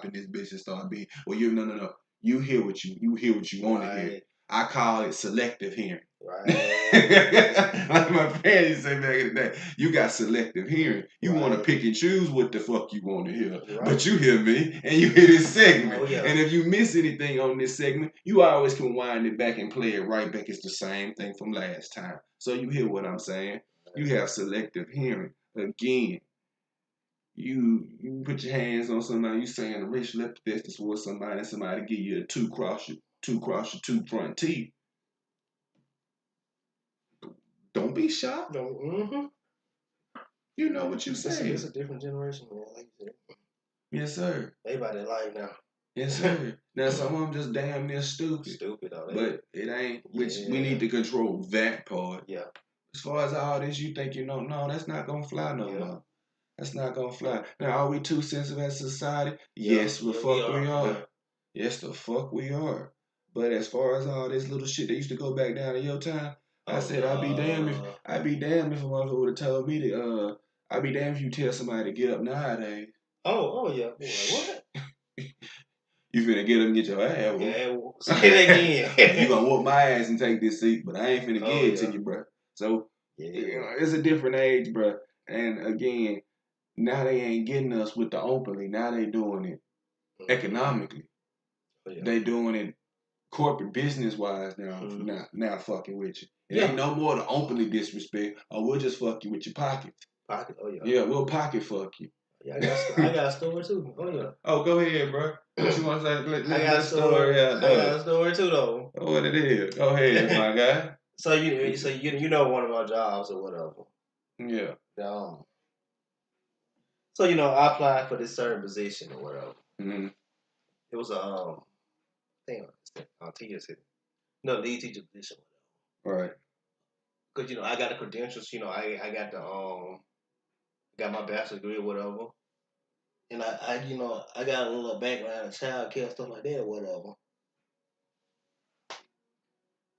in this bitch and start being, well, no. You hear what you want to hear. I call it selective hearing. Right. Like my parents used to say back in the day, you got selective hearing. You want to pick and choose what the fuck you want to hear. Right. But you hear me, and you hear this segment. Oh, yeah. And if you miss anything on this segment, you always can wind it back and play it right back. It's the same thing from last time. So you hear what I'm saying? You have selective hearing. Again, you put your hands on somebody, you saying a racial epithet towards somebody, and somebody give you a two cross your two front teeth. Don't be shocked. No, mm-hmm. You know what you say. It's a different generation, man. Like you said. Yes, sir. They about their life now. Yes, sir. Now some of them just damn near stupid. Stupid, all that. But it ain't. Which we need to control that part. Yeah. As far as all this, you think no, that's not gonna fly no more. That's not gonna fly. Now, are we too sensitive as a society? Yeah. Yes, the fuck we are. Yeah. Yes, the fuck we are. But as far as all this little shit that used to go back down in your time, I said I'd be damned if a motherfucker would have told me that I'd be damned if you tell somebody to get up nowadays. Oh yeah. Like, what? You finna get up and get your ass whooped. Yeah, say it again. You gonna whoop my ass and take this seat, but I ain't finna give it to you, bro. So you know, it's a different age, bro. And again, now they ain't getting us with the openly. Now they doing it economically. They doing it corporate business wise now. Now fucking with you. It ain't no more to openly disrespect. Or we'll just fuck you with your pockets. Pocket. Oh yeah. Yeah, we'll pocket fuck you. Yeah, I got a story too. Oh yeah. Oh, go ahead, bro. What you want to say? I got a story. I got a story too, though. What it is? Go ahead, my guy. So you know one of our jobs or whatever. Yeah. So I applied for this certain position or whatever. Mm-hmm. It was a teacher assistant. No, lead teacher position. Right. Because I got the credentials. I got got my bachelor's degree or whatever. And I got a little background in child care, stuff like that or whatever.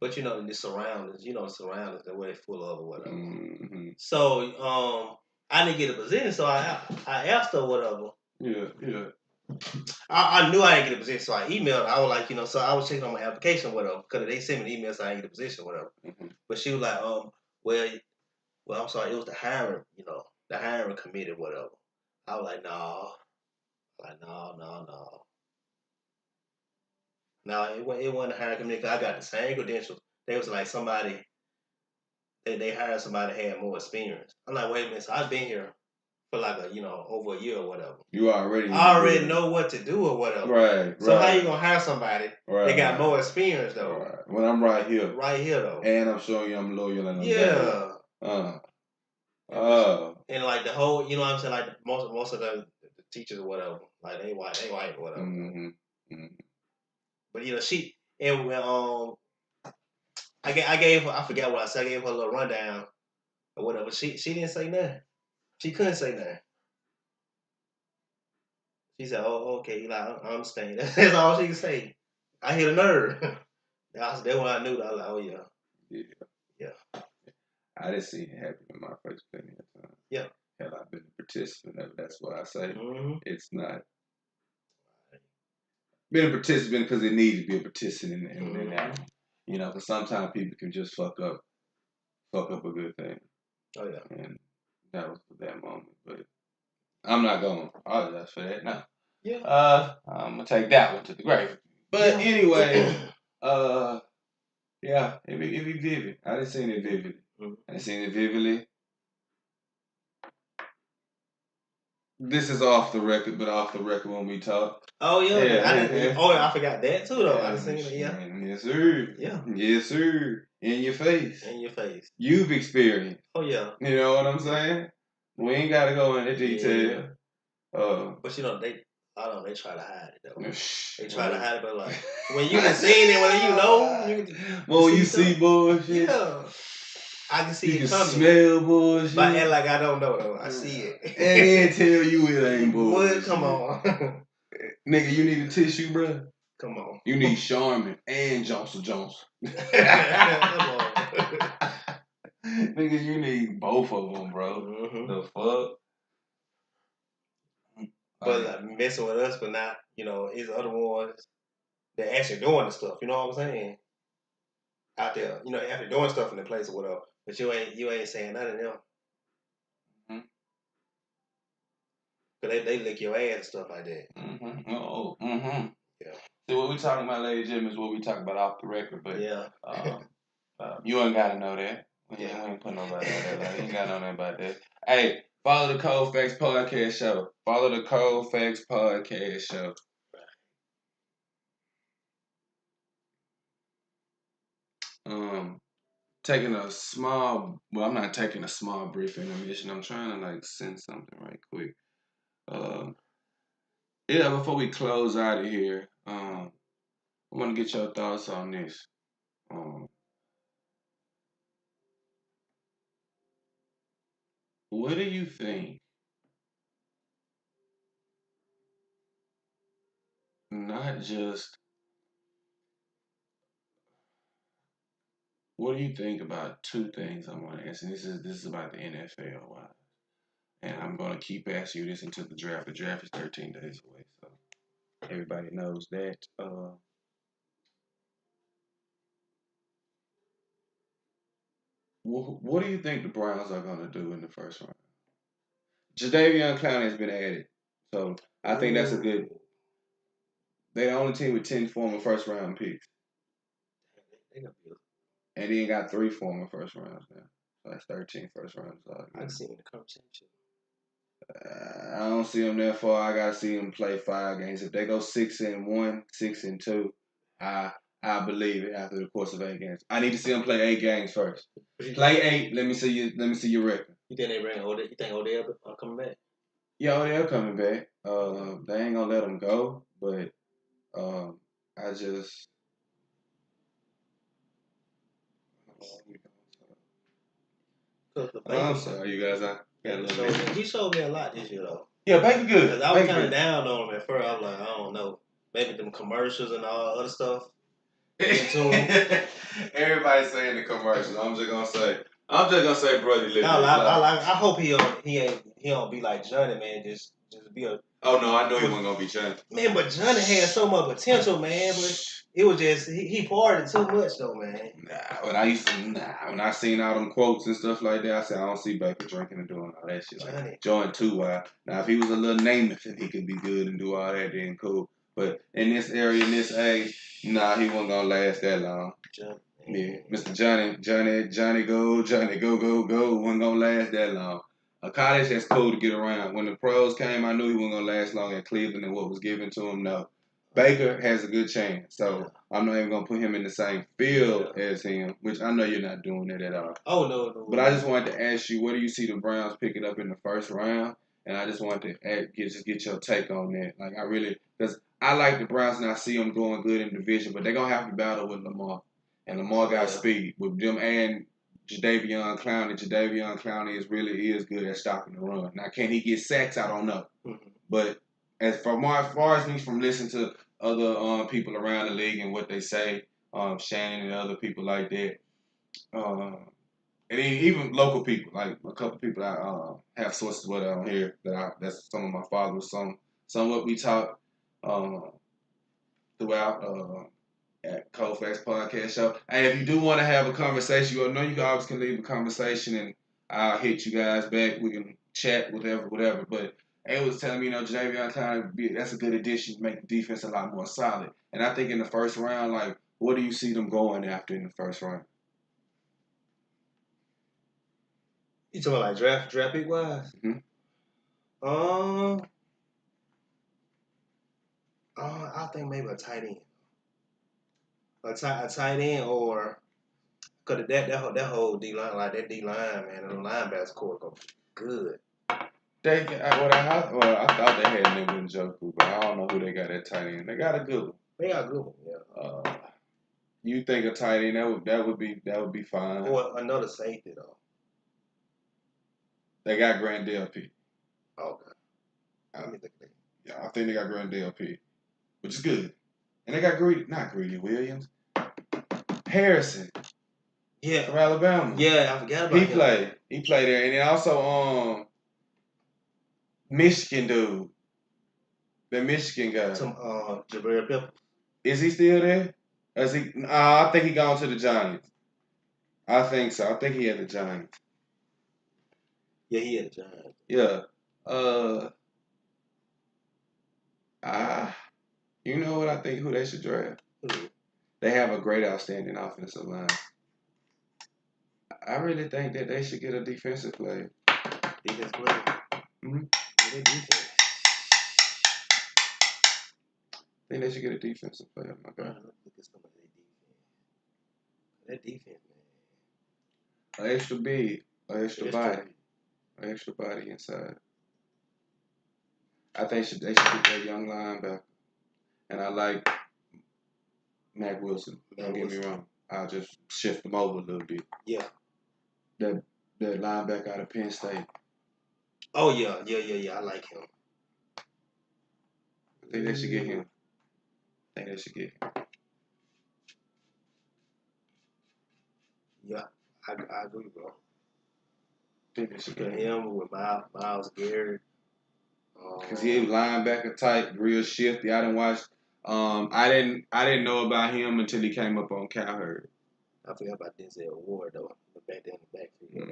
But the surroundings, the surroundings that we're full of or whatever. Mm-hmm. So I didn't get a position, so I asked her whatever. Yeah. I knew I didn't get a position, so I emailed her. I was like, so I was checking on my application, whatever, because they sent me an email, so I didn't get a position, whatever. Mm-hmm. But she was like, well, I'm sorry, it was the hiring, the hiring committee, whatever. I was like, no. No, it wasn't the hiring committee, because I got the same credentials. They was like somebody, they hired somebody that had more experience. I'm like, wait a minute, so I've been here for like over a year or whatever. I already know what to do or whatever. Right. So how you gonna hire somebody that got more experience though? Right. When I'm right here. Right here though. And I'm showing you I'm loyal and I'm yeah. And like the whole, what I'm saying, like most of the teachers or whatever, like they white or whatever. Mm-hmm. Mm-hmm. But she and I gave her, I forgot what I said. I gave her a little rundown or whatever. She didn't say nothing. She couldn't say nothing. She said, "Oh, okay, I understand." That's all she could say. I hit a nerve. That's when I knew that. I was like, "Oh yeah." Yeah. I didn't see it happen in my first plenty of time. Yeah. Had I been a participant of it, that's why I say it's not. Been a participant because it needs to be a participant in that. Because sometimes people can just fuck up a good thing. Oh yeah. And that was for that moment, but I'm not going to apologize for that now. Yeah. I'm gonna take that one to the grave. But anyway, yeah, it be vivid. I done seen it vividly. I done seen it vividly. This is off the record, but off the record when we talk. Oh yeah. I forgot that too though. I done seen it. Yeah. Yes sir. Yeah. Yes sir. In your face. In your face. You've experienced. Oh yeah. You know what I'm saying? We ain't gotta go into detail. Yeah. But they try to hide it though. They try to hide it, but like when you done seen it, when you see bullshit. Yeah. I can see it coming. Smell bullshit. But act like I don't know though. I see it. And then tell you it ain't bullshit. What? Come on. Nigga, you need a tissue, bro? Come on. You need Charmin and Johnson Johnson. Come on. Nigga, you need both of them, bro. Mm-hmm. The fuck? But messing with us, but not, it's other ones that actually doing the stuff. You know what I'm saying? Out there, after doing stuff in the place or whatever. But you ain't saying nothing to them. Mm-hmm. Cause they lick your ass and stuff like that. Mm-hmm. Oh. Mm-hmm. Yeah. See, what we talking about, Lady Jim, is what we talking about off the record. But yeah, you ain't gotta know that. We ain't putting nobody on that. Like, you ain't gotta know nothing about that. Hey, follow the Cold Factz Podcast Show. Follow the Cold Factz Podcast Show. Taking a small. Well, I'm not taking a small brief intermission. I'm trying to send something right quick. Before we close out of here, I want to get your thoughts on this. What do you think? Not just. What do you think about two things I want to answer? This is about the NFL. Wow. And I'm going to keep asking you this until the draft. The draft is 13 days away, so everybody knows that. What do you think the Browns are going to do in the first round? Jadeveon Clowney has been added, so I think that's a good. They're the only team with 10 former first round picks. And he ain't got 3 former first rounds now. So that's 13 first rounds. I can see him in the conversation. I don't see him that far. I gotta see him play 5 games. If they go 6-1, 6-2, I believe it after the course of 8 games. I need to see him play 8 games first. Play 8. Let me see your record. You think they bring Odell? You think Odell coming back? Yeah, Odell coming back. They ain't gonna let him go, but I just. I'm sorry, you guys. He showed me a lot this year, though. Yeah, Baker good. Cause I was kind of down on him at first. I was like, I don't know. Maybe them commercials and all other stuff. Everybody's saying the commercials. I'm just gonna say I'm just gonna say, brother. I hope he don't be like Johnny, man. Just be a. Oh no, I know he wasn't gonna be Johnny. Man, but Johnny had so much potential, man. But it was just he partied too much, though, man. When I seen all them quotes and stuff like that, I said I don't see Baker drinking and doing all that shit. Like Jordan too wild. Now if he was a little Namath and he could be good and do all that, then cool. But in this area, in this age, he wasn't gonna last that long. Yeah, Mr. Johnny go, wasn't gonna last that long. A college that's cool to get around. When the pros came, I knew he wasn't gonna last long in Cleveland and what was given to him. No, Baker has a good chance, so I'm not even gonna put him in the same field as him, which I know you're not doing that at all. Oh no. But I just wanted to ask you, what do you see the Browns picking up in the first round? And I just wanted to get your take on that. Like because I like the Browns and I see them going good in the division, but they're gonna have to battle with Lamar. And Lamar got speed with them and Jadeveon Clowney. Jadeveon Clowney really is good at stopping the run. Now, can he get sacks? I don't know. Mm-hmm. But as far as me from listening to other people around the league and what they say, Shannon and other people like that, and even local people, like a couple people I have sources with on here that's some of my followers, some what we talk throughout. At Factz Podcast Show. Hey, if you do want to have a conversation, you know you always can leave a conversation and I'll hit you guys back. We can chat, whatever. But they was telling me, Jadeveon Clowney, that's a good addition to make the defense a lot more solid. And I think in the first round, like, what do you see them going after in the first round? You talking about like draft pick wise? Mm-hmm. I think maybe a tight end. A tight end or because that whole D line, like that D line, man, and the linebackers court go good. I thought they had Nigga Njoku, but I don't know who they got at tight end. They got a good one. They got a good one, yeah. You think a tight end that would be fine? Or another safety though. They got Grandel P. Okay. I think they got Grandel P, which is good. And they got Greedy Williams. Harrison. Yeah. From Alabama. Yeah, I forgot about him. He played there. And then also Michigan dude. The Michigan guy. Some Jabril Peppers. Is he still there? I think he gone to the Giants. I think so. I think he had the Giants. Yeah, he had the Giants. Yeah. You know what I think who they should draft? Mm-hmm. They have a great, outstanding offensive line. I really think that they should get a defensive player. Defensive player? Mm-hmm. Their defense. I think they should get a defensive player. My God. Look at some of their defense, man. An extra big, an extra body inside. I think they should get that young linebacker. And I like Mac Wilson. Don't get me wrong. I'll just shift them over a little bit. Yeah. That linebacker out of Penn State. Oh, yeah. I like him. I think they should get him. Yeah, I agree, bro. I think they should get him with Myles Garrett. Because he was linebacker type, real shifty. I didn't watch. I didn't know about him until he came up on Cowherd. I forgot about Denzel Ward though. Back there in the backfield.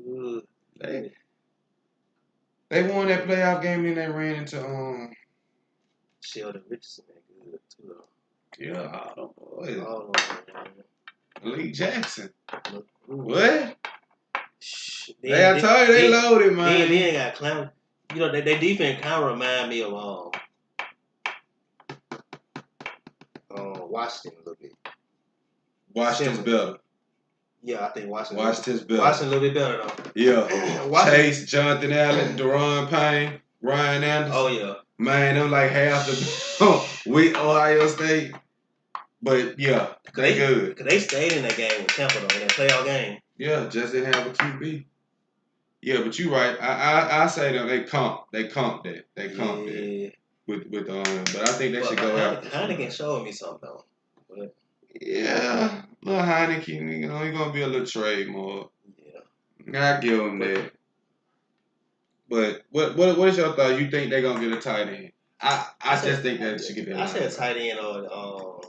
Mm-hmm. They won that playoff game and they ran into Sheldon Richardson, man, good too though. Yeah, oh, Lee Jackson. What? I told you they loaded, man. They ain't got clown. You know, their defense kind of remind me of Washington a little bit. Washington's better. Yeah, I think Washington's better. Washington a little bit better though. Yeah. Chase, Jonathan Allen, Deron Payne, Ryan Anderson. Oh yeah. Man, them like half the with Ohio State. But yeah, they good. Cause they stayed in that game with Tampa though, in that playoff game. Yeah, just didn't have a QB. Yeah, but you right. I say them. They comped that. They comped that. With but I think they should go after. Heineken showed me something though. Yeah, little Heineken, you know, he's gonna be a little trade more. Yeah, I give him that. But what's your thought? You think they're gonna get a tight end? I just think that should get that. I said tight end or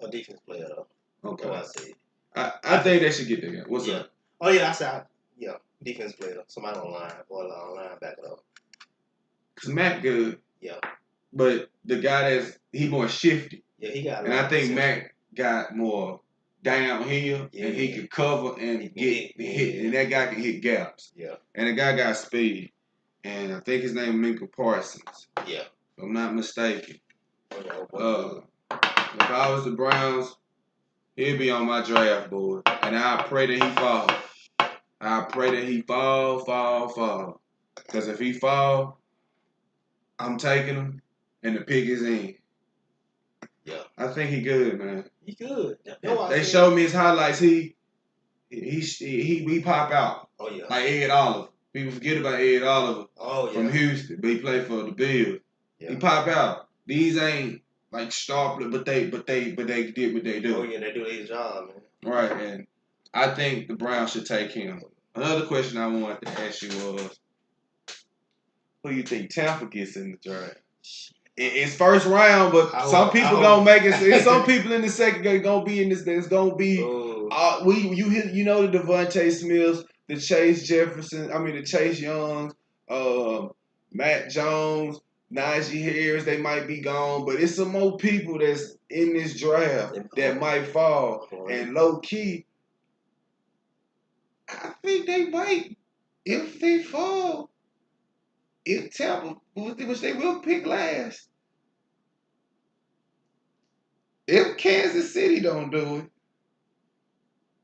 a defense player though. Okay. I said. I think they should get that. What's up? Oh yeah, I said defense player. Somebody online or online back it up. Cause Mac good. Yeah. But the guy he more shifty. Yeah, he got. And I think Mac got more downhill and he could cover and hit, and that guy can hit gaps. Yeah. And the guy got speed. And I think his name is Minka Parsons. Yeah. If I'm not mistaken. If I was the Browns, he'd be on my draft board. And I pray that he fall. I pray that he fall. Because if he fall, I'm taking him and the pick is in. Yeah. I think he good, man. He good. They showed me his highlights. He pop out. Oh yeah. Like Ed Oliver. People forget about Ed Oliver. Oh yeah. From Houston, but he played for the Bills. Yeah. He pop out. These ain't like star, but they did what they do. Oh yeah, they do their job, man. Right, and I think the Browns should take him. Another question I wanted to ask you was, who you think Tampa gets in the draft? It's first round, but some people gonna make it. Some people in the second gonna be in this. There's gonna be you know the Devontae Smiths, the Chase Jefferson. I mean the Chase Youngs, Matt Jones, Najee Harris. They might be gone, but it's some more people that's in this draft that might fall. And low key, I think they might. If they fall, if Tampa, which they will pick last. If Kansas City don't do it,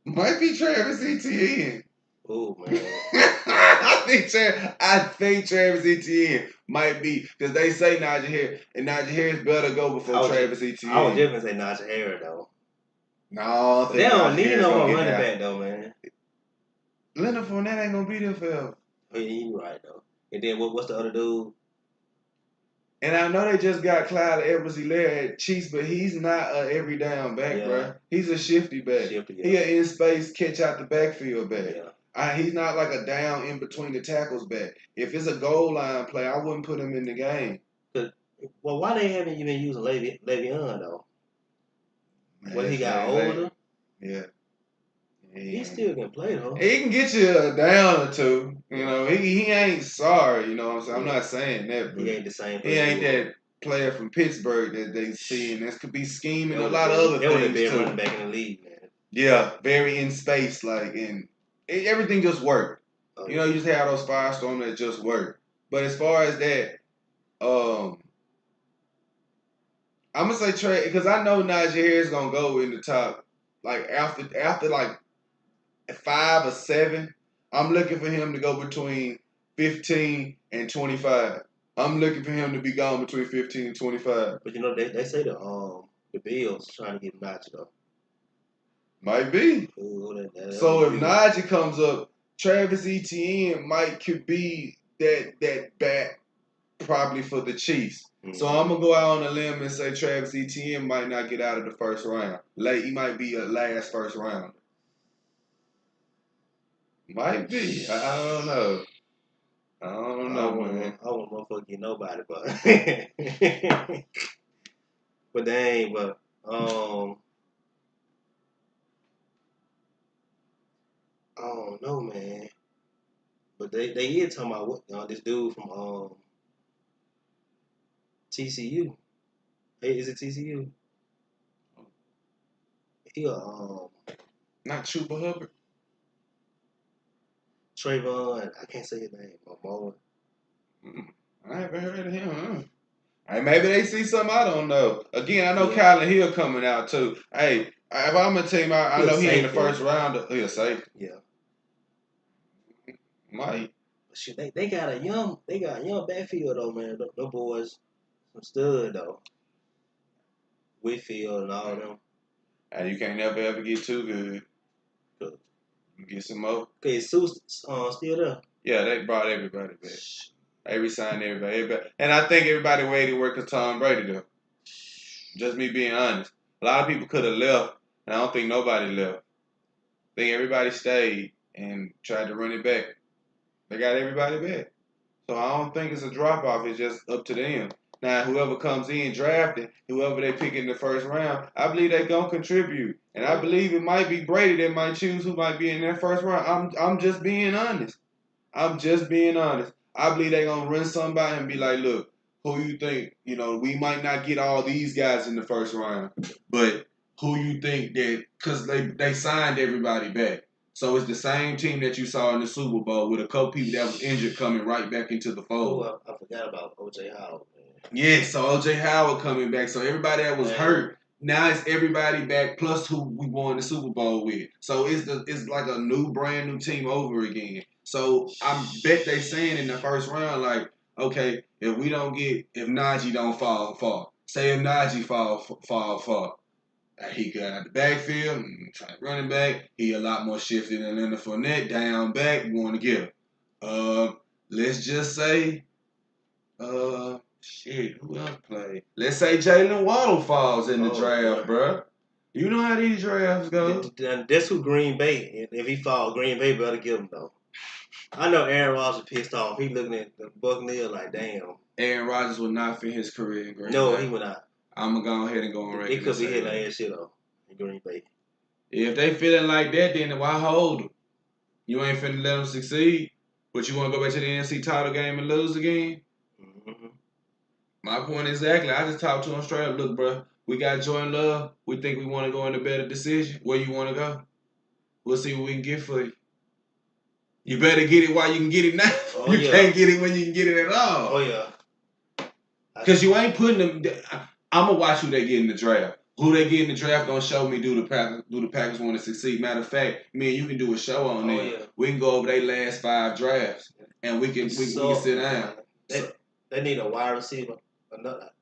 might be Travis Etienne. Oh man, I think Travis Etienne might be because they say Najee Harris, and Najee Harris better go before Travis Etienne. I was just gonna say Najee Harris though. No, they don't need no more running back though, man. Leonard Fournette ain't gonna be there forever. Oh, yeah, you right though. And then what's the other dude? And I know they just got Clyde Edwards-Helaire at Chiefs, but he's not a every down back, bro. He's a shifty back. He an in space catch out the backfield back. Yeah. He's not like a down in between the tackles back. If it's a goal line play, I wouldn't put him in the game. Well, why they haven't even used Le'Veon though? When he got older. Yeah. He still can play though. He can get you a down or two. You know, he ain't sorry. You know what I'm saying? I'm not saying that, but he ain't the same. He ain't that player from Pittsburgh that they see, and that could be scheming a lot of other things would be too. Running back in the league, man. Yeah, very in space, and everything just worked. You know, you just have those firestorms that just work. But as far as that, I'm gonna say trade because I know Najee Harris gonna go in the top, like after like 5 or 7. I'm looking for him to go between 15 and 25. I'm looking for him to be gone between 15 and 25. But you know they say the Bills trying to get Najee though. Might be. So if Najee comes up, Travis Etienne could be that back probably for the Chiefs. Mm-hmm. So I'm gonna go out on a limb and say Travis Etienne might not get out of the first round. He might be a last first rounder. Might be. I don't know. Man. I don't motherfucker get nobody, but but they ain't. But I don't know, man. But they is talking about this dude from TCU. Hey, is it TCU? He not Chuba Hubbard. Trayvon, I can't say his name. I haven't heard of him. Huh? Hey, maybe they see something I don't know. Again, I know Kyler Hill coming out too. Hey, if I'm a team, I know he ain't the first rounder. He'll safe. Yeah. Might. Shit, they got a young backfield though, man. Those boys, some stud though. Whitfield and all them. And you can't never ever get too good. Get some more. Okay, is Sue's still there? Yeah, they brought everybody back. They re-signed everybody. And I think everybody waited to work with Tom Brady, though. Just me being honest. A lot of people could have left, and I don't think nobody left. I think everybody stayed and tried to run it back. They got everybody back. So I don't think it's a drop off. It's just up to them. Now, whoever comes in drafting, whoever they pick in the first round, I believe they gonna contribute, and I believe it might be Brady that might choose who might be in that first round. I'm just being honest. I'm just being honest. I believe they gonna run somebody and be like, look, who you think? You know, we might not get all these guys in the first round, but who you think that? Because they signed everybody back. So it's the same team that you saw in the Super Bowl with a couple people that was injured coming right back into the fold. Oh, I forgot about O.J. Howard. Yeah, so O.J. Howard coming back. So everybody that was hurt, now it's everybody back plus who we won the Super Bowl with. So it's like a brand new team over again. So I bet they saying in the first round, like, okay, if Najee don't fall far, say if Najee fall far, he got out the backfield, running back. He a lot more shifted than Leonard Fournette. Down back, we want to get him. Let's just say, who else played? Let's say Jalen Waddle falls in the draft, bro. You know how these drafts go. That's who Green Bay. If he falls, Green Bay better give him though. I know Aaron Rodgers pissed off. He looking at the Buccaneers like, damn. Aaron Rodgers would not fit his career in Green Bay. No, he would not. I'm going to go ahead and go on record. It could be his last shit though in Green Bay. If they feeling like that, then why hold them? You ain't finna let them succeed, but you want to go back to the NFC title game and lose again? Mm-hmm. My point exactly. I just talked to him straight up. Look, bro, we got Jordan Love. We think we want to go in a better decision. Where you want to go? We'll see what we can get for you. You better get it while you can get it now. Oh, you can't get it when you can get it at all. Oh, yeah. Because you ain't putting them. I'm going to watch who they get in the draft. Who they get in the draft gonna show me do the Packers want to succeed. Matter of fact, me and you can do a show on them. Yeah. We can go over their last 5 drafts, and we can sit down. They need a wide receiver.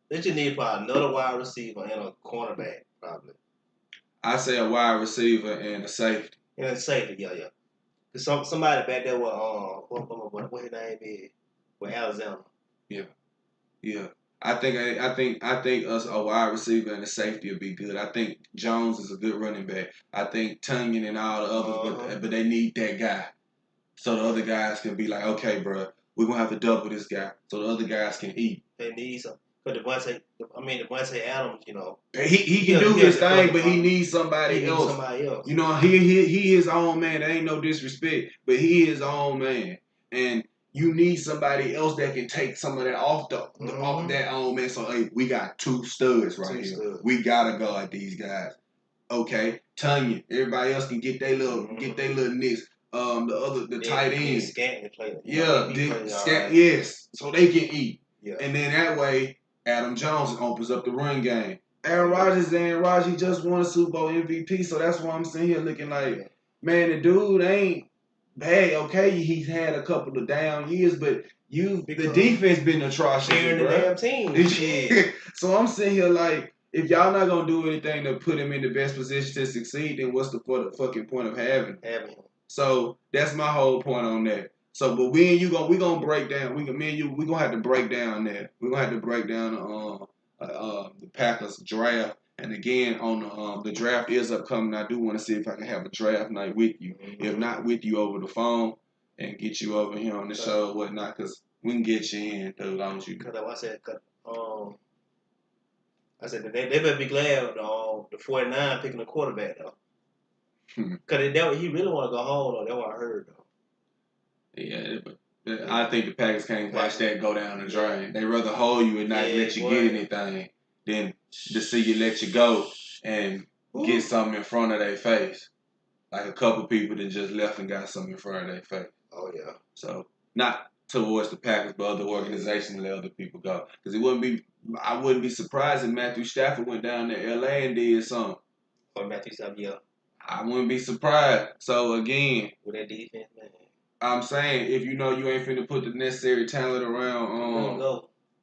They just need probably another wide receiver and a cornerback, probably. I say a wide receiver and a safety. And a safety, yeah. Cause somebody back there with what his name is with Alexander. Yeah. I think us a wide receiver and a safety would be good. I think Jones is a good running back. I think Tunyon and all the others, but they need that guy, so the other guys can be like, okay, bro, we're gonna have to double this guy, so the other guys can eat. They need some. But Devontae Adams, you know, he can do his thing, but he needs somebody else. You know, he his own man. There ain't no disrespect, but he his own man, and you need somebody else that can take some of that off that own man. So hey, we got 2 studs right here. We gotta guard these guys. Okay, Tunyon. Everybody else can get their little nicks. The tight end. Yes, so they can eat. Yeah. And then that way, Adam Jones opens up the run game. Aaron Rodgers, he just won a Super Bowl MVP, so that's why I'm sitting here looking like, man, the dude ain't bad. Okay, he's had a couple of down years, but the defense been atrocious, bro. The damn team. So I'm sitting here like, if y'all not gonna do anything to put him in the best position to succeed, then what's the fucking point of having him? So that's my whole point on that. So, but we gonna break down. We gonna have to break down that. We're gonna have to break down the Packers draft. And again, on the draft is upcoming. I do want to see if I can have a draft night with you. Mm-hmm. If not with you over the phone, and get you over here on the show or whatnot, because we can get you in, though, don't you? Because I said they better be glad the 49 picking a quarterback though. Because he really want to go home though. That's what I heard though. Yeah, but I think the Packers can't watch that go down the drain. They rather hold you and not let you get anything than to see you let you go and get something in front of their face. Like a couple people that just left and got something in front of their face. Oh yeah. So not towards the Packers, but other organizations let other people go. Because I wouldn't be surprised if Matthew Stafford went down to LA and did something. Or Matthew Stafford, yeah. I wouldn't be surprised. So again, with that defense, man. I'm saying, if you know you ain't finna put the necessary talent around,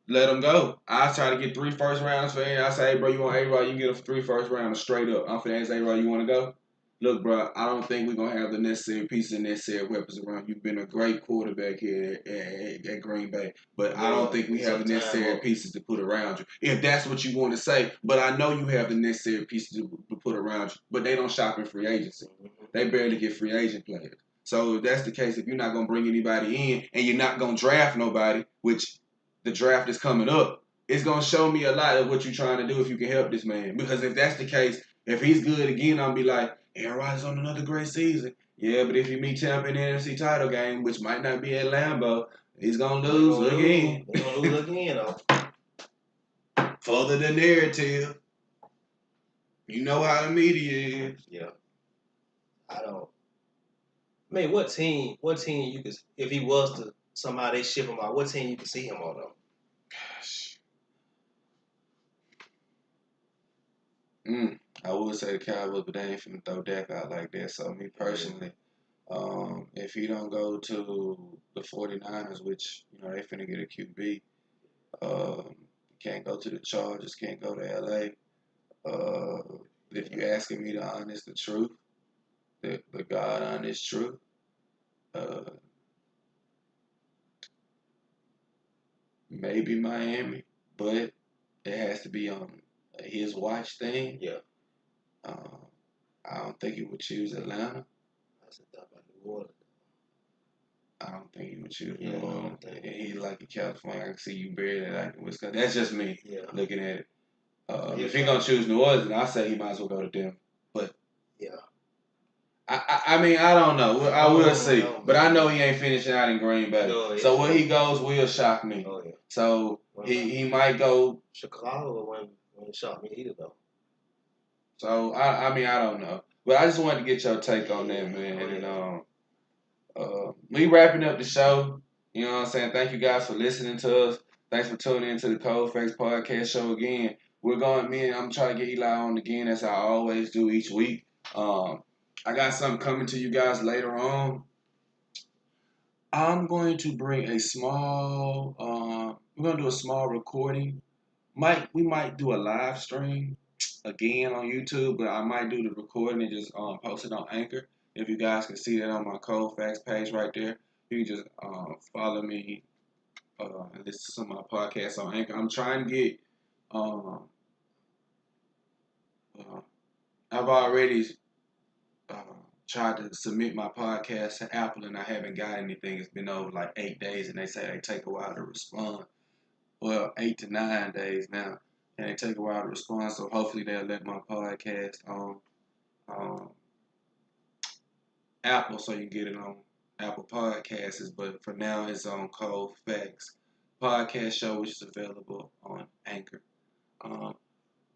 let them go. I try to get 3 first rounds for him. I say, hey, bro, you want A-Rod, you can get 3 first rounds straight up. I'm finna ask A-Rod, you want to go? look, bro, I don't think we're going to have the necessary pieces and necessary weapons around. You've been a great quarterback here at Green Bay, but I don't think we have the necessary pieces to put around you. If that's what you want to say, but I know you have the necessary pieces to put around you, but they don't shop in free agency. They barely get free agent players. So if that's the case, if you're not going to bring anybody in and you're not going to draft nobody, which the draft is coming up, it's going to show me a lot of what you're trying to do if you can help this man. Because if that's the case, if he's good again, I'll be like, Aaron Rodgers on another great season. Yeah, but if you meet Tampa in the NFC title game, which might not be at Lambeau, he's going to lose again. He's going to lose again, though. Further the narrative. You know how the media is. Yeah. I mean, what team you could, if he was to somehow they ship him out, what team you could see him on, though? Gosh. I would say the Cowboys, but they ain't finna throw Dak out like that. So me personally, if he don't go to the 49ers, which, you know, they finna get a QB, can't go to the Chargers, can't go to LA. If you asking me the truth, the God honest truth, maybe Miami, but it has to be on his watch thing. Yeah. I don't think he would choose Atlanta. That's a thought about New Orleans. I don't think he would choose New Orleans. He like in California. I can see you barely like in Wisconsin. That's just me looking at it. If he gonna choose New Orleans, then I say he might as well go to Denver. But yeah, I mean, I don't know. I will see. But I know he ain't finishing out in Green Bay. No, so where he goes will shock me. Oh, yeah. So he might go. Chicago wouldn't shock me either, though. So, I mean, I don't know. But I just wanted to get your take on that, man. And we wrapping up the show. You know what I'm saying? Thank you guys for listening to us. Thanks for tuning into the Cold Facts Podcast show again. I'm trying to get Eli on again, as I always do each week. I got something coming to you guys later on. I'm going to bring a small, we're going to do a small recording. We might do a live stream again on YouTube, but I might do the recording and just post it on Anchor. If you guys can see that on my Cold Facts page right there, you can just follow me and listen to some of my podcasts on Anchor. I'm trying to get, I've already tried to submit my podcast to Apple and I haven't got anything. It's been over like 8 days and they say they take a while to respond. Well, 8 to 9 days now. And they take a while to respond, so hopefully they'll let my podcast on Apple so you can get it on Apple Podcasts. But for now, it's on Cold Facts Podcast Show, which is available on Anchor.